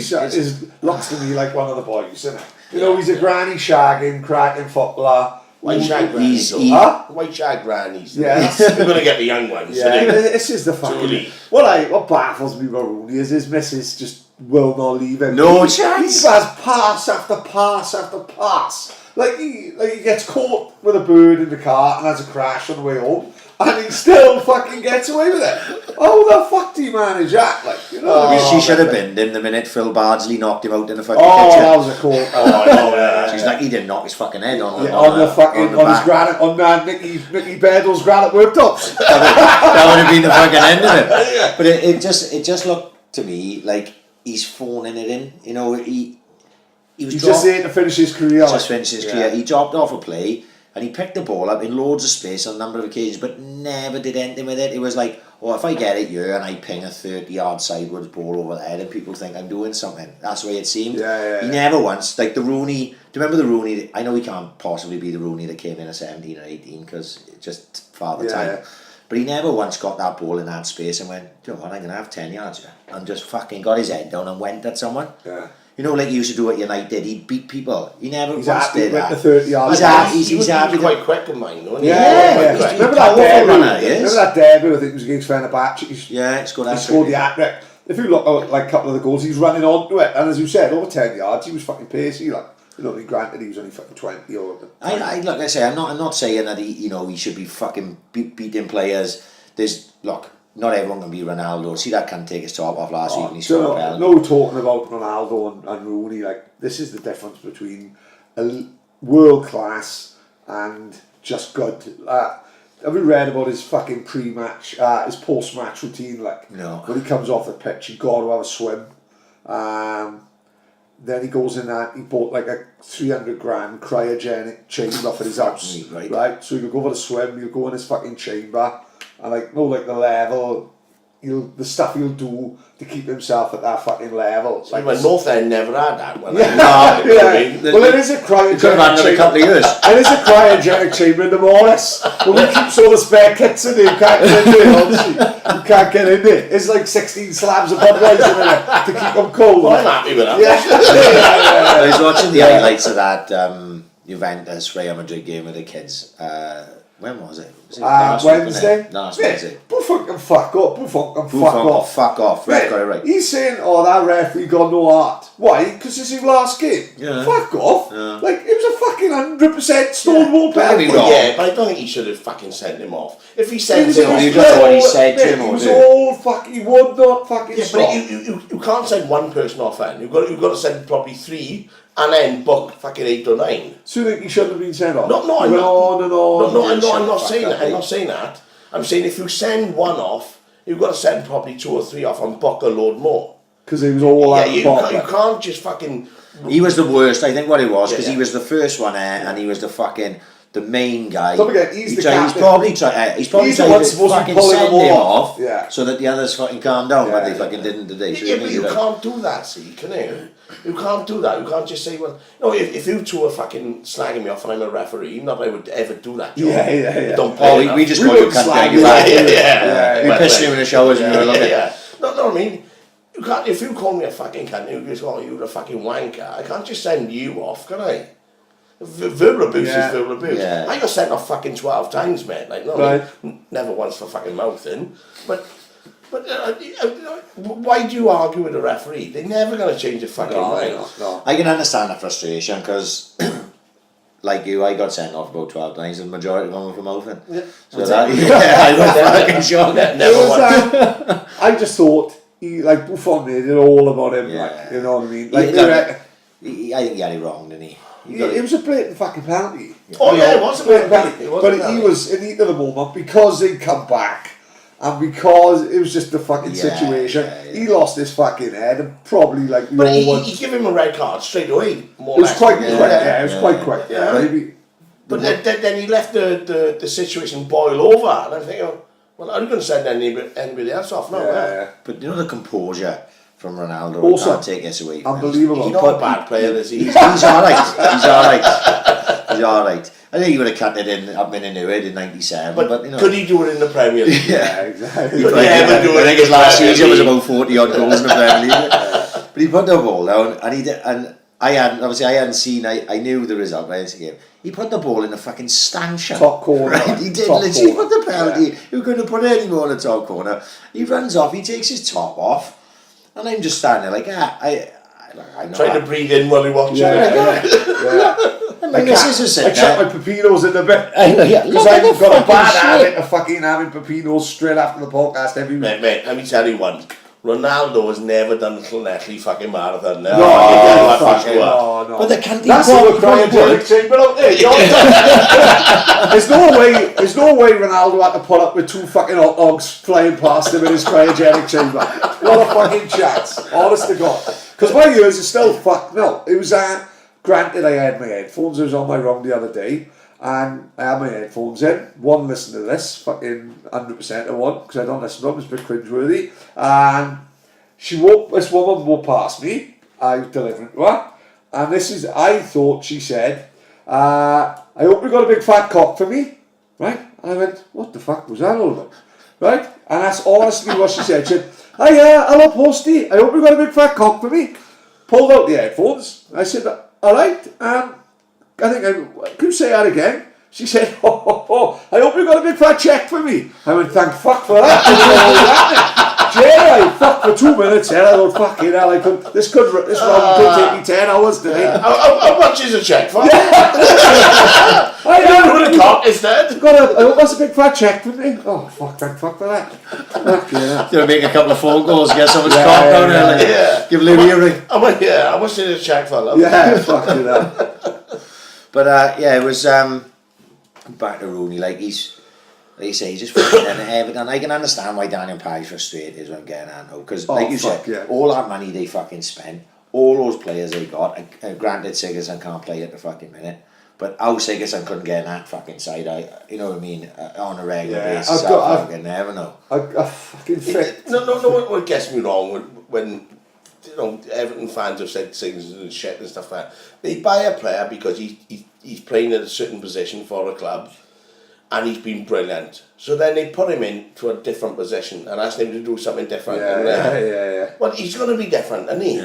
looks to me like one of the boys, isn't it? You know, he's a granny shagging, cracking footballer. White shag grannies. White shag grannies. Yeah, we're going to get the young ones. Yeah, this is the fucking. What baffles me about Rooney is his missus just will not leave him. No chance. He has pass after pass after pass. Like he gets caught with a bird in the car and has a crash on the way home, and he still fucking gets away with it. How the fuck do you manage that? Like, you know. She should have binned him the minute Phil Bardsley knocked him out in the fucking kitchen. kitchen. That was a call. I know. She's like, he didn't knock his fucking head on Nicky Bedell's granite worktops. that would have been the fucking end of it. But it just looked to me like he's phoning it in. You know, he was just there to finish his career. He dropped off a play and he picked the ball up in loads of space on a number of occasions, but never did anything with it. It was like, if I get it here and I ping a 30-yard sideways ball over the head and people think I'm doing something. That's the way it seemed. He never once, like the Rooney, do you remember the Rooney? I know he can't possibly be the Rooney that came in at 17 or 18 because it's just father time. But he never once got that ball in that space and went, do you know what, I'm going to have 10 yards here. And just fucking got his head down and went at someone. You know, like he used to do at United, he'd beat people. He never once did that. The 30 yards. He's quite quick in mine, though. Remember that debut? I think it was against Fenerbahce. He scored the hat-trick. If you look at like a couple of the goals, he's running onto it, and as you said, over 10 yards, he was fucking pacey. Like, you know, granted, he was only fucking 20 or. Like I say, I'm not saying that he should be fucking beating players. Not everyone can be Ronaldo. See, that can take his top off last week when he scored a penalty. No talking about Ronaldo and Rooney. Like, this is the difference between a world class and just good. Have you read about his fucking pre-match, his post-match routine? Like, no. When he comes off the pitch, you got to have a swim. then he goes in and he bought like a 300 grand cryogenic chamber for his house, right? So he'll go for a swim, he'll go in his fucking chamber, and like, like the level, the stuff he'll do to keep himself at that fucking level. Like when North End never had that one. Well, it is a cryogenic chamber. A couple of years. It is a cryogenic chamber in the Morris. But we keep all the spare kits in there. You can't get in there, obviously. You can't get in there. It's like 16 slabs of Budweiser in it to keep them cold. Well, I'm happy with that. I was watching the highlights of that Juventus Real Madrid game with the kids. When was it? Was it last Wednesday? Week, last Wednesday. Fuck off. Fuck off. Right, got it right. He's saying, that referee got no heart. Why? Because it's his last game. Yeah. Fuck off. Yeah. Like, it was a fucking 100% stonewall penalty. Yeah, but I don't think he should have fucking sent him off. If he sends him off, you just what he said to him. He was all fucking, he would not fucking stop. But you can't send one person off then. You've got to send probably 3 and then book fucking 8 or 9. So you think he shouldn't have been sent off? No, I'm not saying that. I'm not saying that. I'm saying if you send one off, you've got to send probably 2 or 3 off and book a load more. Because he was all out of you can't just fucking... He was the worst, I think what it was, because he was the first one there, and he was the main guy. Don't forget, he's the captain. He's probably the one supposed to be pulling send him off, yeah, so that the others fucking calm down, but they fucking didn't today. So but you can't do that, see, can you? You can't do that. You can't just say, well, no, if you two are fucking slagging me off and I'm a referee, not that I would ever do that job. Yeah. Don't play we just got you slag you back. We pissed you in the showers when you were looking. No, I mean, you can't, if you call me a fucking cunt, you just go, you're a fucking wanker, I can't just send you off, can I? Verbal abuse is verbal abuse. Yeah. I got sent off fucking 12 times, mate. Like, no, never once for fucking mouthing. But why do you argue with a referee? They're never going to change their fucking mind. No. I can understand the frustration because, like you, I got sent off about 12 times and the majority of them were for mouthing. Yeah. So I was fucking shocked. Never once. I just thought, Buffon made it all about him. Yeah. Like, you know what I mean? I think he had it wrong, didn't he? It was a blatant fucking penalty. Oh yeah, it was a blatant penalty. But he was in the heat of the moment because they'd come back and because it was just the fucking situation. He lost his fucking head and probably But he gave him a red card straight away. It was quite quick. It was quite quick. Yeah. Maybe. But then he left the situation boil over, and I'm thinking, well, I'm going to send anybody else off now. But you know the composure from Ronaldo Also, can't take this away. Unbelievable. He's not a bad player, is he? He's alright. He's alright. I think he would have cut it in up in Inuit in '97. But you know, could he do it in the Premier League? Yeah, exactly. Could he ever do it? I think his last season was about 40 odd goals in the Premier League. But he put the ball down, and he did, and I hadn't seen. I knew the result by the game. He put the ball in the fucking stanchion. Top corner. Right? He did literally put the penalty. He couldn't have put any more in the top corner. He runs off. He takes his top off. And I'm just standing there like, I know. Trying to breathe in while he watches it. And my missus is sitting I chucked my pepinos in the bit. Because I've got a bad habit of fucking having pepinos straight after the podcast every week. Mate, let me tell you one. Ronaldo has never done a Llanelli fucking marathon. No. But they can't. That's all the cryogenic chamber out there. There's no way Ronaldo had to put up with 2 fucking hot dogs flying past him in his cryogenic chamber. What a fucking chance, honest to God. Because my ears are still fucked. No, it was granted I had my headphones. I was on my run the other day. And I had my headphones in. One listened to this, fucking 100% of one, because I don't listen to them, it's a bit cringeworthy. And this woman walked past me, I was delivering to her, and I thought she said, I hope you got a big fat cock for me, right? And I went, what the fuck was that all about? Right? And that's honestly what she said. She said, hello Posty, I hope you got a big fat cock for me. Pulled out the headphones, I said, alright, I think could you say that again? She said, I hope you got a big fat check for me. I went, thank fuck for that. I fucked for 2 minutes and I thought, fucking hell, this round could take me 10 hours today. How much is a check for? I with a cock instead. I hope that's a big fat check for me. Oh, thank fuck for that. Gonna make a couple of phone calls, get someone's cock down there. Give Louis a ring. How much is a check for? Yeah, fucking hell. But it was back to Rooney. Like he's just fucking in everything. I can understand why Daniel Paddy's frustrated is when getting at now because, like you said, all that money they fucking spent all those players they got, granted Sigurdsson can't play at the fucking minute, but how Sigurdsson couldn't get in that fucking side, you know what I mean, on a regular basis, I fucking never know. I fucking fit. No, what gets me wrong when you know, Everton fans have said things and shit and stuff like that. They buy a player because he's playing at a certain position for a club and he's been brilliant. So then they put him into a different position and ask him to do something different. Yeah. Well, he's going to be different, isn't he?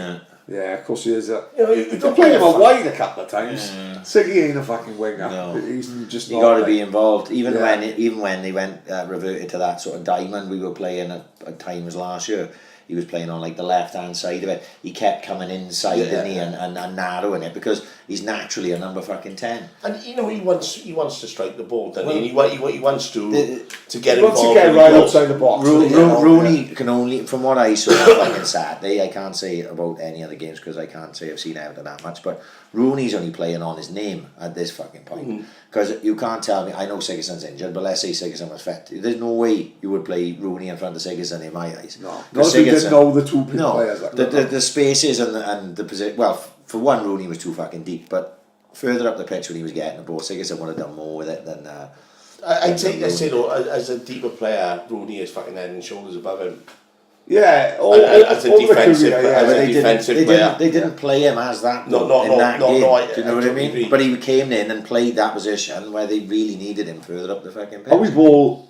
Yeah, of course he is. You know, you don't play him a wide a couple of times. Siggy ain't a fucking winger. No. He's just you got to be involved. Even when they went reverted to that sort of diamond we were playing at times last year. He was playing on like the left hand side of it. He kept coming inside, didn't he, and narrowing it because he's naturally a number fucking 10. And you know he wants to strike the ball, doesn't he? He wants to get involved. He wants to get right outside the box. Rooney can only, from what I saw on fucking Saturday, I can't say about any other games because I can't say I've seen Everton that much, but Rooney's only playing on his name at this fucking point. Because you can't tell me, I know Sigurdsson's injured, but let's say Sigurdsson was fit. There's no way you would play Rooney in front of Sigurdsson in my eyes. No, not if you didn't know the two players. Like the spaces and the position. Well, for one, Rooney was too fucking deep, but further up the pitch when he was getting the ball, Sigurdsson would have done more with it than. I say though, as a deeper player, Rooney is fucking head and shoulders above him. Yeah, as a defensive player. They didn't play him as that in that game. Do you know what I mean? Agree. But he came in and played that position where they really needed him further up the fucking pitch. Are we all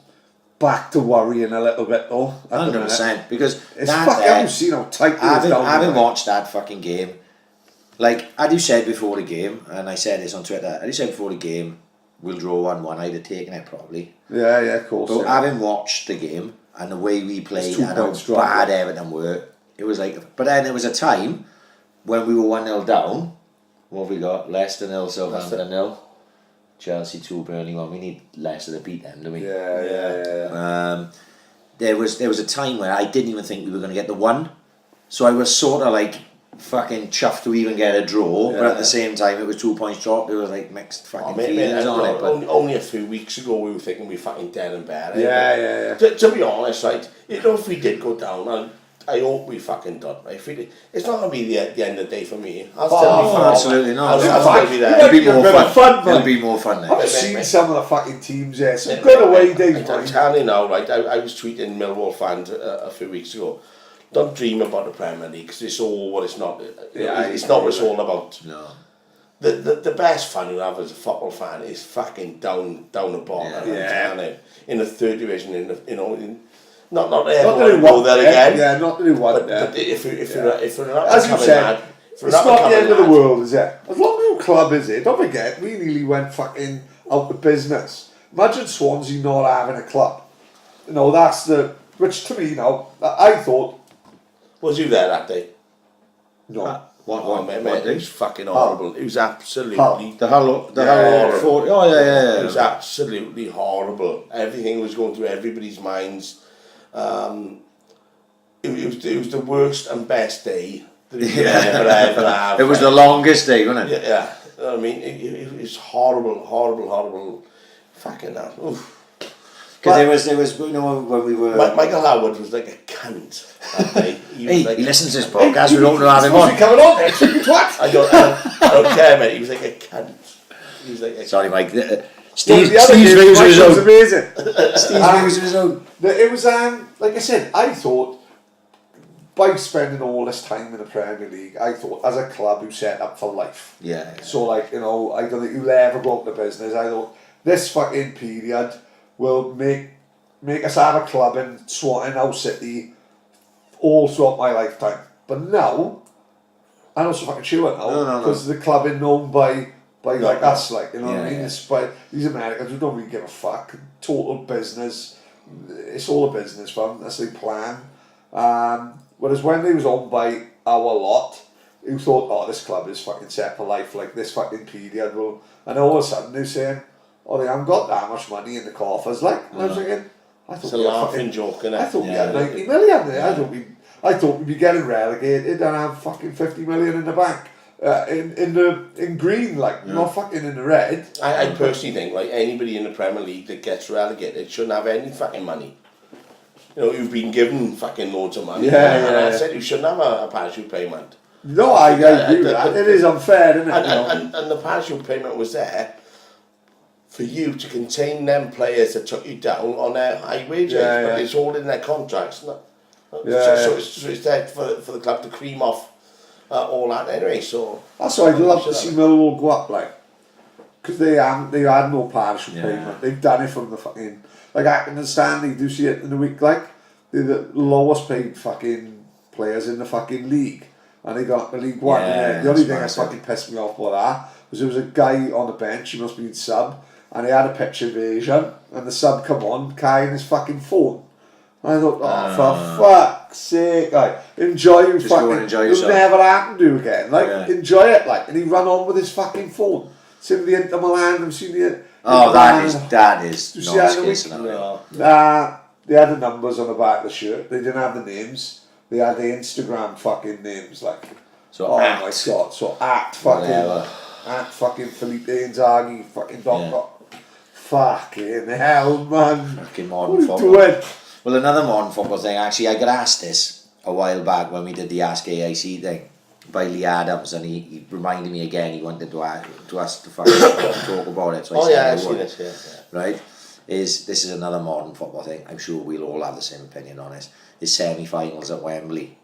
back to worrying a little bit though? 100%. Because it's fucking seen how tight having watched that fucking game, like as you said before the game, and I said this on Twitter, as you said before the game, we'll draw 1-1. I'd have taken it probably. Yeah, of course. But having watched the game and the way we played and how bad Everton were, it was like. But then there was a time when we were 1-0 down. What have we got? Leicester 0, Southampton 0, Chelsea 2, Burnley 1. We need Leicester to beat them, don't we? Yeah. There was a time where I didn't even think we were going to get the 1, so I was sort of like fucking chuffed to even get a draw, but at the same time it was 2 points dropped. It was like mixed fucking feelings on it. But only a few weeks ago we were thinking we fucking dead and bad. Yeah. To be honest, right, you know, if we did go down, I hope we fucking done. Right? If we did, it's not going to be the end of the day for me. I'll still be fun. Absolutely not. I'll still be there. It'll be more fun. It'll be more fun. I've seen some of the fucking teams there. Some good away days. I'm telling you now, right? I was tweeting Millwall fans a few weeks ago. Don't dream about the Premier League because it's all what it's not. It's not what it's all about. No. The best fun you have as a football fan is fucking down the bottom. In the third division, not everyone will go there again. Yeah, not to do one. But if you're as you said, it's not the end of the world, is it? As long as your club is it. Don't forget, we nearly went fucking out of business. Imagine Swansea not having a club. You know, which to me, I thought. Was you there that day? No. Mate, it was fucking horrible. It was absolutely... The Hull. Yeah. It was absolutely horrible. Everything was going through everybody's minds. It was the worst and best day that you could ever have. It was the longest day, wasn't it? Yeah. I mean, it was horrible. Fucking hell. Oof. Because there was, when we were... Michael Howard was like a cunt that day. He listens to this podcast, we don't know how him on. Coming on next week, twat. I don't care, mate. He was like a cunt. Sorry, Mike. Steve's views are his own. Amazing. Steve's views are his own. It was, like I said, I thought, by spending all this time in the Premier League, I thought, as a club, you set up for life. Yeah. So, I don't think you'll ever go out of business. I thought, this fucking period will make us have a club in Howe City all throughout my lifetime. But now, I'm not so fucking sure now, because the club is known by us, what I mean? It's by these Americans who don't really give a fuck. Total business. It's all a business for them. That's their plan. Whereas when they was owned by our lot, you thought, this club is fucking set for life, like this fucking period will, and all of a sudden they're saying, they haven't got that much money in the coffers, and I was thinking, it's a laughing joke, innit? I thought we had 90 million there. I thought we'd be getting relegated and have fucking 50 million in the bank. In green, not fucking in the red. I personally think, anybody in the Premier League that gets relegated shouldn't have any fucking money. You've been given fucking loads of money. And I said you shouldn't have a parachute payment. No, I agree with that. It is unfair, isn't it? And the parachute payment was there for you to contain them players that took you down on their high wages, but it's all in their contracts. So it's there for the club to cream off all that anyway. So that's why I'd love to see Millwall go up, like, because they had no parachute payment. They've done it from the fucking, like, Acton and Stanley. Do you see it in the week? Like, they're the lowest paid fucking players in the fucking league, and they got the League One. The only thing that fucking pissed me off about that was there was a guy on the bench. He must be in sub. And he had a pitch invasion, and the sub come on, carrying his fucking phone. And I thought, for fuck's sake, like, enjoy your just fucking. Go and enjoy it'll yourself. never happen to you again. Like, enjoy it, like. And he ran on with his fucking phone. Seen the Inter Milan, I've seen the. That is nonsense. Nah, they had the numbers on the back of the shirt. They didn't have the names. They had the Instagram fucking names, like. So oh my god! So at fucking Felipe Inzaghi, fucking Doctor. Fucking hell, man. Fucking modern football. Doing? Well, another modern football thing, actually, I got asked this a while back when we did the Ask AIC thing by Lee Adams, and he reminded me again, he wanted to us to fucking talk about it. So I've seen it, Right? This is another modern football thing. I'm sure we'll all have the same opinion on it. Is semi-finals at Wembley.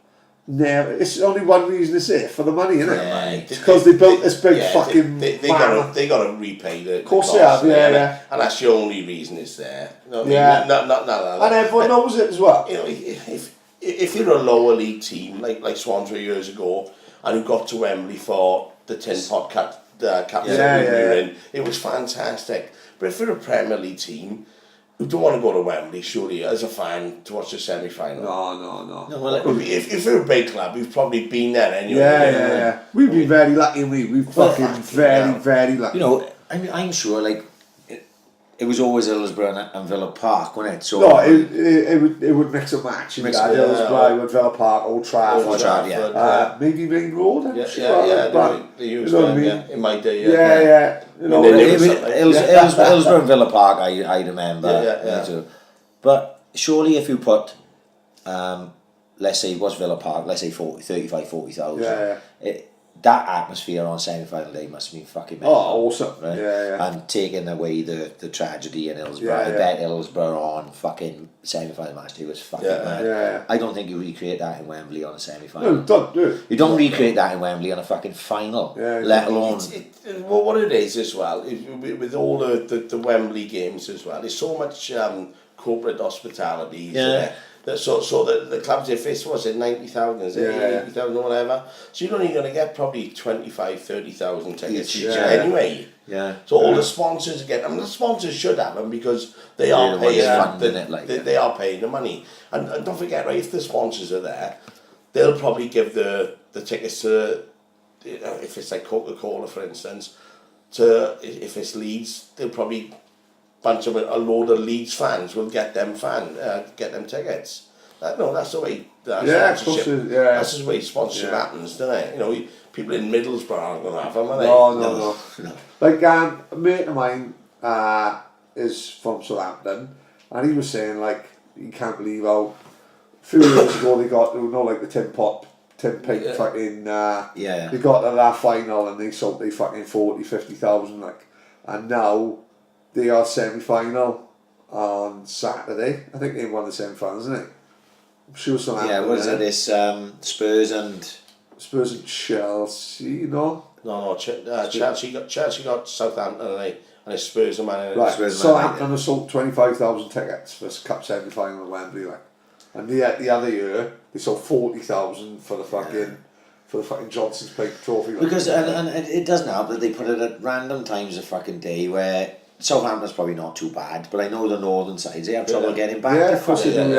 Never. It's only one reason it's there, for the money, isn't it? Yeah. It's because they built this big fucking. They got to repay the. Of course they have, yeah. And that's the only reason it's there. You know what yeah. I mean? Not and everyone knows it as well. You know, if you're a lower league team like Swans were years ago, and you got to Wembley for the Tin Pot Cup, it was fantastic. But if you're a Premier League team, you don't want to go to Wembley, surely, as a fan, to watch the semi-final. No. Well, if you're a big club, you've probably been there anyway. Yeah. We've been very lucky, we've fucking very lucky. You know, I'm sure, like, it was always Hillsborough and Villa Park, wasn't it? So no, it would mix a match. Hillsborough, Villa Park, Old Trafford, maybe Main Road. They used in my day. You know, Hillsborough and Villa Park, I remember. But surely if you put, let's say, what's Villa Park? Let's say 40,000. That atmosphere on semi-final day must have been fucking mental. Oh, awesome. Right? And taking away the tragedy in Hillsborough. I bet Hillsborough on fucking semi-final match day was fucking mad. I don't think you recreate that in Wembley on a semi-final. No, don't do it. You don't recreate that in Wembley on a fucking final, let alone... Well, what it is as well, with all the Wembley games as well, there's so much corporate hospitality. So the clubs, if this was at 90,000, 80,000 or whatever, so you're only going to get probably 25,000, 30,000 tickets each anyway. So all the sponsors get them. The sponsors should have them because they are paying. They are paying the money. And don't forget, right? If the sponsors are there, they'll probably give the tickets to, if it's like Coca-Cola, for instance, to if it's Leeds, they'll probably. A load of Leeds fans will get them tickets. That's the way sponsorship. That's the way sponsorship happens, doesn't it? You know, people in Middlesbrough aren't going to have them, are they? No. Like a mate of mine is from Southampton, and he was saying like he can't believe how a few years ago they got like the tin pint fucking they got to that final and they sold 40,000-50,000 like, and now. They are semi-final on Saturday. I think they won the semi-finals, isn't it? I'm sure something happened. What is it? This Spurs and Chelsea, no? No. Chelsea got Southampton and it's Spurs and Man United. Right. Southampton have sold 25,000 tickets for this cup semi-final at Wembley, like. And the other year they sold 40,000 for the fucking Johnson's Plate Trophy. Like. Because and it doesn't help that they put it at random times of fucking day where. Southampton's probably not too bad, but I know the northern sides, they have trouble getting back. Of course they do. You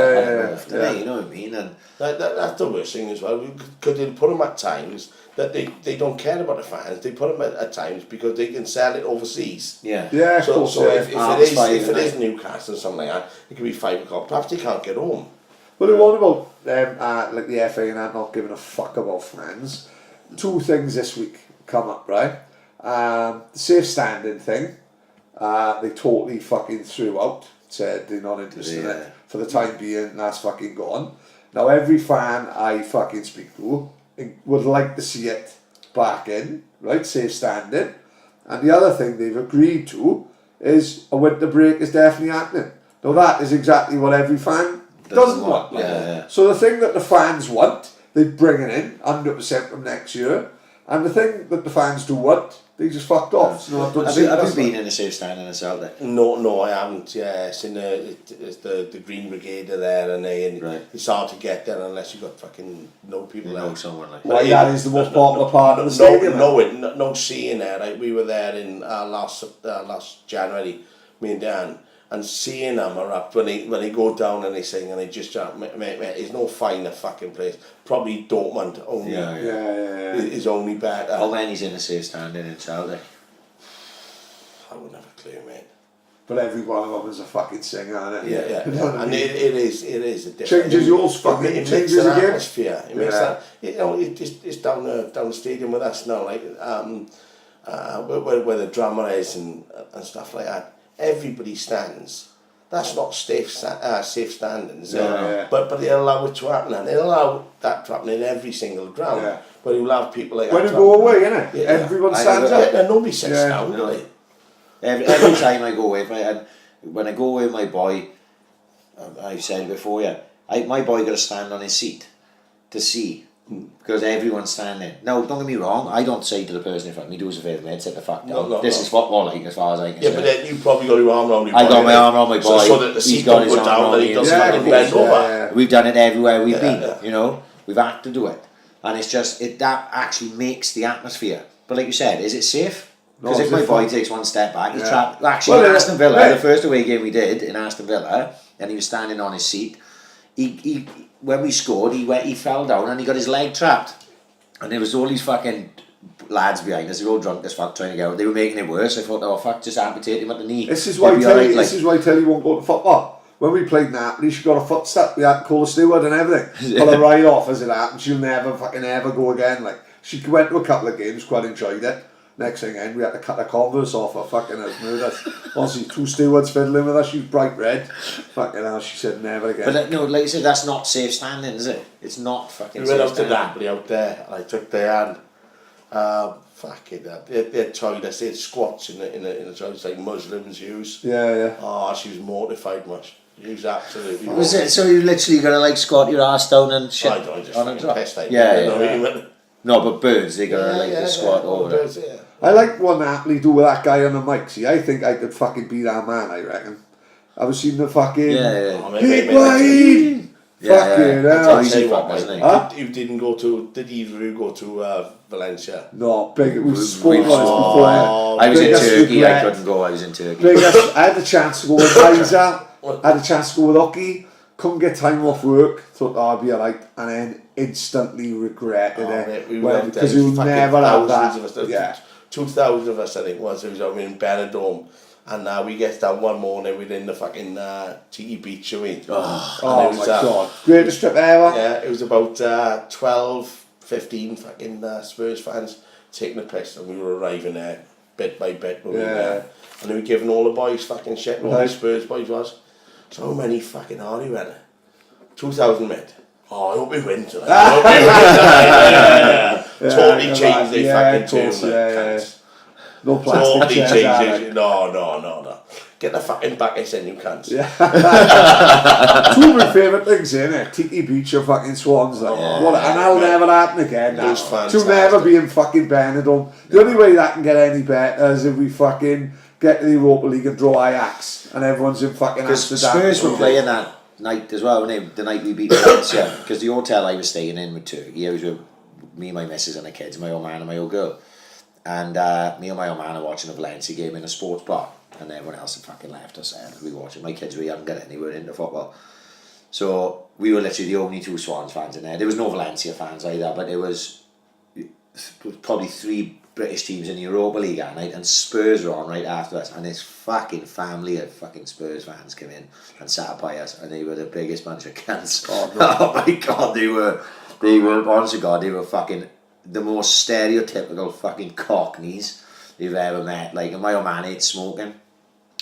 know what I mean? And that's the worst thing as well, because they put them at times that they don't care about the fans. They put them at times because they can sell it overseas. Of course. So if it is Newcastle or something like that, it could be 5 o'clock. Perhaps they can't get home. Well, the one about them, like the FA and that not giving a fuck about fans. 2 things this week come up, right? The safe standing thing. They totally fucking threw out, said they're not interested in it for the time being, and that's fucking gone. Now every fan I fucking speak to would like to see it back in, right, safe standing. And the other thing they've agreed to is a winter break is definitely happening. Now that is exactly what every fan doesn't want. Yeah. So the thing that the fans want, they bring it in 100% from next year. And the thing that the fans do want, they just fucked off. So Have you been in a safe standing in Celtic? No, I haven't. Yeah, it's in it's the Green Brigade are there, and it's hard to get there unless you got fucking no people there. Know someone like. Well, that is the most popular part of the stadium. No seeing there. Like, we were there in last January, me and Dan, and seeing them erupt when they go down and they sing and they just shout, mate, there's no finer fucking place. Probably Dortmund only. Yeah. Is only better. Well, then he's in a safe standing in Celtic. I wouldn't have a clue, mate. But every one of them is a fucking singer, isn't it? Yeah. You know what I And mean? it is a different. Changes yours fucking It changes makes an again. atmosphere. It makes that. It's down the stadium with us now, like where the drummer is and stuff like that. Everybody stands. That's not safe standings. Yeah. But they allow it to happen, and they allow that to happen in every single ground. Yeah. But you'll have people like When that. you go away, innit? Yeah. Everyone stands up. Nobody sits down, No. do they? Every time I go away, when I go away with my boy, I've said it before, my boy got to stand on his seat to see, because everyone's standing. Now, don't get me wrong, I don't say to the person in front of me, do us a favour, mate, sit the fuck down. This is football, like, as far as I can say. Yeah, but then you probably got your arm around your boy. I got my arm around my boy. So that the seat He's got don't his go arm down, around and me. he doesn't have to Yeah, bend over. yeah. We've done it everywhere we've been, Yeah. you know. We've had to do it. And it's just, that actually makes the atmosphere. But like you said, is it safe? Because No, if my it's boy fine. takes one step back, he's Yeah. trapped. Actually, Well, in Aston Villa, right. the first away game we did in Aston Villa, and he was standing on his seat, he when we scored, he fell down and he got his leg trapped. And there was all these fucking lads behind us, they were all drunk as fuck trying to get out. They were making it worse. I thought, oh fuck, just amputate him at the knee. This is why He'll be Telly alright, this is why Telly won't go to football. When we played Napoli, she got a footstep, we had to call the steward and everything. Pull her right off as it happened. She'll never fucking ever go again. Like, she went to a couple of games, quite enjoyed it. Next thing in, we had to cut her Converse off her fucking house murder. Honestly, two stewards fiddling with her, she was bright red. Fucking hell, she said never again. But no, like you said, that's not safe standing, is it? It's not fucking We safe went up to standing. Napoli out there, and I took their hand. Fucking hell. They had toilets, they had squats in the toilets like Muslims use. Yeah. Oh, she was mortified much. She was absolutely Was it? So you literally gotta like squat your ass down and shit I just on a fucking drop? pissed out. Yeah. You know what I mean? No, but birds, they gotta like the squat over it. Yeah. I like what Napoli do with that guy on the mic. See, I think I could fucking be that man, I reckon. I've seen the fucking... Yeah. Oh, Big mate, Wade! Fucking That's hell. how easy I'll fuck, tell you isn't what, he? Huh? You didn't go to... Did either go to Valencia? No, big. We've We- spoken we- on this before. I was in Biggest Turkey, I regret. couldn't go, I was in Turkey. Biggest, I had the chance to go with Liza. I had a chance to go with Ucky. Couldn't get time off work. Thought I'd be alright. And then instantly regretted Oh, it. mate, we Well, went there, because you'll fucking never have thousands that. of us. Yeah. 2,000 of us, I think, was. It was over in Benidorm. And we get down one morning within the fucking Tiki Beach, we. Oh my god. Greatest trip ever. Yeah, it was about 12, 15 fucking Spurs fans taking the piss, and we were arriving there bit by bit. When we were there. And they were giving all the boys fucking shit, and all the Spurs boys was. So how many fucking are you in? 2,000 mate. Oh, I hope we win tonight. I hope we win tonight. Totally changed their fucking tune. Cunts. No plastic Totally chairs. changed it. No. Get the fucking buckets in, you cunts. Yeah. Two of my favourite things, innit? Tiki Beach or fucking Swans. Like, and that'll never happen again. It was To fantastic. never be in fucking Benidorm. The only way that can get any better is if we fucking get to the Europa League and draw Ajax and everyone's in fucking Because Amsterdam. Spurs were playing that night as well, weren't they? The night we beat Valencia. Because the hotel I was staying in with Turkey, I was with me, my missus and the kids, my old man and my old girl. And me and my old man are watching a Valencia game in a sports bar. And everyone else had fucking left us there. We were watching. My kids were younger and they weren't into football. So we were literally the only two Swans fans in there. There was no Valencia fans either, but there was probably 3 British teams in the Europa League that night, and Spurs were on right after us, and this fucking family of fucking Spurs fans came in and sat by us, and they were the biggest bunch of cunts. Oh my god, they were honest to God, they were fucking the most stereotypical fucking cockneys you've ever met. Like, and my old man hates smoking,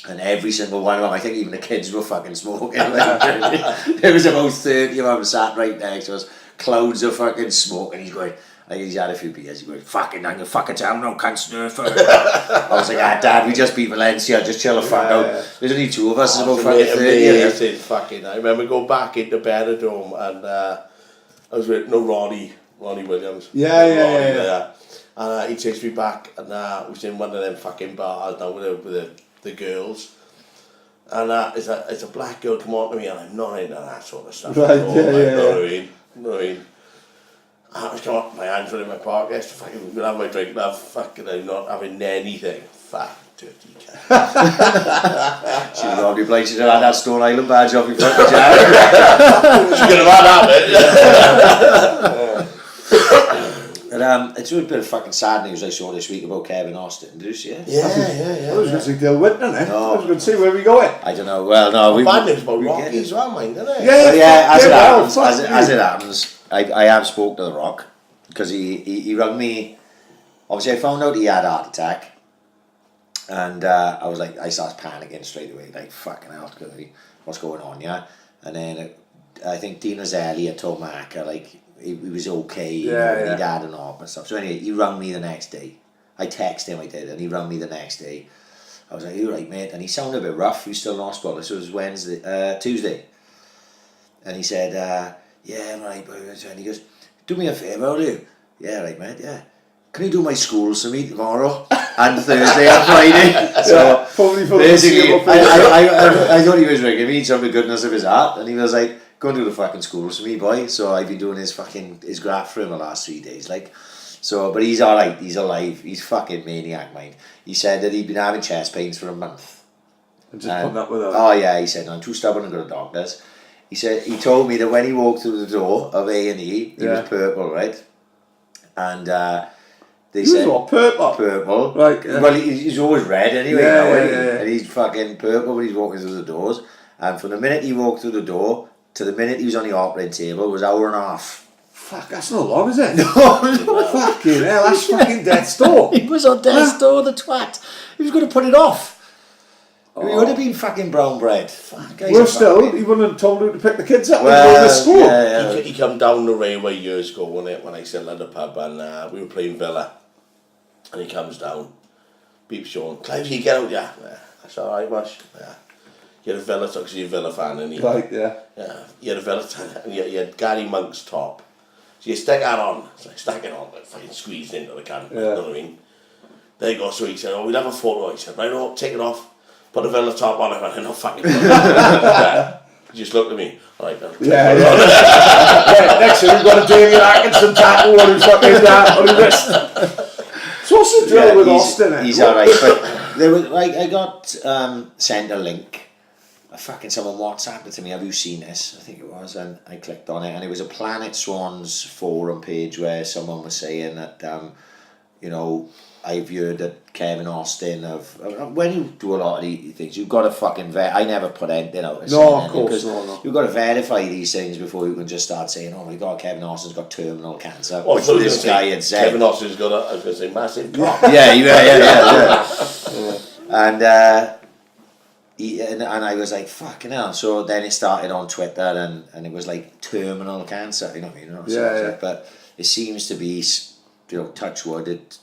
and every single one of them, I think even the kids were fucking smoking. Like, there was about 30 of them sat right next to us, clouds of fucking smoke, and he's going, like he's had a few beers, he's going, fucking, I'm gonna fucking tell him, no, can't snurf. I was like, Dad, we just beat Valencia, just chill the fuck out. There's only two of us, it's about fucking 30. Fucking, I remember going back into Benidorm, and I was with Ronnie Williams. Yeah. And he takes me back, and we was in one of them fucking bars now with the girls. And it's a black girl come on to me, and I'm not into that sort of stuff. Right, Know what I mean? I was coming up, my hands were in my pockets, fucking gonna have my drink, and I'm not having anything. Fat, dirty cat. She would probably play, she'd have had that Stone Island badge off your fucking jacket. She could have had that, But it's a bit of fucking sad news I saw this week about Kevin Austin. Did you see it? Yeah. I was going to say Dale Whitton, eh? No. I was going to say, where are we going? I don't know. Well, no. Bad news about Rocky as well, mind, isn't it? Yeah, as it happens, I have spoke to The Rock, because he rang me. Obviously, I found out he had a heart attack, and I was like, I started panicking straight away, like, fucking hell, what's going on, yeah? And then I think Dean Roselli had told Mark, like, he was okay, he'd had an op and stuff. So anyway, he rang me the next day. I texted him, I did, and he rang me the next day. I was like, you right, mate? And he sounded a bit rough. He was still in hospital. This was Tuesday. And he said, yeah, I'm right, boy. And he goes, do me a favour, will you? Yeah, right, mate, yeah. Can you do my schools for me tomorrow and Thursday and Friday? So basically, I thought he was ringing me from the goodness of his heart, and he was like, go and do the fucking schools for me, boy. So I've been doing his graft for him the last 3 days, like. So, but he's alright, he's alive, he's fucking maniac, mind. He said that he'd been having chest pains for a month. And just putting up with that. Oh yeah, he said, I'm too stubborn to go to doctors. He said, he told me that when he walked through the door of A&E, he was purple, right? And they said... What, purple? Purple. Right. Well, he's always red anyway, Yeah. And he's fucking purple when he's walking through the doors. And from the minute he walked through the door to the minute he was on the operating table was an hour and a half. Fuck, that's not long, is it? No. Fucking hell, that's fucking death's door. He was on death's door, the twat. He was going to put it off. He would have been fucking brown bread. Well, still, he wouldn't have told him to pick the kids up and go to school. Yeah. He come down the railway years ago, when I still had a pub, and we were playing Villa. And he comes down, beeps Sean, Clive, you get out, yeah. That's alright, Mush. Yeah. You had a Villa, because you're a Villa fan, and you? Right, yeah. Yeah, you had a Villa, and you had Gary Monk's top. So you stick that on, it's like stack it on, like fucking squeezed into the can, you know what I mean? There you go, so he said, we'll have a photo. He said, right, no, take it off, put the Villa top on. I went, no, fucking He just looked at me, alright, yeah. Next thing, we've got a Davey Atkinson tattoo on his fucking on his wrist. So what's the deal with Austin? He's alright, but there was, like, I got sent a link. Someone WhatsApped it to me. Have you seen this? I think it was, and I clicked on it, and it was a Planet Swans forum page where someone was saying that, I've heard that Kevin Austin when you do a lot of these things, you've got to fucking I never put anything out. No, of course, no. You've got to verify these things before you can just start saying, oh my God, Kevin Austin's got terminal cancer. Well, which this guy had said. Kevin Austin's got I was going to say, massive cock. Yeah. And and I was like, fucking hell. So then it started on Twitter, and it was like terminal cancer, you know what I mean? But it seems to be, touch wood,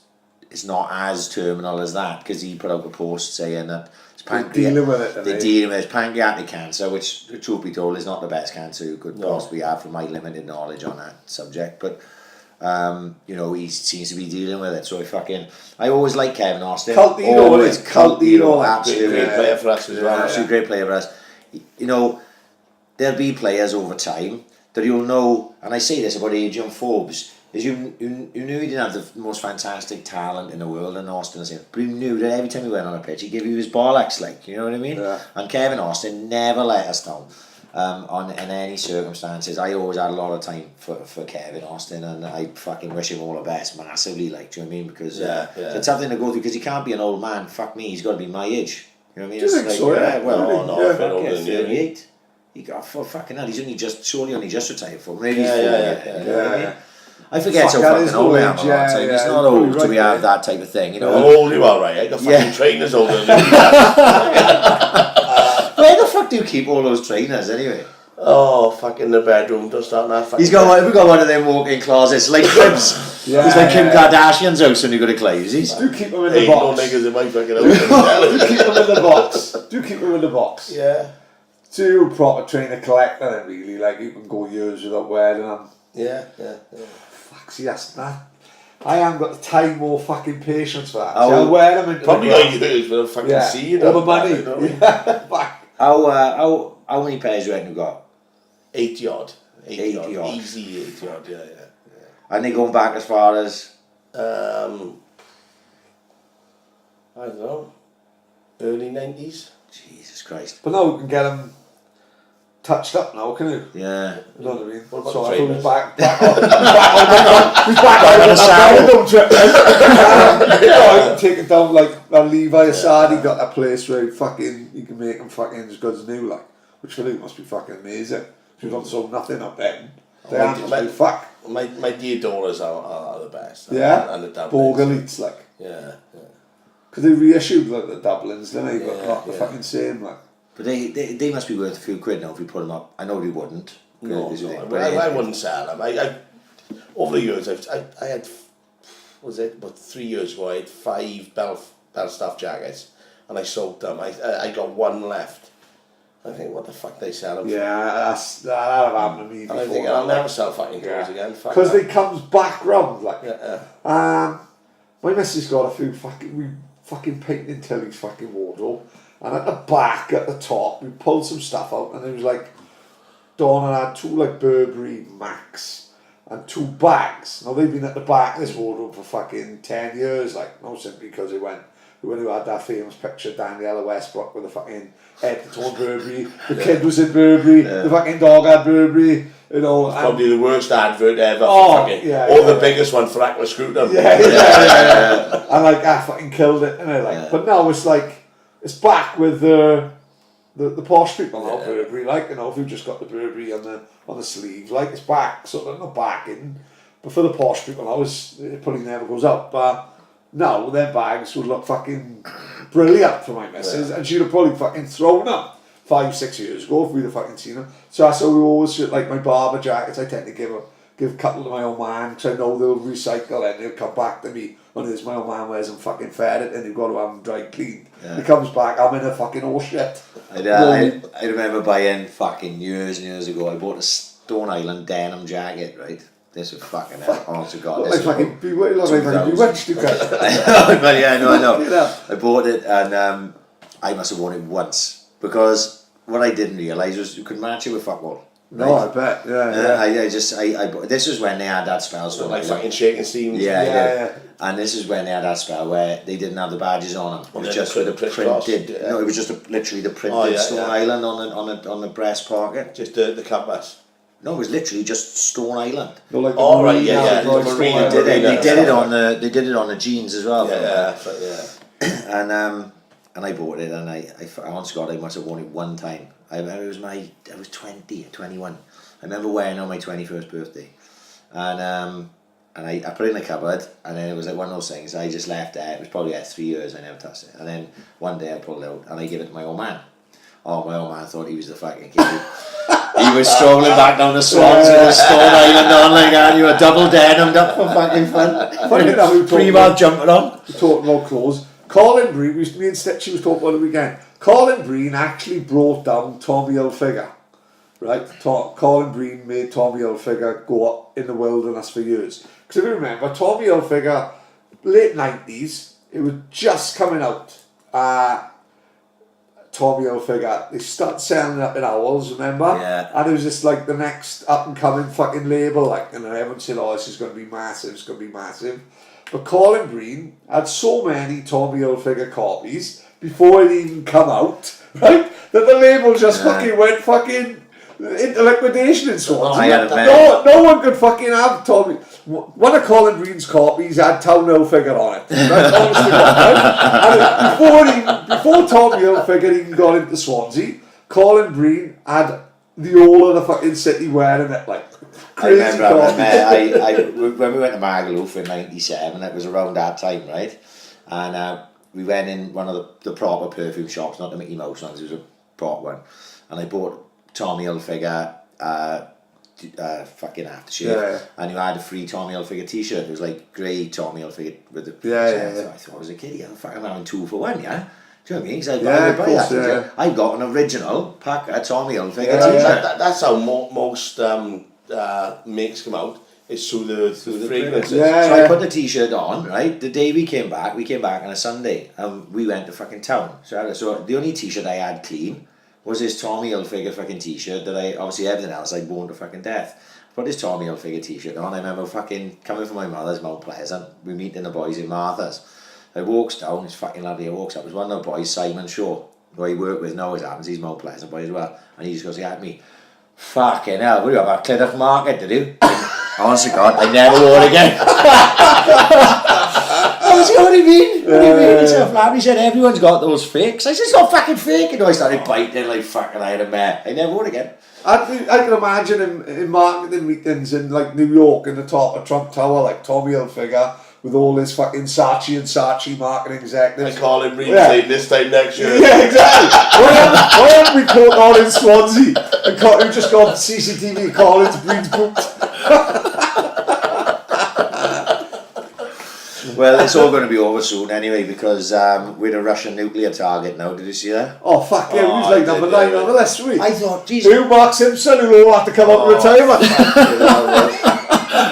it's not as terminal as that, because he put out a post saying that they're dealing with it. They're dealing with pancreatic cancer, which, truth be told, is not the best cancer you could possibly have, from my limited knowledge on that subject. But he seems to be dealing with it. So I always like Kevin Austin. Cult hero, absolutely Great player for us as well. Absolutely great player for us. There'll be players over time that you'll know, and I say this about Adrian Forbes, is you knew he didn't have the most fantastic talent in the world, and Austin, but you knew that every time he went on a pitch, he gave you his bollocks, like, you know what I mean? Yeah. And Kevin Austin never let us down. In any circumstances. I always had a lot of time for Kevin Austin, and I fucking wish him all the best massively, like, do you know what I mean? Because it's something to go through, because he can't be an old man. Fuck me, he's got to be my age. You know what I mean? Do you think so? Yeah. Well, I feel older than you. 38. He got fucking hell. He's only just retired for maybe 4 years. You know what I mean? I forget how fucking old I am. It's not old to have that type of thing, you know. How old you are, right? I got fucking trainers older than you. Where the fuck do you keep all those trainers anyway? Oh, fucking the bedroom, don't start that fucking... We've got one of them walk-in closets, like cribs. It's like Kim Kardashian's house when you go to Claysies. Do keep them in Hey, the box. no niggas in my fucking house. Do keep them in the box. Do keep them in the box. Yeah. So you're a proper trainer collector then, really. Like, you can go years without wearing them. Yeah. Fuck, see, that's that. I haven't got the time or fucking patience for that. Oh, See, I'll wear them into Probably the got ground. years with a fucking seed. all the money. Fuck. How many pairs do you reckon you got? 80 odd. 80 80 odd. odd. Easy 80 odd, yeah. And they going back as far as... I don't know. Early 90s. Jesus Christ. But now we can get them touched up now, can you? Yeah. You know what I mean? What about So the I thought trainers? he's back on the saddle. trip. I can take it down like Levi Asadi got that place where you can make them fucking as good as new, like, which for you must be fucking amazing. You've not sold nothing up then. They aren't just like, fuck. My dear daughters are the best. Yeah? And the Borg Dublins. Elites, like. Yeah. Because they reissued like the Dublins, didn't they? But Yeah, not the yeah. fucking same, like. But they must be worth a few quid now if you put them up. I know they wouldn't. No, But I wouldn't sell them. I over the years, I had, was it about 3 years ago, I had 5 Belstaff jackets, and I sold them. I got one left. I think, what the fuck they sell them for? Yeah, that'll happen to me And before. I'm thinking, I'll never sell fucking clothes again. Fuck Because that. they comes back round, like. Yeah. My missus got a few we fucking painted Tilly's fucking wardrobe, and at the back, at the top, we pulled some stuff out, and it was like, Dawn had 2 like Burberry Max, and 2 bags. Now they've been at the back of this wardrobe for fucking 10 years, like, no, simply because they went, when you had that famous picture of Daniela Westbrook with the fucking head to toe Burberry, the kid was in Burberry, the fucking dog had Burberry, you know. Probably the worst advert ever. Oh, for fucking, yeah, or yeah, the biggest one for Aqua Scooter. Yeah. And like, I fucking killed it, and but now it's like, it's back with the posh people now, Burberry, like, you know, if you've just got the Burberry on the sleeve, like, it's back, so they're not back in, but for the posh people now, it probably never goes up, but now their bags would look fucking brilliant for my missus, and she'd have probably fucking thrown them 5-6 years ago if we'd have fucking seen them. So that's how we always, like my barber jackets, I tend to give a couple to my old man, because I know they'll recycle and they'll come back to me when there's my old man wears them fucking ferret and you've got to have them dry cleaned. He comes back, I'm in a fucking horse shit. I remember buying fucking years and years ago, I bought a Stone Island denim jacket, right? This was fucking hell, honest to God. Like fucking bewitched, you guys. But yeah, I know. I bought it and I must have worn it once, because what I didn't realise was you could match it with football. No, I bet, yeah. This was when they had that spell. So like fucking shaking steams. Yeah. And this is when they had that spell where they didn't have the badges on them. It was just with the printed. No, it was just literally the printed Stone Island on the breast pocket. Just the canvas. No, it was literally just Stone Island. No, like Oh right, yeah. The The marine. They did it on the jeans as well. Yeah. And I bought it, and I honest God, I must have worn it one time. I remember I was 20 or 21. I remember wearing it on my 21st birthday, and I put it in the cupboard, and then it was like one of those things. I just left there. It was probably 3 years. I never touched it, and then one day I pulled it out and I gave it to my old man. Oh, my old man thought he was the fucking kid. He was strolling back down the Swans with a Stone Island on like that. You were double denimed up for fucking fun. Funny enough, we were Pre-mark jumping on. talking about clothes. Colin Breen, me and Stitchy was talking about the weekend. Colin Breen actually brought down Tommy Hilfiger, right? Colin Breen made Tommy Hilfiger go up in the wilderness for years. Because if you remember, Tommy Hilfiger, late 90s, it was just coming out. Tommy Hilfiger, they started selling it up in Owls, remember? Yeah. And it was just like the next up and coming fucking label, like, and everyone said, oh, this is going to be massive, it's going to be massive. But Colin Breen had so many Tommy Hilfiger copies before it even come out, right? That the label just fucking went fucking into liquidation and so on. No one could fucking have Tommy. One of Colin Breen's copies had Town Hilfiger on it. Right? Honestly, right? And before Tommy Hilfiger even got into Swansea, Colin Breen had the whole of the fucking city wearing it, like. I remember when we went to Magaluf in '97, it was around that time, right? And we went in one of the proper perfume shops, not the Mickey Mouse ones, it was a proper one. And I bought Tommy Hilfiger fucking aftershave, and you had a free Tommy Hilfiger t-shirt. It was like grey Tommy Hilfiger with the I thought I was a kid. I'm having 2 for 1, yeah. Do you know what I mean? Because I would buy that. I got an original pack of Tommy Hilfiger t-shirt. That's how most makes come out. It's through the fragrances. So I put the t-shirt on, right? The day we came back on a Sunday, and we went to fucking town. So the only t-shirt I had clean was this Tommy Hilfiger fucking t-shirt that obviously everything else I'd worn to fucking death. Put this Tommy Hilfiger t-shirt on. I remember fucking coming from my mother's, Mount Pleasant. We meeting the boys in Martha's. I walks down, this fucking lad here walks up. It was one of the boys, Simon Shaw, who I work with now as happens. He's Mount Pleasant boy as well. And he just goes at me, fucking hell, what do you have, a Cardiff market to do? Honestly, God, I never wore it again. I was what do you mean? What do you mean? It's a flab. He said, everyone's got those fakes. I said, it's not fucking fake. And I started biting like fucking I had a mare. I never wore it again. I can imagine in marketing meetings in like New York in the top of Trump Tower, like Tommy Hilfiger with all his fucking Saatchi and Saatchi marketing executives. I call him Reed this time next year. Yeah, exactly. Why haven't we caught all in Swansea and we've just got CCTV Collins Breed's boots? Well, it's all going to be over soon anyway because we're a Russian nuclear target now. Did you see that? Oh, fuck yeah, who's like number 9 on the list, we? I thought, Jesus. Who, Mark Simpson, who will have to come up and retirement?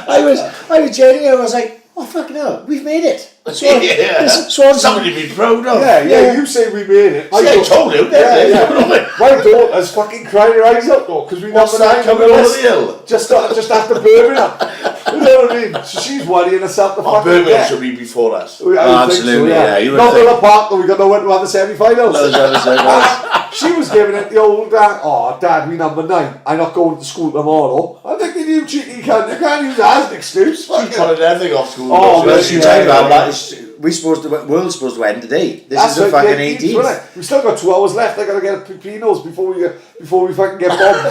I was genuine, I was like, oh, fucking hell, we've made it. Swans. Somebody be proud of. Yeah, you say we made it. I told you. My daughter's fucking crying her eyes out though, because we number 9 coming over the hill. Just after Birmingham. You know what I mean? So she's worrying herself to fucking Birmingham should be before us. Absolutely, yeah. Not in the park, though, we got no one to have the semi-finals. She was giving it the old, Dad, we number 9. I'm not going to school tomorrow. I'm thinking, you cheeky cunt, you can't use that as an excuse. She's calling everything off school. We're world's supposed to end today. This is the fucking 18th. We still got 2 hours left. I gotta get pepinos before we fucking get bombed.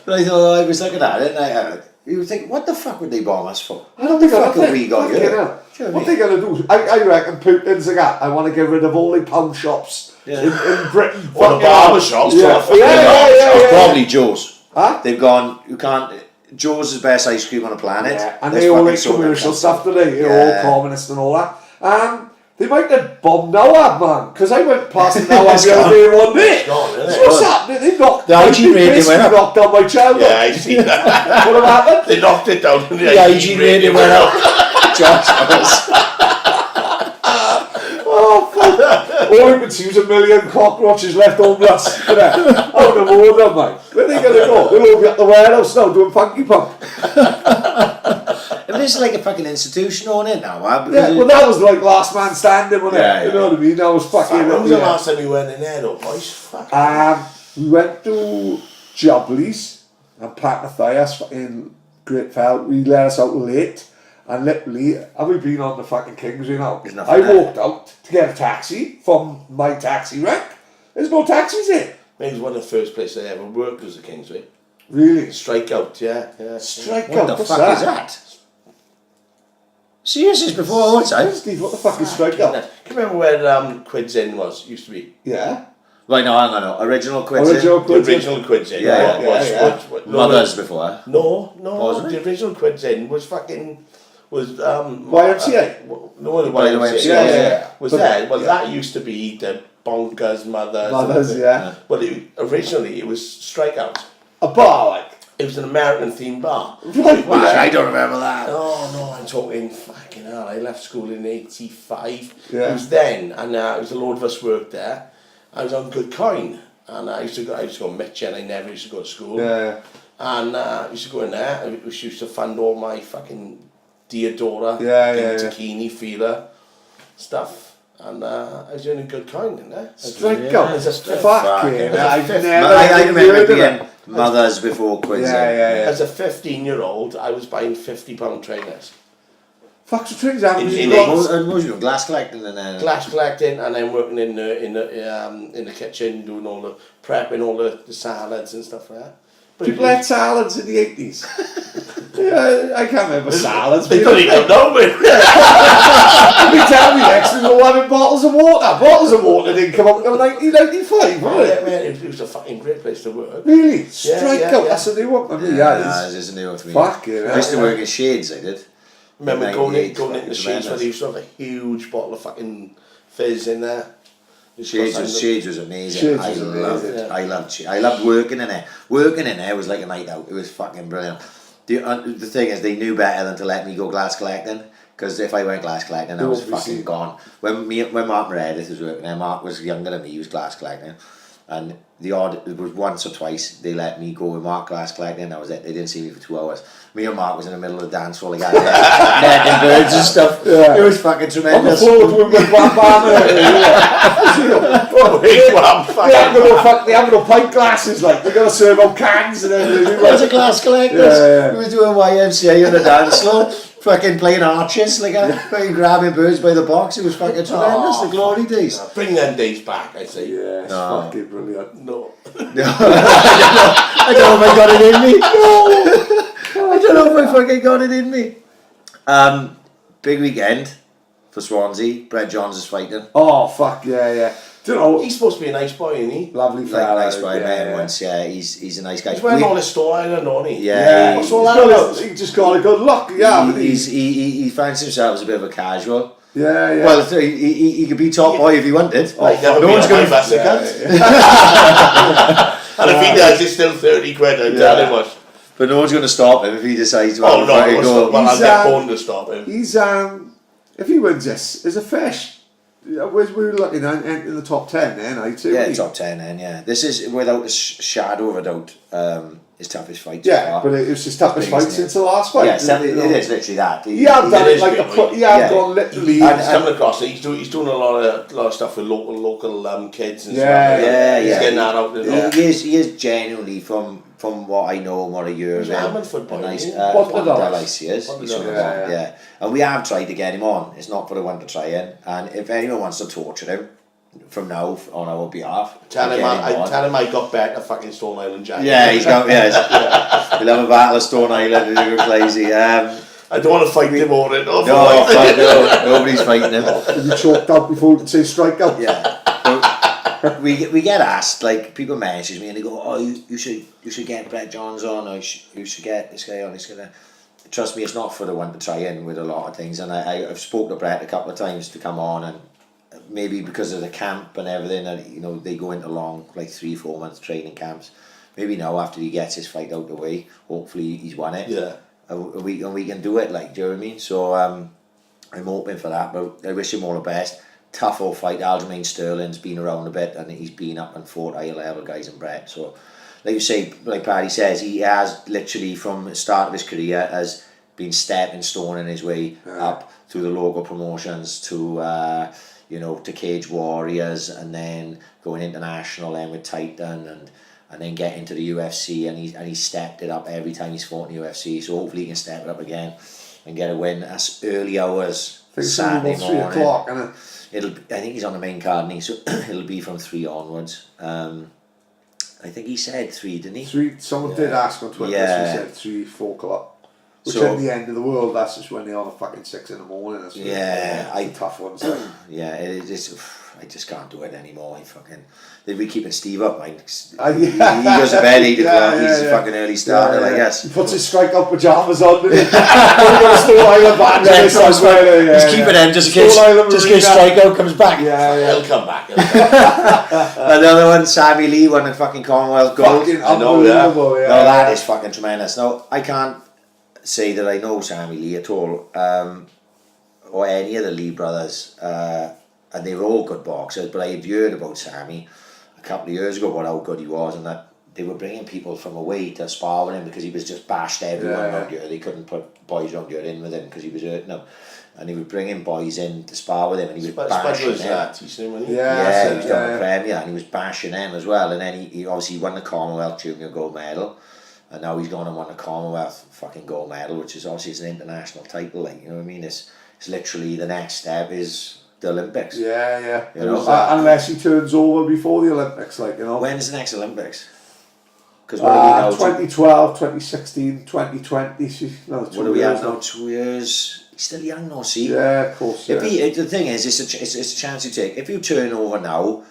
But I was looking at it and you would think, what the fuck would they bomb us for? I don't think we got here. What they gonna do? I reckon Putin's like that. I want to get rid of all the pound shops in Britain. Or the barber shops. Probably Joe's. Huh? They've gone, you can't. Joe's is the best ice cream on the planet. Yeah, and they all like commercial stuff today. They're all communist and all that. They might have bombed Noab, man, because I went past Noab the other day one day. So what's happening? They knocked the hygiene rating went up. Knocked down my child. Yeah, I see that. What happened? They knocked it down. The hygiene rating went up. Oh, fuck. All you can see was 1 million cockroaches left homeless. Out of order, mate. Where are they going to go? They'll all be at the warehouse now doing funky punk. This is like a fucking institution on it now, well, that was like last man standing, wasn't it? You know what I mean? That was fucking. When was the last time you went in there, though, boys? We went to Jubilees and Pat Mathias in Great Fell. We let us out late, and literally, have we been on the fucking Kingsway now? I walked out to get a taxi from my taxi rank. There's no taxis here. Maybe it was one of the first places I ever worked was the Kingsway. Really? Strikeout, yeah. Strikeout? What the fuck is that? See, this is before all time. Steve, what the fuck is strikeout? Can you remember where Quids Inn used to be? Yeah. Right, no, hang on. Original Quids Inn. The original Quids Inn. Mothers before. No. The original Quids Inn was fucking. YMCA? No, the YMCA. Yeah. Was there? Well, that used to be the Bonkers, Mothers. Mothers, yeah. But originally it was Strikeout. A bar, like? It was an American themed bar. I don't remember that. Oh no, I'm talking fucking hell. I left school in 85. Yeah. It was then, and it was a load of us worked there. I was on good coin, and I used to go Mitch, and I never used to go to school. Yeah. And I used to go in there. I used to fund all my fucking Diodora, Tacchini, Fila stuff. And I was earning good coin in there. Strikeout. As a strike. Fucking I remember being Mothers before Quids Inn. As a 15-year-old, I was buying £50 trainers. Fuck's the trainers happening? And what was you doing? Glass collecting and then... Glass collecting, and then working in the kitchen, doing all the prepping, all the salads and stuff like that. People had salads in the 80s. Yeah, I can't remember salads. They don't even know me. You tell me next we were having bottles of water. Bottles of water didn't come up until 1995, Oh, was yeah, it? man, it was a fucking great place to work. Really? Strikeout, yeah. that's a new one for me, Nah, this is a new one for me. Fuck yeah. I used to work in Shades, I did. Remember going 98, into the Shades where they used to have a huge bottle of fucking fizz in there. Shades was amazing. Shades I was loved amazing. it. I loved working in there. Working in there was like a night out. It was fucking brilliant. The thing is, they knew better than to let me go glass collecting. Because if I went glass collecting, I was fucking gone. When Mark Meredith was working there, Mark was younger than me. He was glass collecting, and it was once or twice they let me go with Mark glass collecting. That was it. They didn't see me for 2 hours. Me and Mark was in the middle of the dance floor, like netting birds and stuff. Yeah. It was fucking tremendous. On the floor with one banner. They have no pint glasses, like they gotta serve on cans and everything. There was a glass collector. Yeah. We was doing YMCA on the dance floor, fucking playing arches, like fucking grabbing birds by the box. It was fucking tremendous. The glory days. Bring them days back, I say. Yeah, it's fucking brilliant. No. I don't know if I got it in me. No. I don't know if I fucking got it in me. Big weekend for Swansea. Brett Johns is fighting. Oh fuck yeah. Do you know? He's supposed to be a nice boy, isn't he? Lovely Like fella. nice boy, I met him once. Yeah, he's a nice guy. He's wearing all his store, I don't know, isn't he? Yeah, He just got a good look. Yeah, he finds himself as a bit of a casual. Yeah. Well, he could be top boy if he wanted. Like, never no been one's on going my bus, And if he does, it's still 30 quid, I tell him what. But no one's going to stop him if he decides to Oh, no, go. well, I'll get phone to stop him. He's if he wins this, there's a fish. We're looking at in the top 10 then, I too. Yeah, top 10 then, yeah. This is without a shadow of a doubt his toughest fight. Yeah, but it was his toughest fight since the last fight. Yes, it is literally that. He has done it like gone literally. He's coming across it. He's doing a lot of stuff with local kids and stuff. Yeah. He's getting that out there. He is genuinely from what I know and what I hear of him. Football. Nice, he is. Yeah. And we have tried to get him on. It's not for the one to try in. And if anyone wants to torture him from now on our behalf, tell him I got better fucking Stone Island Jack. Yeah, he's got we'll have a battle of Stone Island and go crazy. I don't want to fight him over it. No, nobody's fighting him. You choked out before you could say strikeout. Yeah. We get asked, like people message me and they go, oh, you should get Brett Johns on, or you should get this guy on, this guy. Trust me, it's not for the one to try in with a lot of things, and I've spoke to Brett a couple of times to come on, and maybe because of the camp and everything, and they go into long, like 3-4 month training camps. Maybe now after he gets his fight out the way, hopefully he's won it. Yeah. And we can do it, like, do you know what I mean? So I'm hoping for that, but I wish him all the best. Tough old fight. Aljamain Sterling's been around a bit, and he's been up and fought higher level guys in Brett. So, like you say, like Paddy says, he has literally from the start of his career has been stepping stone in his way up through the local promotions to to Cage Warriors, and then going international then with Titan, and then getting to the UFC, and he's stepped it up every time he's fought in the UFC. So hopefully he can step it up again and get a win. That's early hours. Saturday morning. 3 o'clock, isn't it? I think he's on the main card, so it'll be from 3 onwards. I think he said 3, didn't he? 3. Someone did ask on Twitter. Yeah. He said 3-4 o'clock. Which So- at the end of the world, that's just when they're on a fucking 6 in the morning. That's tough ones. Yeah, it's I just can't do it anymore. Did we keeping Steve up, mate? Yeah. He goes to bed 8 o'clock. Yeah, He's a fucking early starter, I guess. He puts his strikeout pyjamas on. Doesn't he? He's got a Stone Island band in this as well. He's keeping them just in case strikeout comes back. Yeah. He'll come back. And the other one, Sammy Lee, won the fucking Commonwealth Gold. Fucking I know, unbelievable, yeah. No, that is fucking tremendous. Now, I can't say that I know Sammy Lee at all, or any of the Lee brothers, and they were all good boxers, but I had heard about Sammy a couple of years ago about how good he was, and that they were bringing people from away to spar with him because he was just bashed everyone around here. They couldn't put boys around here in with him because he was hurting them, and he would bring in boys in to spar with him, and he was bashing them. Yeah, he was down the Premier, and he was bashing them as well, and then he obviously won the Commonwealth Junior Gold Medal, and now he's gone and won the Commonwealth fucking gold medal, which is obviously it's an international title, like, you know what I mean? It's literally the next step is the Olympics. Yeah. You know? Unless he turns over before the Olympics, like, you know. When's the next Olympics? Because what are we now? 2012, 2016, 2020. What are we at now? 2 years. He's still young, no? See. Yeah, of course. Yeah. The thing is, it's a chance you take. If you turn over now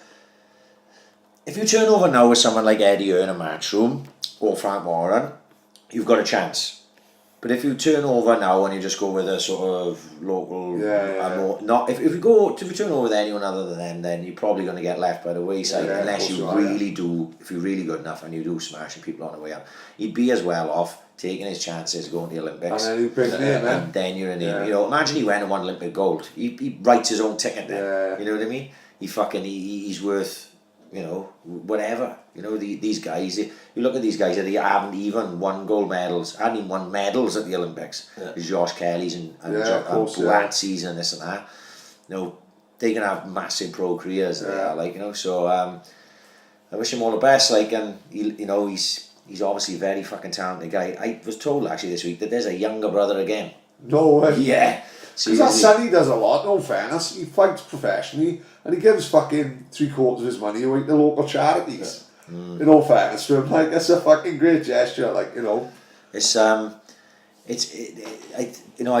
with someone like Eddie Earn and Matchroom or Frank Warren, you've got a chance. But if you turn over now and you just go with a sort of local, if you turn over with anyone other than them, then you're probably going to get left by the wayside unless you really do. If you're really good enough and you do smashing people on the way up, he'd be as well off taking his chances going to the Olympics. And then you're in him. You know, imagine he went and won Olympic gold. He writes his own ticket then. Yeah. You know what I mean? He's worth. You know, whatever. You know, these guys. You look at these guys that haven't even won gold medals, hadn't even won medals at the Olympics. Yeah. Josh Kelly's and Boatsi's and this and that. You know, they can have massive pro careers. They are, like, you know. So I wish him all the best. Like, and he's obviously a very fucking talented guy. I was told actually this week that there's a younger brother again. No way. Yeah. Because that Sonny does a lot, no fairness. He fights professionally and he gives fucking 3/4 of his money away to local charities. Yeah. In all fairness to him, like, it's a fucking great gesture, like, you know. I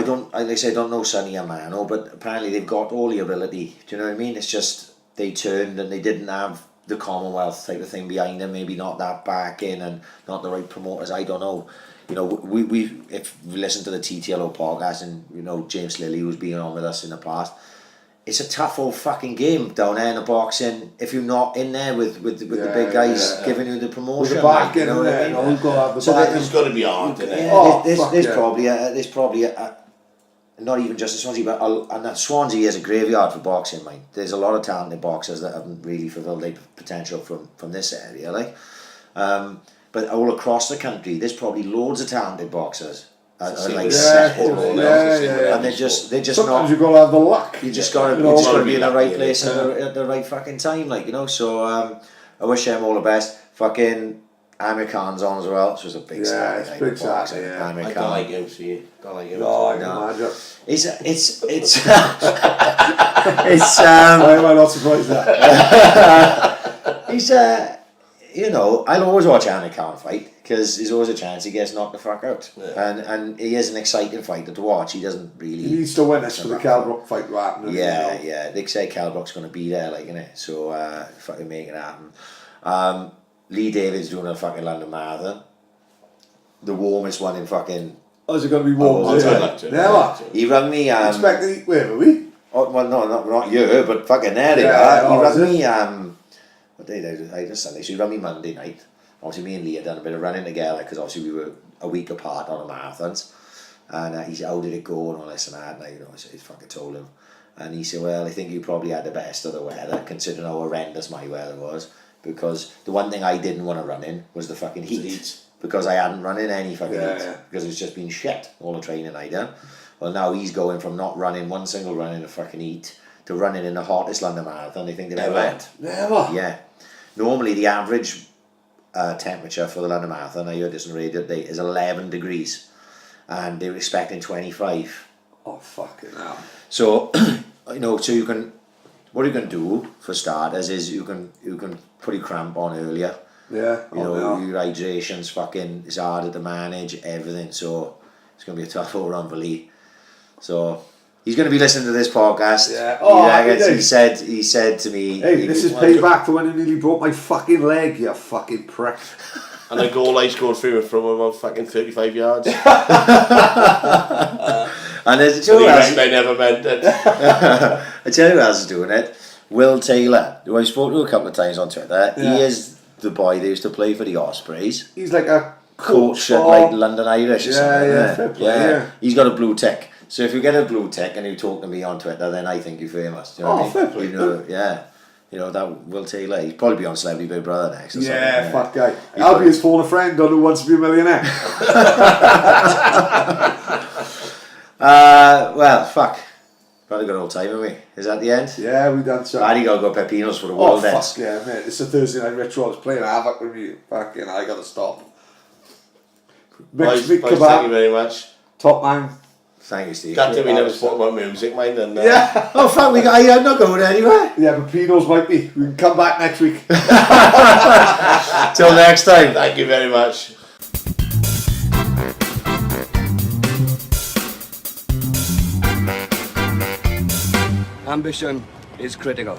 don't know Sonny and Mano, but apparently they've got all the ability. Do you know what I mean? It's just they turned and they didn't have the Commonwealth type of thing behind them, maybe not that backing and not the right promoters, I don't know. You know, if we listen to the TTLO podcast and, you know, James Lilly, who's been on with us in the past, it's a tough old fucking game down there in the boxing if you're not in there with the big guys giving you the promotion. With the backing, you know what I mean? We've got to have the backing. It's got to be hard, isn't it? There's probably not even just the Swansea, but and Swansea is a graveyard for boxing, mate. There's a lot of talented boxers that haven't really fulfilled their potential from this area, like. But all across the country, there's probably loads of talented boxers. And they're just Sometimes not. you've got to have the luck. You just got to be in the right place at the right fucking time, like, you know. So I wish them all the best. Fucking Amir Khan's on as well, so it's a big Saturday. It's big Saturday. I don't like him, see. Don't like him. No, I can imagine. It's Why am I not surprised that? He's you know, I'll always watch Amir Khan fight because there's always a chance he gets knocked the fuck out, and he is an exciting fighter to watch. He doesn't really. He needs to win this for the Cal Brook fight to happen. Yeah. They say Cal Brook's going to be there, like, innit? So fucking make it happen. Lee David's doing a fucking London Marathon, the warmest one in fucking. Oh, is it going to be warm? Never. He rang me. Expect to eat where, are we? Oh, well, no, not you, but fucking there they are. He rang me. What day did I just Sunday? So he rang me Monday night. Obviously, me and Lee had done a bit of running together because obviously we were a week apart on the marathons. And he said, "How did it go?" and all this and that. And I fucking told him. And he said, "Well, I think you probably had the best of the weather, considering how horrendous my weather was. Because the one thing I didn't want to run in was the fucking heat. Because I hadn't run in any fucking heat. Because it's just been shit, all the training I done. Well, now he's going from not running one single run in the fucking heat to running in the hottest London Marathon they think they've ever had. Never. Yeah. Normally the average temperature for the London Marathon, I heard this on the radio today, is 11 degrees. And they were expecting 25. Oh, fucking hell. So, you know, so what you can do for starters is you can put your cramp on earlier. Yeah. You know, your hydration's fucking, it's harder to manage, everything. So it's going to be a tough old run for Lee. So he's going to be listening to this podcast. Yeah. Oh, he said to me, "Hey, this is payback for when I nearly broke my fucking leg, you fucking prick." And the goal I scored through it from about fucking 35 yards. And there's two else. I never meant it. I tell you who else is doing it. Will Taylor, who I spoke to a couple of times on Twitter. Yeah. He is the boy that used to play for the Ospreys. He's like a coach at like London Irish or something. Fair play, yeah. He's got a blue tick. So if you get a blue tick and you talk to me on Twitter, then I think you're famous. Do you know what I mean? Fair play. You know, you know, that Will Taylor. He'd probably be on Celebrity Big Brother next or something. Yeah, fuck guy. I'll be his phone a friend on Who Wants to Be a Millionaire. Well, fuck. Had a good old time, haven't we? Is that the end? Yeah, we done so. Paddy got to go Pepinos for the world fuck ends. yeah, mate. It's a Thursday night ritual. It's playing havoc with me. Fucking, I gotta stop. Boys, Mixed meat thank you kebab, very much. top man, Thank you, Steve. Can't tell we never spoke about music, mind. And, Yeah. Oh, fuck, I'm not going anywhere. Yeah, but Pino's might be. We can come back next week. Till next time. Thank you very much. Ambition is critical.